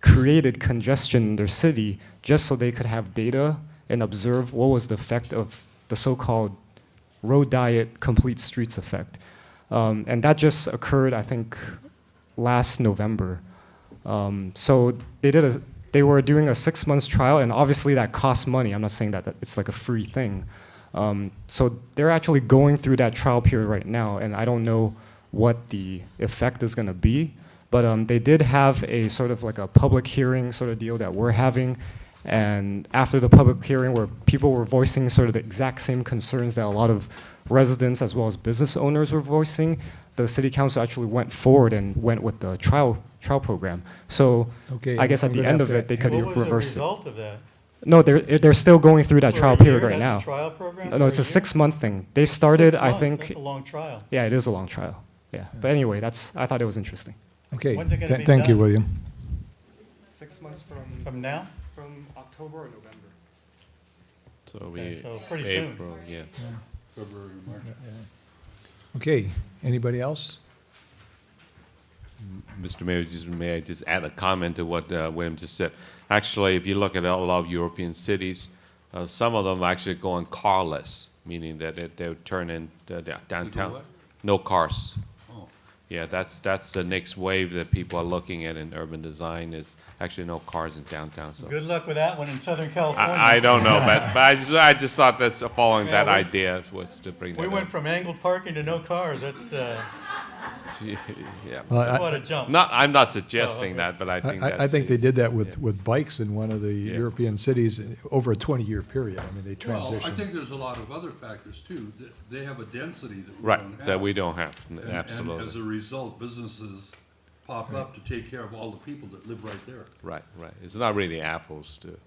created congestion in their city just so they could have data and observe what was the effect of the so-called road diet complete streets effect. And that just occurred, I think, last November. So they were doing a 6-month trial, and obviously that costs money. I'm not saying that it's like a free thing. So they're actually going through that trial period right now, and I don't know what the effect is going to be. But they did have a sort of like a public hearing sort of deal that we're having. And after the public hearing, where people were voicing sort of the exact same concerns that a lot of residents as well as business owners were voicing, the city council actually went forward and went with the trial program. So Okay, I guess at I'm the gonna end have of it, they could What was the reverse it. result of that? No, they're still going through that For trial a period year? right That's a now. trial program No, for it's a a year? 6-month thing. They started, 6 I months, think. that's a long trial. Yeah, it is a long trial. Yeah, but anyway, I thought it was interesting. Okay, When's it gonna be thank you, done? William. 6 months From now? from October or November. So Okay, we, so pretty soon. April, yeah. February, March. Okay, anybody else? Mr. Mayor, may I just add a comment to what William just said? Actually, if you look at a lot of European cities, some of them are actually going carless, meaning that they would turn in downtown. what? No cars. Oh. Yeah, that's the next wave that people are looking at in urban design is actually no cars in downtown. So Good luck with that one in Southern California. I don't know, but I just thought that's following Yeah, that we- idea was to bring that We up. went from angled parking to no cars. That's, Yeah. Well, what a jump. I'm not suggesting that, but I think I that's think the- they did that with bikes in one of the Yeah. European cities over a 20-year period. I mean, they Well, I transitioned. think there's a lot of other factors too. They have a density that we Right, don't have. that we don't have, And absolutely. as a result, businesses pop up to take care of all the people that live right there. Right. It's not really apples to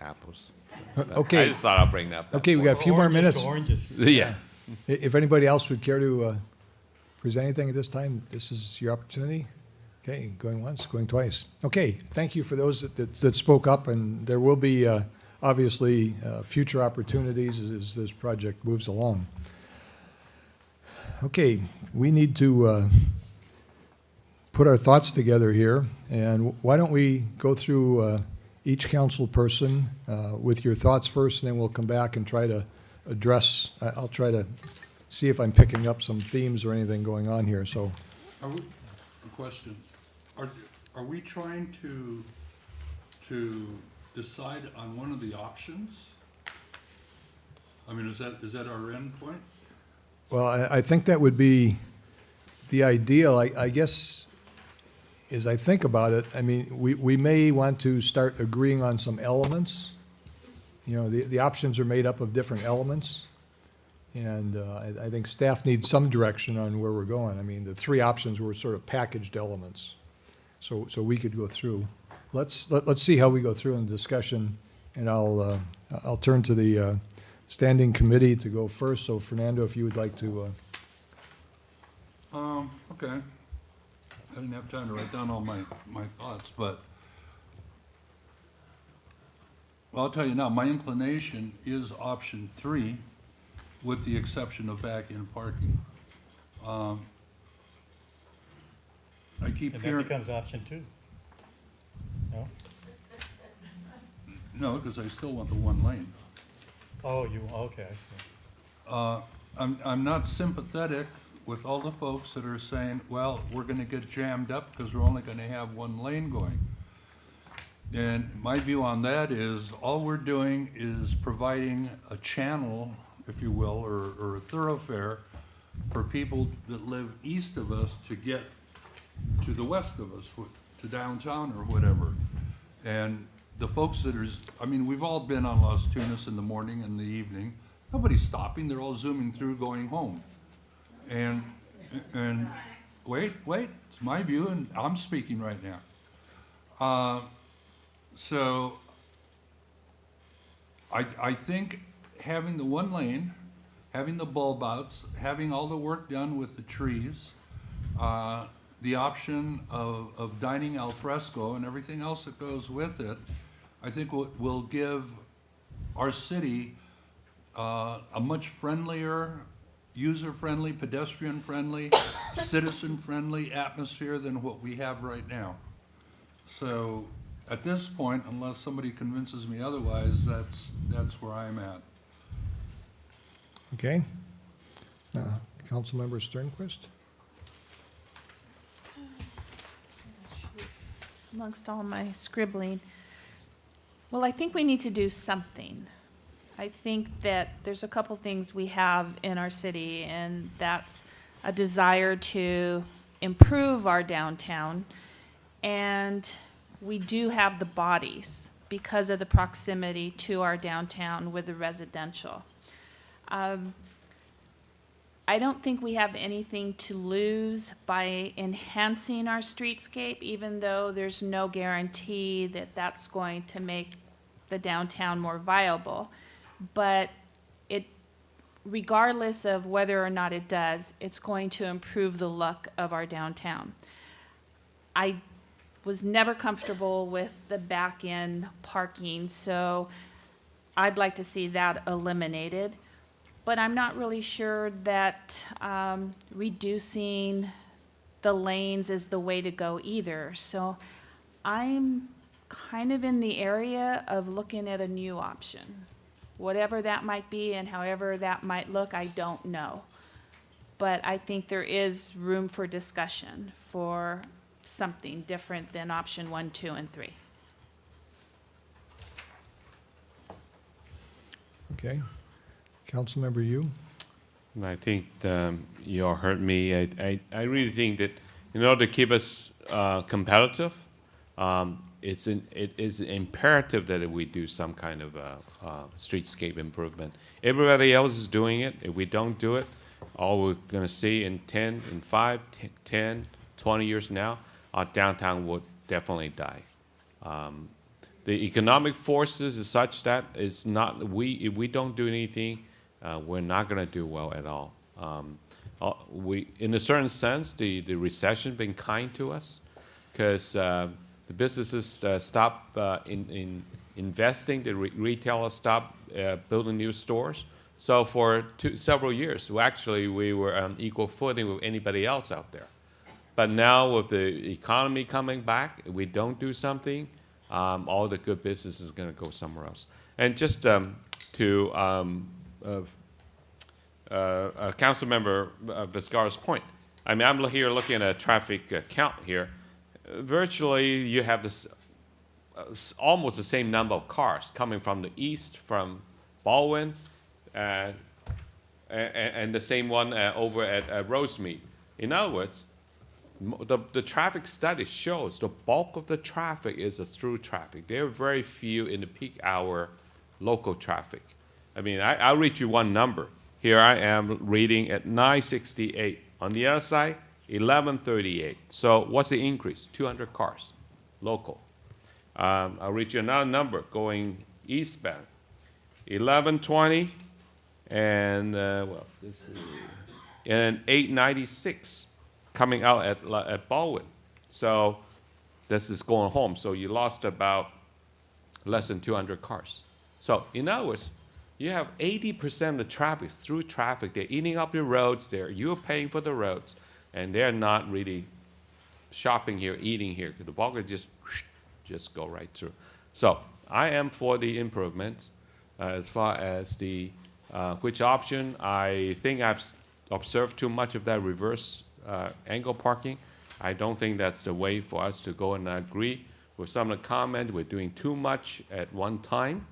apples. But Okay. I just thought I'll bring that up. Okay, we got a few more minutes. Yeah. If anybody else would care to present anything at this time, this is your opportunity. Okay, going once, going twice. Okay, thank you for those that spoke up, and there will be obviously future opportunities as this project moves along. Okay, we need to put our thoughts together here, and why don't we go through each council person with your thoughts first, and then we'll come back and try to address, I'll try to see if I'm picking up some themes or anything going on here, so. Are we, a question, are we trying to decide on one of the options? I mean, is that our end point? Well, I think that would be the ideal, I guess, as I think about it, I mean, we may want to start agreeing on some elements. You know, the options are made up of different elements, and I think staff needs some direction on where we're going. I mean, the 3 options were sort of packaged elements, so we could go through. Let's see how we go through in the discussion, and I'll turn to the standing committee to go first. So Fernando, if you would like to. Okay. I didn't have time to write down all my thoughts, but well, I'll tell you now, my inclination is option 3, with the exception of back-end parking. I keep And that hearing. becomes option 2. No? No, because I still want the 1 lane. Oh, okay, I see. I'm not sympathetic with all the folks that are saying, well, we're gonna get jammed up because we're only gonna have 1 lane going. And my view on that is, all we're doing is providing a channel, if you will, or a thoroughfare for people that live east of us to get to the west of us. to downtown or whatever. And the folks that are, I mean, we've all been on Las Tunas in the morning and the evening. Nobody's stopping, they're all zooming through going home. And wait, it's my view and I'm speaking right now. So I think having the one lane, having the bulb outs, having all the work done with the trees, the option of dining al fresco and everything else that goes with it, I think will give our city a much friendlier, user-friendly, pedestrian-friendly, citizen-friendly atmosphere than what we have right now. So at this point, unless somebody convinces me otherwise, that's where I'm at. Okay. Councilmember Sternquist? Amongst all my scribbling, well, I think we need to do something. I think that there's a couple things we have in our city, and that's a desire to improve our downtown. And we do have the bodies because of the proximity to our downtown with the residential. I don't think we have anything to lose by enhancing our streetscape, even though there's no guarantee that that's going to make the downtown more viable. But it, regardless of whether or not it does, it's going to improve the look of our downtown. I was never comfortable with the back-end parking, so I'd like to see that eliminated. But I'm not really sure that reducing the lanes is the way to go either. So I'm kind of in the area of looking at a new option. Whatever that might be and however that might look, I don't know. But I think there is room for discussion for something different than option 1, 2, and 3. Okay. Councilmember Yu? I think you all heard me. I really think that in order to keep us competitive, it is imperative that we do some kind of streetscape improvement. Everybody else is doing it. If we don't do it, all we're going to see in 10, in 5, 10, 20 years now, our downtown will definitely die. The economic forces is such that it's not, if we don't do anything, we're not going to do well at all. In a certain sense, the recession been kind to us because the businesses stop investing, the retailers stop building new stores. So for several years, we were on equal footing with anybody else out there. But now with the economy coming back, if we don't do something, all the good business is going to go somewhere else. And just to Councilmember Vizcarra's point, I mean, I'm here looking at a traffic count here. Virtually, you have this almost the same number of cars coming from the east, from Baldwin, and the same one over at Rosemead. In other words, the traffic study shows the bulk of the traffic is a through traffic. There are very few in the peak hour local traffic. I mean, I'll read you one number. Here I am reading at 968. On the other side, 1138. So what's the increase? 200 cars, local. I'll read you another number going eastbound. 1120 and, and 896 coming out at Baldwin. So this is going home. So you lost about less than 200 cars. So in other words, you have 80% of the traffic through traffic. They're eating up your roads. You're paying for the roads, and they're not really shopping here, eating here. The bulk is just go right through. So I am for the improvements. As far as the which option, I think I've observed too much of that reverse angle parking. I don't think that's the way for us to go, and I agree with some of the comment. We're doing too much at one time.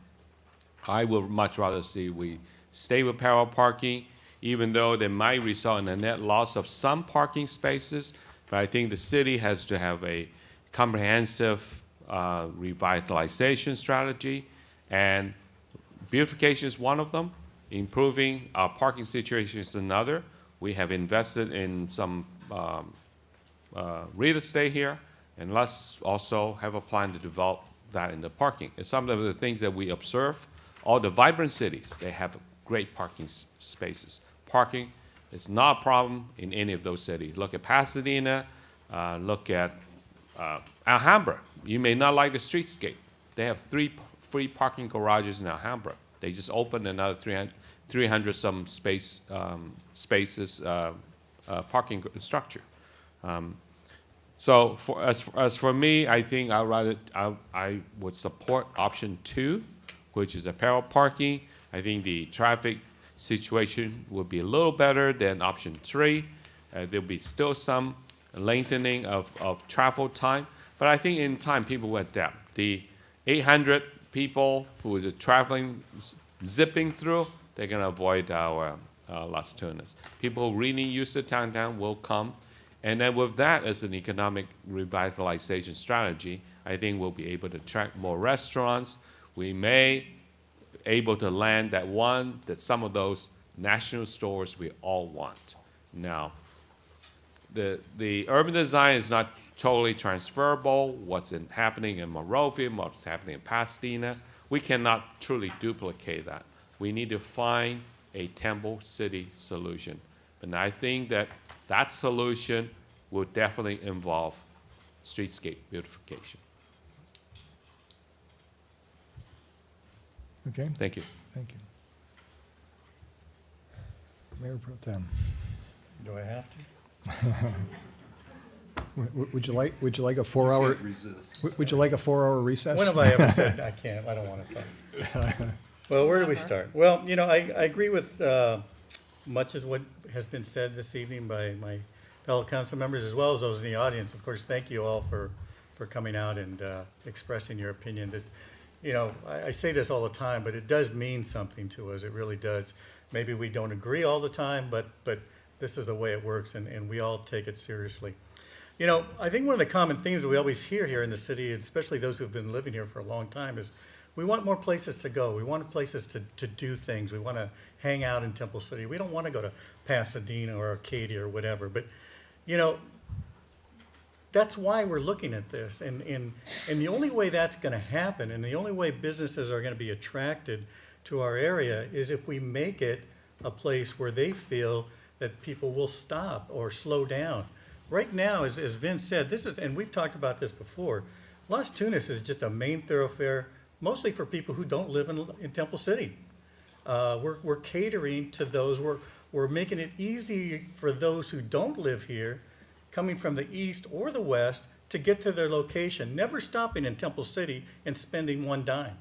I would much rather see we stay with parallel parking, even though they might result in a net loss of some parking spaces. But I think the city has to have a comprehensive revitalization strategy, and beautification is one of them. Improving our parking situation is another. We have invested in some real estate here, and let's also have a plan to develop that in the parking. It's some of the things that we observe. All the vibrant cities, they have great parking spaces. Parking is not a problem in any of those cities. Look at Pasadena, look at Alhambra. You may not like the streetscape. They have 3 free parking garages in Alhambra. They just opened another 300 some spaces parking structure. So as for me, I think I would support option 2, which is apparel parking. I think the traffic situation would be a little better than option 3. There'll be still some lengthening of travel time, but I think in time people will adapt. The 800 people who are traveling, zipping through, they're going to avoid our Las Tunas. People who really used to downtown will come. And then with that as an economic revitalization strategy, I think we'll be able to attract more restaurants. We may able to land that some of those national stores we all want. Now, the urban design is not totally transferable. What's happening in Monrovia, what's happening in Pasadena, we cannot truly duplicate that. We need to find a Temple City solution. And I think that solution will definitely involve streetscape beautification. Okay. Thank you. Thank you. Mayor Pro Tem. Do I have to? Would you like a 4-hour? Would you like a 4-hour recess? When have I ever said I can't? I don't want to talk. Well, where do we start? Well, I agree with much as what has been said this evening by my fellow council members as well as those in the audience. Of course, thank you all for coming out and expressing your opinions. It's, I say this all the time, but it does mean something to us. It really does. Maybe we don't agree all the time, but this is the way it works, and we all take it seriously. I think one of the common themes that we always hear here in the city, especially those who've been living here for a long time, is we want more places to go. We want places to do things. We want to hang out in Temple City. We don't want to go to Pasadena or Arcadia or whatever. But, that's why we're looking at this. And the only way that's going to happen and the only way businesses are going to be attracted to our area is if we make it a place where they feel that people will stop or slow down. Right now, as Vince said, and we've talked about this before, Las Tunas is just a main thoroughfare, mostly for people who don't live in Temple City. We're catering to those. We're making it easy for those who don't live here, coming from the east or the west, to get to their location, never stopping in Temple City and spending one dime.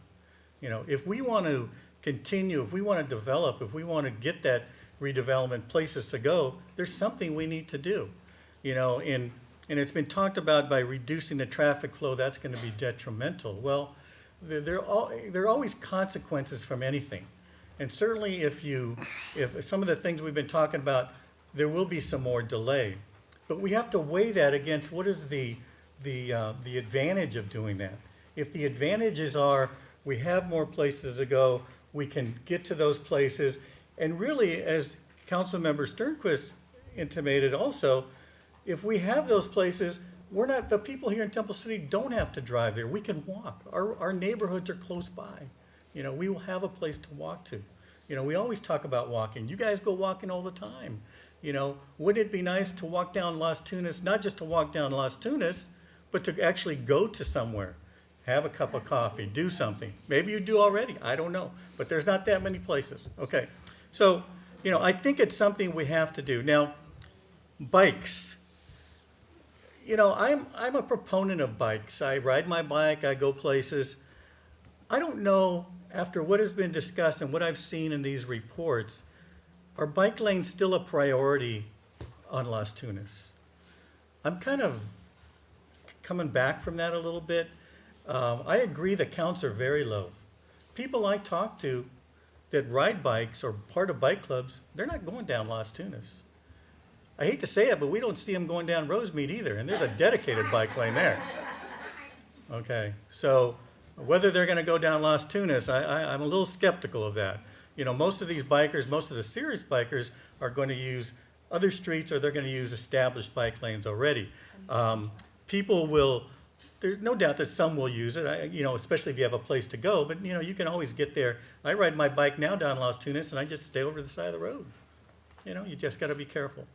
If we want to continue, if we want to develop, if we want to get that redevelopment places to go, there's something we need to do. And it's been talked about by reducing the traffic flow, that's going to be detrimental. Well, there are always consequences from anything. And certainly if some of the things we've been talking about, there will be some more delay. But we have to weigh that against what is the advantage of doing that. If the advantages are we have more places to go, we can get to those places, and really, as Councilmember Sternquist intimated also, if we have those places, the people here in Temple City don't have to drive there. We can walk. Our neighborhoods are close by. We will have a place to walk to. We always talk about walking. You guys go walking all the time. Wouldn't it be nice to walk down Las Tunas, not just to walk down Las Tunas, but to actually go to somewhere, have a cup of coffee, do something. Maybe you do already, I don't know, but there's not that many places. Okay, so, I think it's something we have to do. Now, bikes. I'm a proponent of bikes. I ride my bike, I go places. I don't know, after what has been discussed and what I've seen in these reports, are bike lanes still a priority on Las Tunas? I'm kind of coming back from that a little bit. I agree the counts are very low. People I talk to that ride bikes or part of bike clubs, they're not going down Las Tunas. I hate to say it, but we don't see them going down Rosemead either, and there's a dedicated bike lane there. Okay, so whether they're gonna go down Las Tunas, I'm a little skeptical of that. You know, most of these bikers, most of the serious bikers are going to use other streets, or they're gonna use established bike lanes already. People will, there's no doubt that some will use it, you know, especially if you have a place to go, but, you know, you can always get there. I ride my bike now down Las Tunas, and I just stay over the side of the road. You know, you just gotta be careful.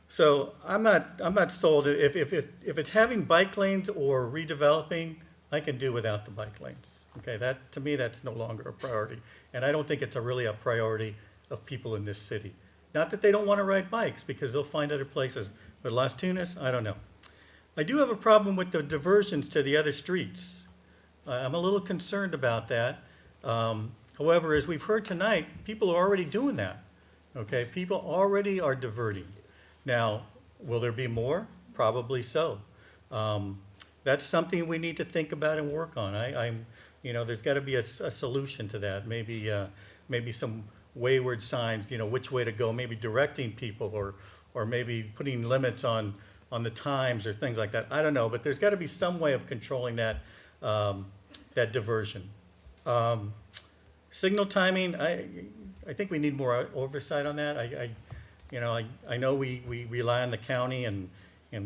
So I'm not sold. If it's having bike lanes or redeveloping, I can do without the bike lanes. Okay, that, to me, that's no longer a priority. And I don't think it's really a priority of people in this city. Not that they don't want to ride bikes, because they'll find other places. But Las Tunas, I don't know. I do have a problem with the diversions to the other streets. I'm a little concerned about that. However, as we've heard tonight, people are already doing that. Okay, people already are diverting. Now, will there be more? Probably so. That's something we need to think about and work on. You know, there's got to be a solution to that. Maybe some wayward signs, you know, which way to go, maybe directing people, or maybe putting limits on the times or things like that. I don't know, but there's got to be some way of controlling that, that diversion. Signal timing, I think we need more oversight on that. I know we rely on the county and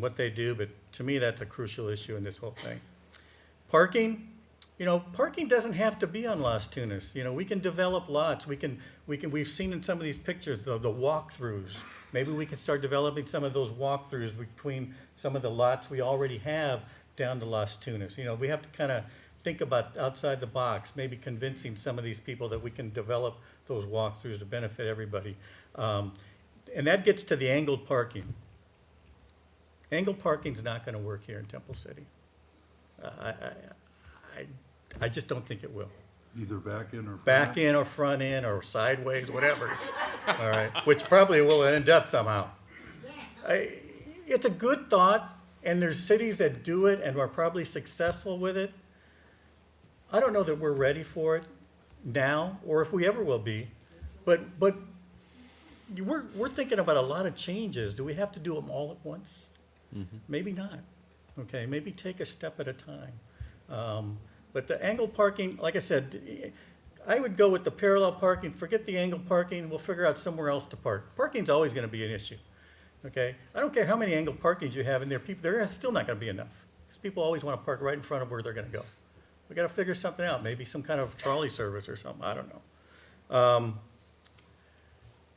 what they do, but to me, that's a crucial issue in this whole thing. Parking, you know, parking doesn't have to be on Las Tunas. You know, we can develop lots. We've seen in some of these pictures, the walkthroughs. Maybe we can start developing some of those walkthroughs between some of the lots we already have down to Las Tunas. You know, we have to kind of think about outside the box, maybe convincing some of these people that we can develop those walkthroughs to benefit everybody. And that gets to the angled parking. Angled parking's not gonna work here in Temple City. I just don't think it will. Either back in or front? Back in or front in or sideways, whatever. All right, which probably will end up somehow. It's a good thought, and there's cities that do it and are probably successful with it. I don't know that we're ready for it now, or if we ever will be, but we're thinking about a lot of changes. Do we have to do them all at once? Maybe not. Okay, maybe take a step at a time. But the angled parking, like I said, I would go with the parallel parking. Forget the angled parking. We'll figure out somewhere else to park. Parking's always going to be an issue. Okay, I don't care how many angled parkings you have in there. People, they're still not going to be enough, because people always want to park right in front of where they're going to go. We got to figure something out. Maybe some kind of trolley service or something. I don't know.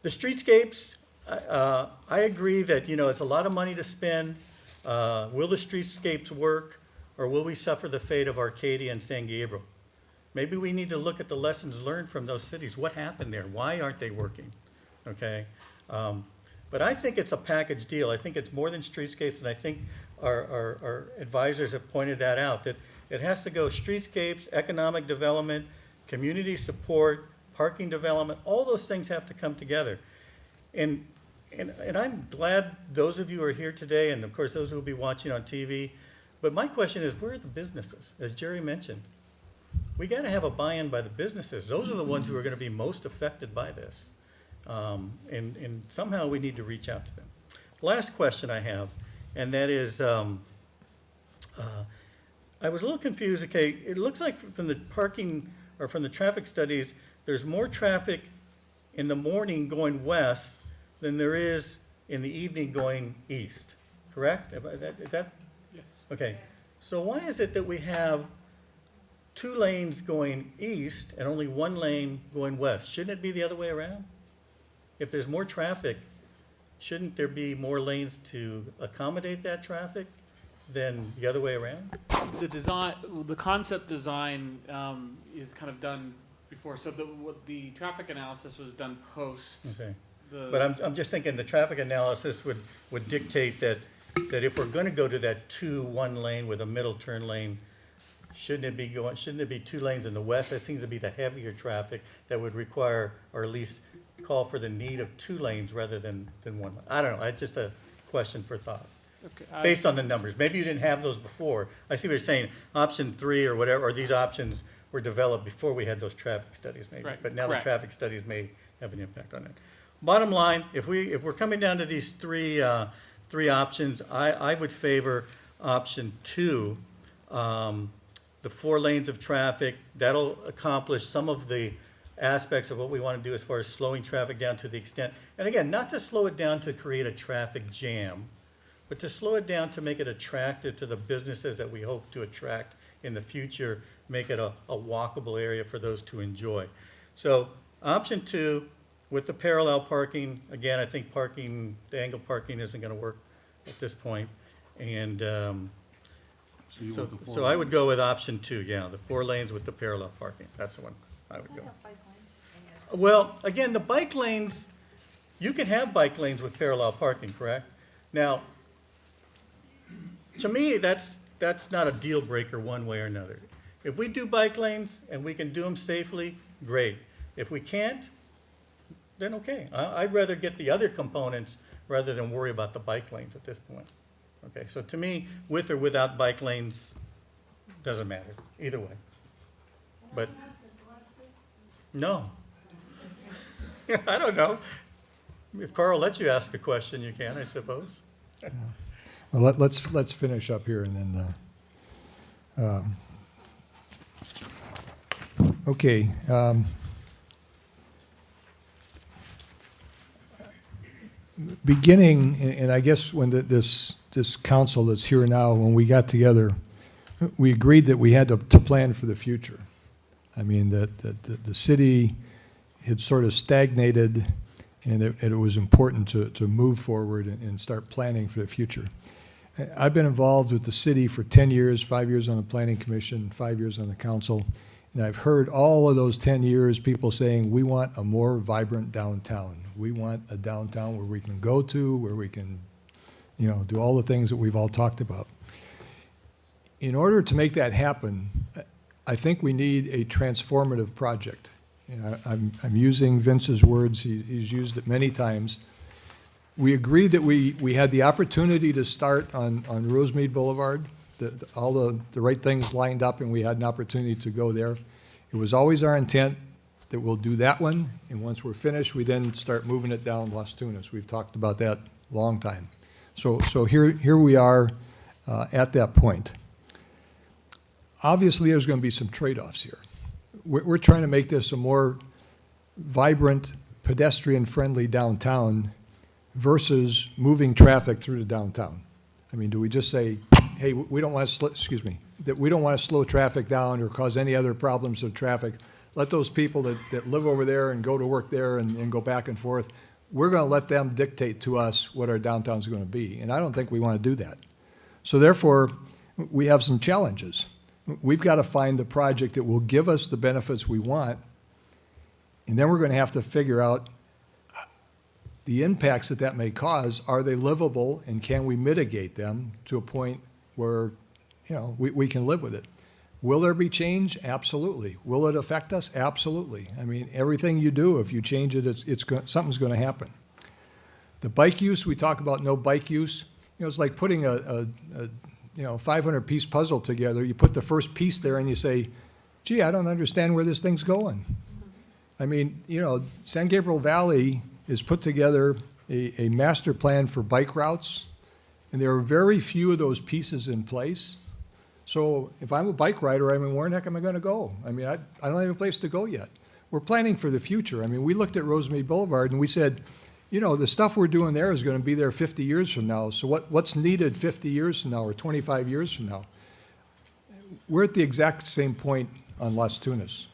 The streetscapes, I agree that, you know, it's a lot of money to spend. Will the streetscapes work, or will we suffer the fate of Arcadia and San Gabriel? Maybe we need to look at the lessons learned from those cities. What happened there? Why aren't they working? Okay? But I think it's a package deal. I think it's more than streetscapes, and I think our advisors have pointed that out, that it has to go streetscapes, economic development, community support, parking development, all those things have to come together. And I'm glad those of you are here today, and of course those who will be watching on TV. But my question is, where are the businesses? As Jerry mentioned, we got to have a buy-in by the businesses. Those are the ones who are going to be most affected by this. And somehow we need to reach out to them. Last question I have, and that is, I was a little confused. Okay, it looks like from the parking, or from the traffic studies, there's more traffic in the morning going west than there is in the evening going east, correct? Is that? Yes. Okay, so why is it that we have 2 lanes going east and only 1 lane going west? Shouldn't it be the other way around? If there's more traffic, shouldn't there be more lanes to accommodate that traffic than the other way around? The design, the concept design is kind of done before, so the traffic analysis was done post. Okay. But I'm just thinking the traffic analysis would dictate that if we're gonna go to that 2-1 lane with a middle turn lane, shouldn't it be 2 lanes in the west? That seems to be the heavier traffic that would require, or at least call for the need of 2 lanes rather than 1. I don't know, it's just a question for thought. Okay, Based on the numbers. Maybe you didn't have those before. I see what you're saying, option 3 or whatever, or these options were developed before we had those traffic studies maybe. Right, But now correct. the traffic studies may have an impact on it. Bottom line, if we're coming down to these three options, I would favor option 2, the 4 lanes of traffic, that'll accomplish some of the aspects of what we want to do as far as slowing traffic down to the extent, and again, not to slow it down to create a traffic jam, but to slow it down to make it attractive to the businesses that we hope to attract in the future, make it a walkable area for those to enjoy. So option 2, with the parallel parking, again, I think parking, the angle parking isn't going to work at this point. And so I would go with option 2, yeah, the 4 lanes with the parallel parking. That's the one I would go. Well, again, the bike lanes, you can have bike lanes with parallel parking, correct? Now, to me, that's not a deal breaker one way or another. If we do bike lanes and we can do them safely, great. If we can't, then okay. I'd rather get the other components rather than worry about the bike lanes at this point. Okay, so to me, with or without bike lanes, doesn't matter, either way. But, no. I don't know. If Carl lets you ask a question, you can, I suppose. Well, let's finish up here and then, okay. Beginning, and I guess when this council that's here now, when we got together, we agreed that we had to plan for the future. I mean, that the city had sort of stagnated, and it was important to move forward and start planning for the future. I've been involved with the city for 10 years, 5 years on the planning commission, 5 years on the council, and I've heard all of those 10 years people saying, we want a more vibrant downtown. We want a downtown where we can go to, where we can, do all the things that we've all talked about. In order to make that happen, I think we need a transformative project. I'm using Vince's words, he's used it many times. We agreed that we had the opportunity to start on Rosemead Boulevard, all the right things lined up, and we had an opportunity to go there. It was always our intent that we'll do that one, and once we're finished, we then start moving it down Las Tunas. We've talked about that a long time. So here we are at that point. Obviously, there's going to be some trade-offs here. We're trying to make this a more vibrant, pedestrian-friendly downtown versus moving traffic through the downtown. I mean, do we just say, hey, we don't want to, that we don't want to slow traffic down or cause any other problems with traffic? Let those people that live over there and go to work there and go back and forth, we're going to let them dictate to us what our downtown's going to be. And I don't think we want to do that. So therefore, we have some challenges. We've got to find the project that will give us the benefits we want, and then we're going to have to figure out the impacts that may cause. Are they livable, and can we mitigate them to a point where, we can live with it? Will there be change? Absolutely. Will it affect us? Absolutely. I mean, everything you do, if you change it, something's going to happen. The bike use, we talk about no bike use. It's like putting a 500-piece puzzle together. You put the first piece there and you say, gee, I don't understand where this thing's going. I mean, San Gabriel Valley has put together a master plan for bike routes, and there are very few of those pieces in place. So if I'm a bike rider, where the heck am I going to go? I mean, I don't have a place to go yet. We're planning for the future. I mean, we looked at Rosemead Boulevard and we said, the stuff we're doing there is going to be there 50 years from now. So what's needed 50 years from now or 25 years from now? We're at the exact same point on Las Tunas.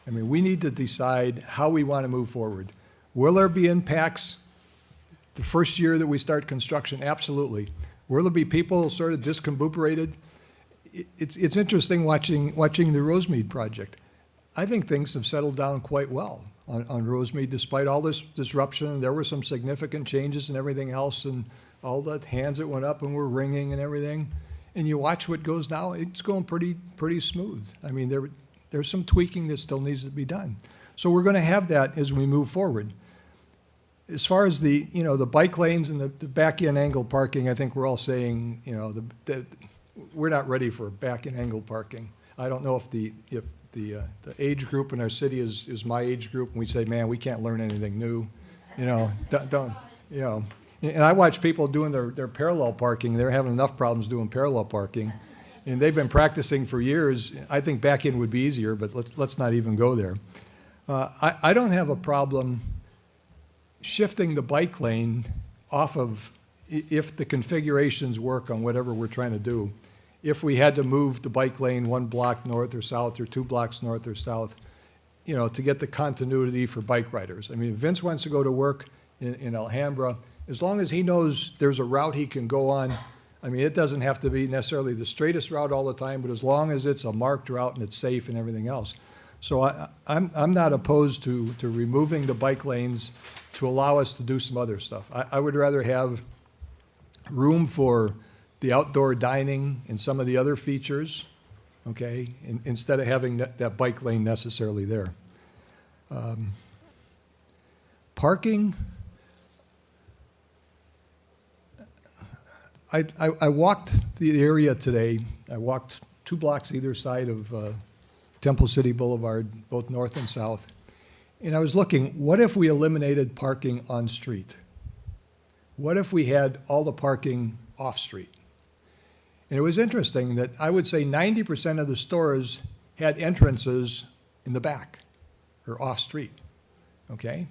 I mean, we need to decide how we want to move forward. Will there be impacts the first year that we start construction? Absolutely. Will there be people sort of discombobulated? It's interesting watching the Rosemead project. I think things have settled down quite well on Rosemead, despite all this disruption. There were some significant changes and everything else, and all the hands that went up and were ringing and everything. And you watch what goes now; it's going pretty smooth. I mean, there's some tweaking that still needs to be done. So we're going to have that as we move forward. As far as the bike lanes and the back-end angle parking, I think we're all saying we're not ready for back-end angle parking. I don't know if the age group in our city is my age group, and we say, man, we can't learn anything new. And I watch people doing their parallel parking, they're having enough problems doing parallel parking. And they've been practicing for years. I think back in would be easier, but let's not even go there. I don't have a problem shifting the bike lane off of, if the configurations work on whatever we're trying to do. If we had to move the bike lane 1 block north or south or 2 blocks north or south, you know, to get the continuity for bike riders. I mean, if Vince wants to go to work in Alhambra, as long as he knows there's a route he can go on. I mean, it doesn't have to be necessarily the straightest route all the time, but as long as it's a marked route and it's safe and everything else. So I'm not opposed to removing the bike lanes to allow us to do some other stuff. I would rather have room for the outdoor dining and some of the other features, okay, instead of having that bike lane necessarily there. Parking, I walked the area today. I walked 2 blocks either side of Temple City Boulevard, both north and south. And I was looking, what if we eliminated parking on street? What if we had all the parking off street? And it was interesting that I would say 90% of the stores had entrances in the back or off street, okay?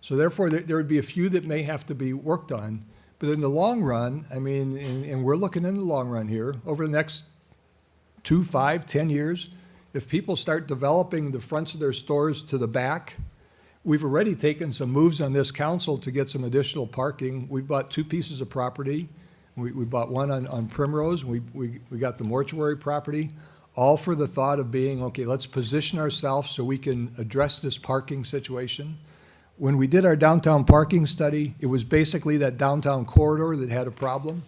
So therefore, there would be a few that may have to be worked on. But in the long run, I mean, and we're looking in the long run here, over the next 2, 5, 10 years, if people start developing the fronts of their stores to the back, we've already taken some moves on this council to get some additional parking. We bought 2 pieces of property. We bought one on Primrose. We got the mortuary property, all for the thought of being, okay, let's position ourselves so we can address this parking situation. When we did our downtown parking study, it was basically that downtown corridor that had a problem.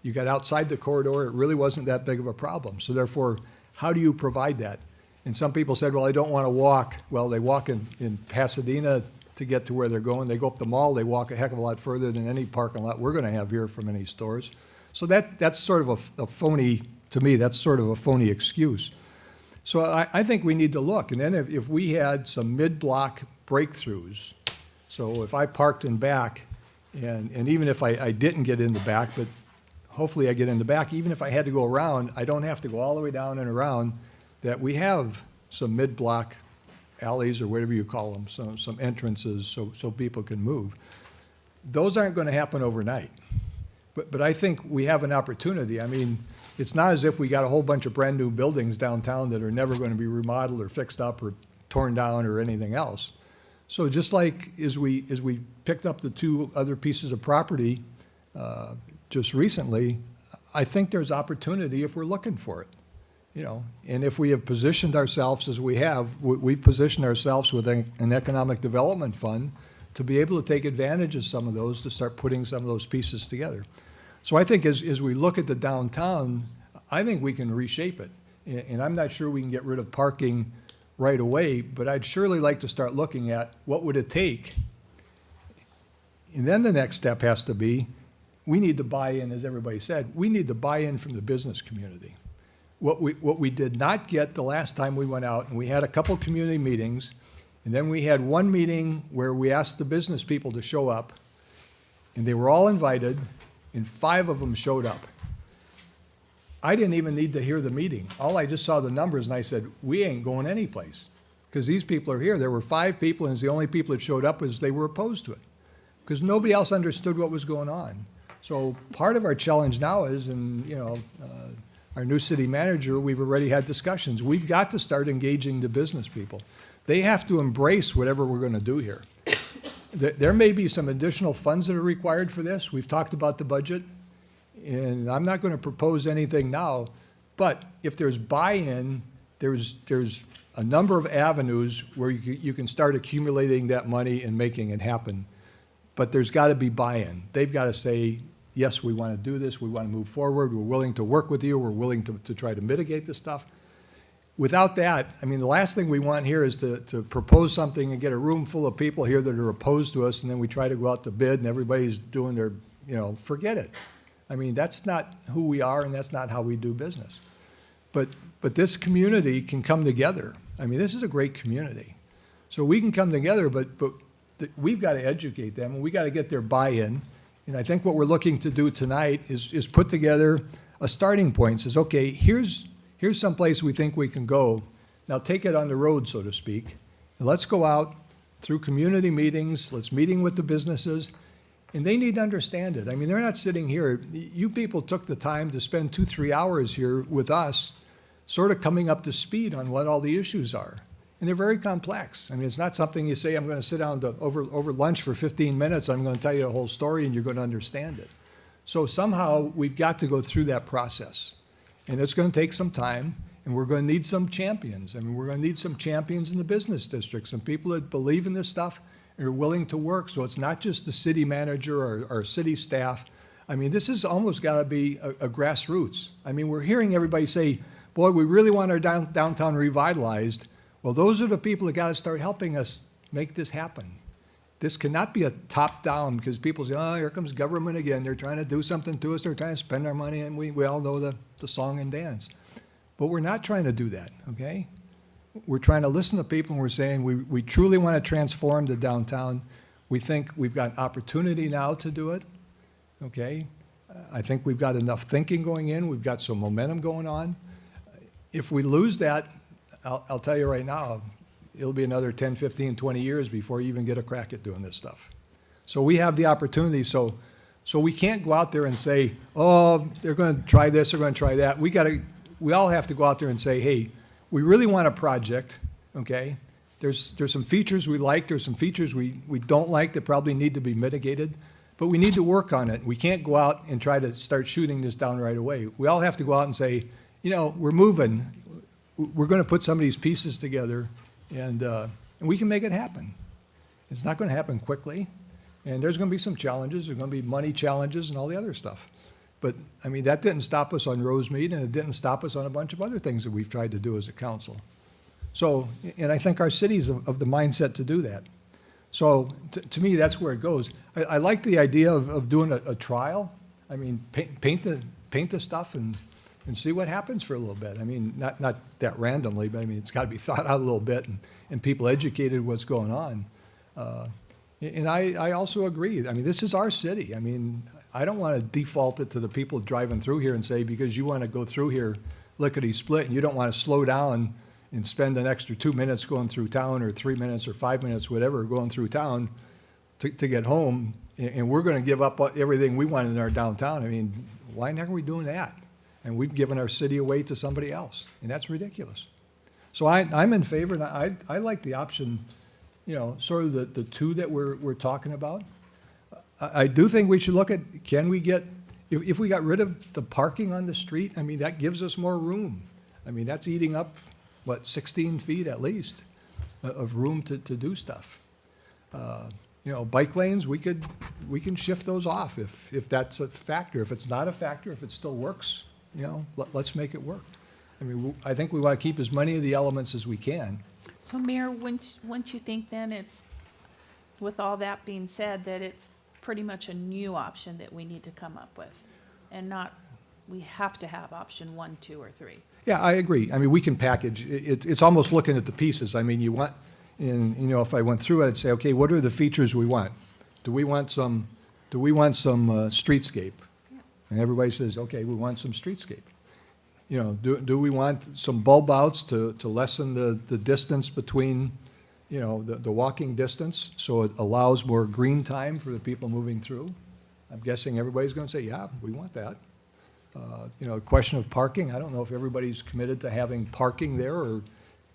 You got outside the corridor, it really wasn't that big of a problem. So therefore, how do you provide that? And some people said, well, I don't want to walk. Well, they walk in Pasadena to get to where they're going. They go up the mall, they walk a heck of a lot further than any parking lot we're going to have here from any stores. So that's sort of a phony, to me, that's sort of a phony excuse. So I think we need to look. And then if we had some mid-block breakthroughs, so if I parked in back, and even if I didn't get in the back, but hopefully I get in the back, even if I had to go around, I don't have to go all the way down and around, that we have some mid-block alleys or whatever you call them, some entrances so people can move. Those aren't going to happen overnight. But I think we have an opportunity. I mean, it's not as if we got a whole bunch of brand-new buildings downtown that are never going to be remodeled or fixed up or torn down or anything else. So just like as we picked up the 2 other pieces of property just recently, I think there's opportunity if we're looking for it. You know, and if we have positioned ourselves as we have, we've positioned ourselves with an economic development fund to be able to take advantage of some of those, to start putting some of those pieces together. So I think as we look at the downtown, I think we can reshape it. And I'm not sure we can get rid of parking right away, but I'd surely like to start looking at what would it take. And then the next step has to be, we need to buy in, as everybody said, we need to buy in from the business community. What we did not get the last time we went out, and we had a couple community meetings, and then we had one meeting where we asked the business people to show up, and they were all invited, and 5 of them showed up. I didn't even need to hear the meeting. I just saw the numbers, and I said, we ain't going anyplace, because these people are here. There were 5 people, and the only people that showed up was they were opposed to it, because nobody else understood what was going on. So part of our challenge now is, and you know, our new city manager, we've already had discussions. We've got to start engaging the business people. They have to embrace whatever we're going to do here. There may be some additional funds that are required for this. We've talked about the budget, and I'm not going to propose anything now, but if there's buy-in, there's a number of avenues where you can start accumulating that money and making it happen. But there's got to be buy-in. They've got to say, yes, we want to do this, we want to move forward, we're willing to work with you, we're willing to try to mitigate this stuff. Without that, I mean, the last thing we want here is to propose something and get a room full of people here that are opposed to us, and then we try to go out to bid and everybody's doing their, you know, forget it. I mean, that's not who we are and that's not how we do business. But this community can come together. I mean, this is a great community. So we can come together, but we've got to educate them, and we got to get their buy-in. And I think what we're looking to do tonight is put together a starting point, says, okay, here's someplace we think we can go. Now take it on the road, so to speak, and let's go out through community meetings, let's meeting with the businesses, and they need to understand it. I mean, they're not sitting here. You people took the time to spend 2-3 hours here with us, sort of coming up to speed on what all the issues are. And they're very complex. I mean, it's not something you say, I'm going to sit down over lunch for 15 minutes, I'm going to tell you the whole story, and you're going to understand it. So somehow, we've got to go through that process. And it's going to take some time, and we're going to need some champions. I mean, we're going to need some champions in the business district, some people that believe in this stuff and are willing to work. So it's not just the city manager or city staff. I mean, this has almost got to be a grassroots. I mean, we're hearing everybody say, boy, we really want our downtown revitalized. Well, those are the people that got to start helping us make this happen. This cannot be a top-down, because people say, oh, here comes government again. They're trying to do something to us. They're trying to spend our money, and we all know the song and dance. But we're not trying to do that, okay? We're trying to listen to people, and we're saying we truly want to transform the downtown. We think we've got opportunity now to do it, okay? I think we've got enough thinking going in. We've got some momentum going on. If we lose that, I'll tell you right now, it'll be another 10, 15, 20 years before you even get a crack at doing this stuff. So we have the opportunity, so we can't go out there and say, oh, they're going to try this, they're going to try that. We all have to go out there and say, hey, we really want a project, okay? There's some features we like, there's some features we don't like that probably need to be mitigated, but we need to work on it. We can't go out and try to start shooting this down right away. We all have to go out and say, you know, we're moving. We're going to put some of these pieces together, and we can make it happen. It's not going to happen quickly, and there's going to be some challenges. There's going to be money challenges and all the other stuff. But, I mean, that didn't stop us on Rosemead, and it didn't stop us on a bunch of other things that we've tried to do as a council. So, and I think our city's of the mindset to do that. So, to me, that's where it goes. I like the idea of doing a trial. I mean, paint the stuff and see what happens for a little bit. I mean, not that randomly, but I mean, it's got to be thought out a little bit and people educated what's going on. And I also agree. I mean, this is our city. I mean, I don't want to default it to the people driving through here and say, because you want to go through here lickety-split and you don't want to slow down and spend an extra 2 minutes going through town, or 3 minutes or 5 minutes, whatever, going through town to get home, and we're going to give up everything we want in our downtown. I mean, why are we doing that? And we've given our city away to somebody else, and that's ridiculous. So I'm in favor, and I like the option, you know, sort of the two that we're talking about. I do think we should look at, can we get, if we got rid of the parking on the street, I mean, that gives us more room. I mean, that's eating up, 16 feet at least of room to do stuff. You know, bike lanes, we can shift those off if that's a factor. If it's not a factor, if it still works, you know, let's make it work. I mean, I think we want to keep as many of the elements as we can. So Mayor, wouldn't you think then it's, with all that being said, that it's pretty much a new option that we need to come up with, and not, we have to have option 1, 2, or 3? Yeah, I agree. I mean, we can package, it's almost looking at the pieces. I mean, you want, and, you know, if I went through it, I'd say, okay, what are the features we want? Do we want some streetscape? And everybody says, okay, we want some streetscape. You know, do we want some bulb outs to lessen the distance between, you know, the walking distance, so it allows more green time for the people moving through? I'm guessing everybody's going to say, yeah, we want that. You know, the question of parking, I don't know if everybody's committed to having parking there, or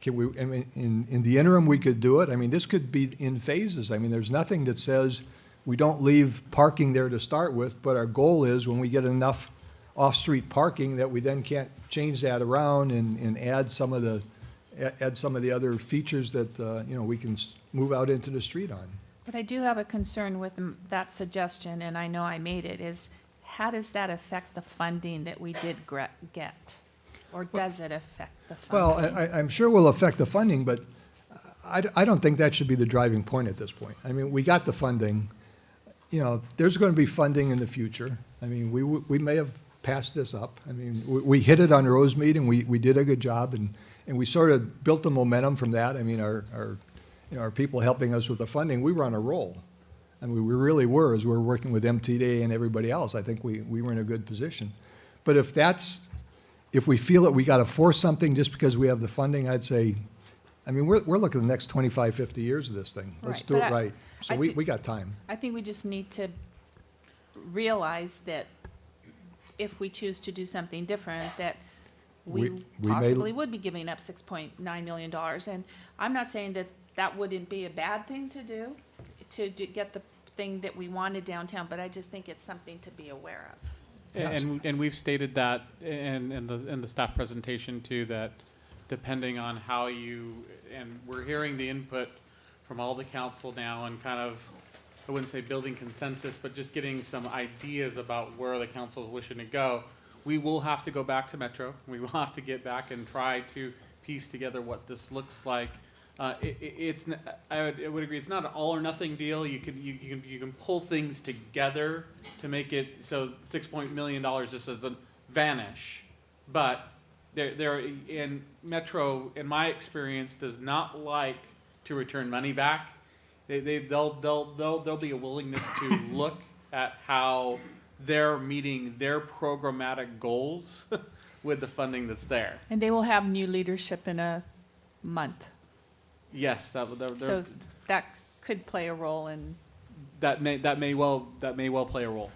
can we, I mean, in the interim, we could do it. I mean, this could be in phases. I mean, there's nothing that says we don't leave parking there to start with, but our goal is when we get enough off-street parking that we then can't change that around and add some of the other features that, you know, we can move out into the street on. But I do have a concern with that suggestion, and I know I made it, is how does that affect the funding that we did get? Or does it affect the funding? Well, I'm sure will affect the funding, but I don't think that should be the driving point at this point. I mean, we got the funding. You know, there's going to be funding in the future. I mean, we may have passed this up. I mean, we hit it on Rosemead, and we did a good job, and we sort of built the momentum from that. I mean, our people helping us with the funding, we were on a roll. I mean, we really were, as we were working with MTD and everybody else. I think we were in a good position. But if we feel that we got to force something just because we have the funding, I'd say, I mean, we're looking at the next 25, 50 years of this thing. Let's Right, do it but right. So I we thi- got time. I think we just need to realize that if we choose to do something different, that we We may- possibly would be giving up $6.9 million. And I'm not saying that that wouldn't be a bad thing to do, to get the thing that we wanted downtown, but I just think it's something to be aware of. And we've stated that in the staff presentation too, that depending on how you, and we're hearing the input from all the council now and kind of, I wouldn't say building consensus, but just getting some ideas about where the council is wishing to go. We will have to go back to Metro. We will have to get back and try to piece together what this looks like. I would agree, it's not an all or nothing deal. You can pull things together to make it so $6 million just doesn't vanish. But there in Metro, in my experience, does not like to return money back. There'll be a willingness to look at how they're meeting their programmatic goals with the funding that's there. And they will have new leadership in a month. Yes, So that could play a role in, that may well play a role.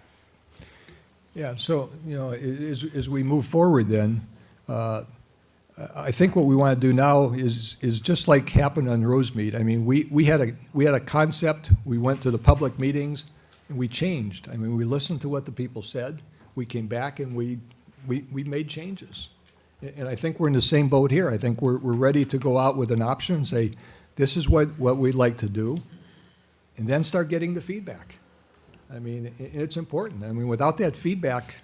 Yeah, so, as we move forward then, I think what we want to do now is just like happened on Rosemead. I mean, we had a concept, we went to the public meetings, and we changed. I mean, we listened to what the people said, we came back and we made changes. And I think we're in the same boat here. I think we're ready to go out with an option and say, this is what we'd like to do, and then start getting the feedback. I mean, it's important. I mean, without that feedback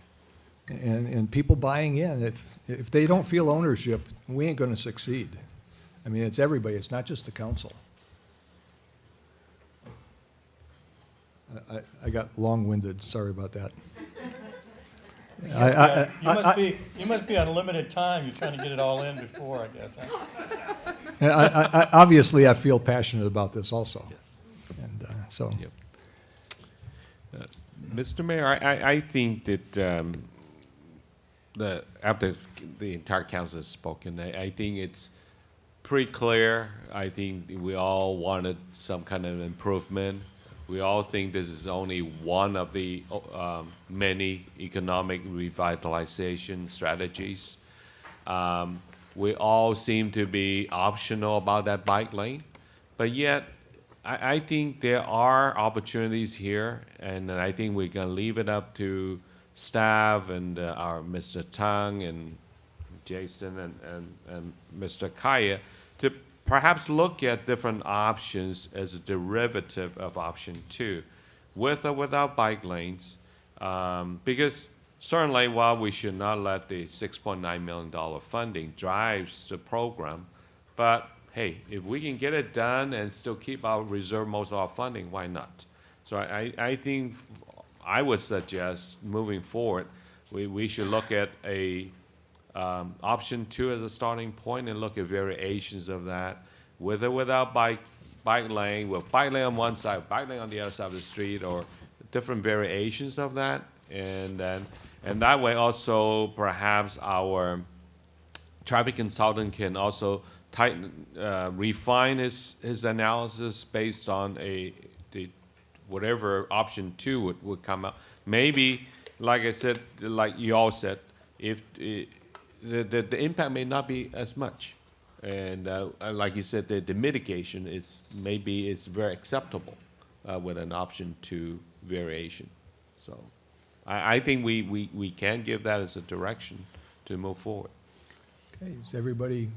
and people buying in, if they don't feel ownership, we ain't gonna succeed. I mean, it's everybody, it's not just the council. I got long-winded, sorry about that. You must be on limited time. You're trying to get it all in before, I guess, huh? Obviously, I feel passionate about this also. And so. Yep. Mr. Mayor, I think that after the entire council has spoken, I think it's pretty clear. I think we all wanted some kind of improvement. We all think this is only one of the many economic revitalization strategies. We all seem to be optional about that bike lane, but yet I think there are opportunities here, and I think we can leave it up to staff and our Mr. Tang and Jason and Mr. Kaya to perhaps look at different options as a derivative of option 2, with or without bike lanes, because certainly while we should not let the $6.9 million funding drives the program, but hey, if we can get it done and still keep our reserve most of our funding, why not? So I think I would suggest moving forward, we should look at option 2 as a starting point and look at variations of that, with or without bike lane, with bike lane on one side, bike lane on the other side of the street, or different variations of that. And that way also perhaps our traffic consultant can also refine his analysis based on whatever option 2 would come out. Maybe, like I said, like you all said, if the impact may not be as much, and like you said, the mitigation it's very acceptable with an option 2 variation. So I think we can give that as a direction to move forward. Okay, is everybody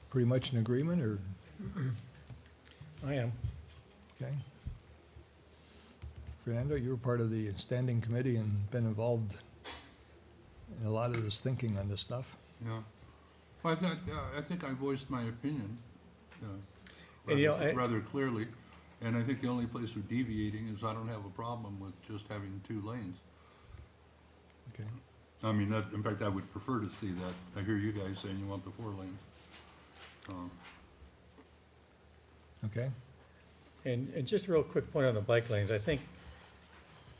pretty much in agreement, or? I am. Okay. Fernando, you were part of the standing committee and been involved in a lot of this thinking on this stuff. Yeah. Well, I think I voiced my opinion And, rather clearly, and I think the only place we're deviating is I don't have a problem with just having 2 lanes. Okay. I mean, in fact, I would prefer to see that. I hear you guys saying you want the 4 lanes. Okay. And just a real quick point on the bike lanes, I think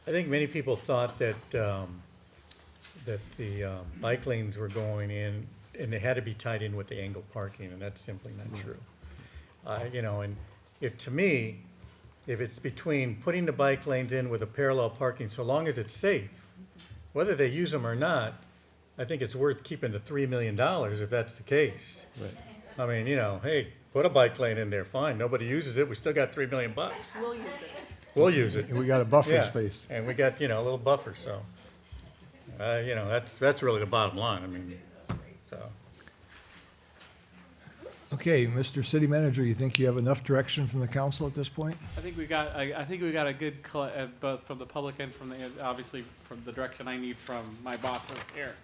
many people thought that, that the bike lanes were going in, and they had to be tied in with the angled parking, and that's simply not true. You know, and to me, if it's between putting the bike lanes in with a parallel parking, so long as it's safe, whether they use them or not, I think it's worth keeping the $3 million if that's the case. Right. I mean, you know, hey, put a bike lane in there, fine, nobody uses it, we still got $3 million. We'll use it. We'll use it. We got a buffer Yeah, space. and we got, you know, a little buffer, so, you know, that's really the bottom line, I mean, so. Okay, Mr. City Manager, you think you have enough direction from the council at this point? I think we got, I think we got a good, both from the public and from the, obviously, from the direction I need from my bosses here,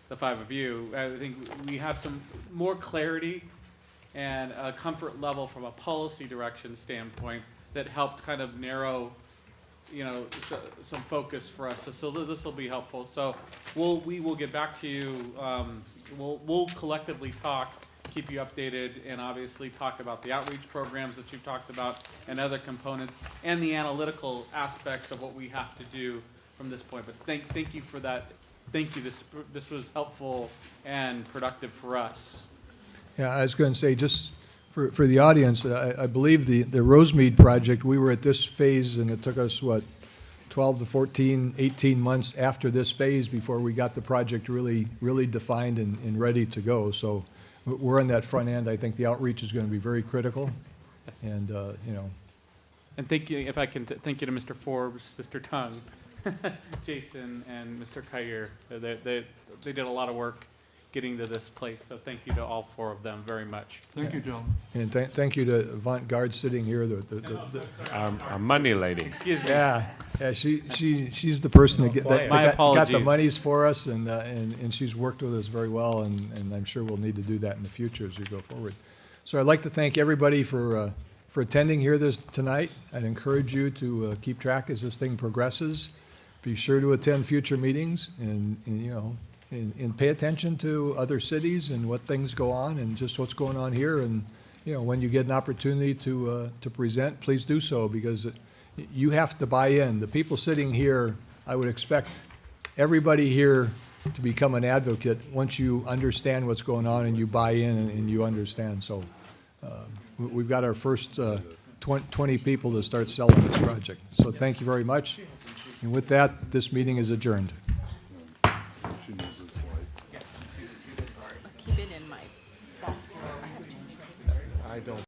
the five of you. I think we have some more clarity and a comfort level from a policy direction standpoint that helped kind of narrow, you know, some focus for us. So this will be helpful. So we will get back to you. We'll collectively talk, keep you updated, and obviously talk about the outreach programs that you've talked about and other components and the analytical aspects of what we have to do from this point. But thank you for that. Thank you. This was helpful and productive for us. Yeah, I was going to say, just for the audience, I believe the Rosemead project, we were at this phase, and it took us, what, 12 to 14, 18 months after this phase before we got the project really defined and ready to go. So we're on that front end. I think the outreach is going to be very critical. Yes. And, you know. And thank you, if I can, thank you to Mr. Forbes, Mr. Tung, Jason, and Mr. Kyer. They did a lot of work getting to this place, so thank you to all four of them very much. Thank you, gentlemen. And thank you to Avant-Garde sitting here, Our money lady. Excuse me. Yeah, she's the person that My got the apologies. monies for us, and she's worked with us very well, and I'm sure we'll need to do that in the future as we go forward. So I'd like to thank everybody for attending here tonight. I'd encourage you to keep track as this thing progresses. Be sure to attend future meetings, and you know, and pay attention to other cities and what things go on, and just what's going on here. And you know, when you get an opportunity to present, please do so, because you have to buy in. The people sitting here, I would expect everybody here to become an advocate once you understand what's going on and you buy in and you understand. So we've got our first 20 people to start selling this project. So thank you very much. And with that, this meeting is adjourned. Keep it in my box. I don't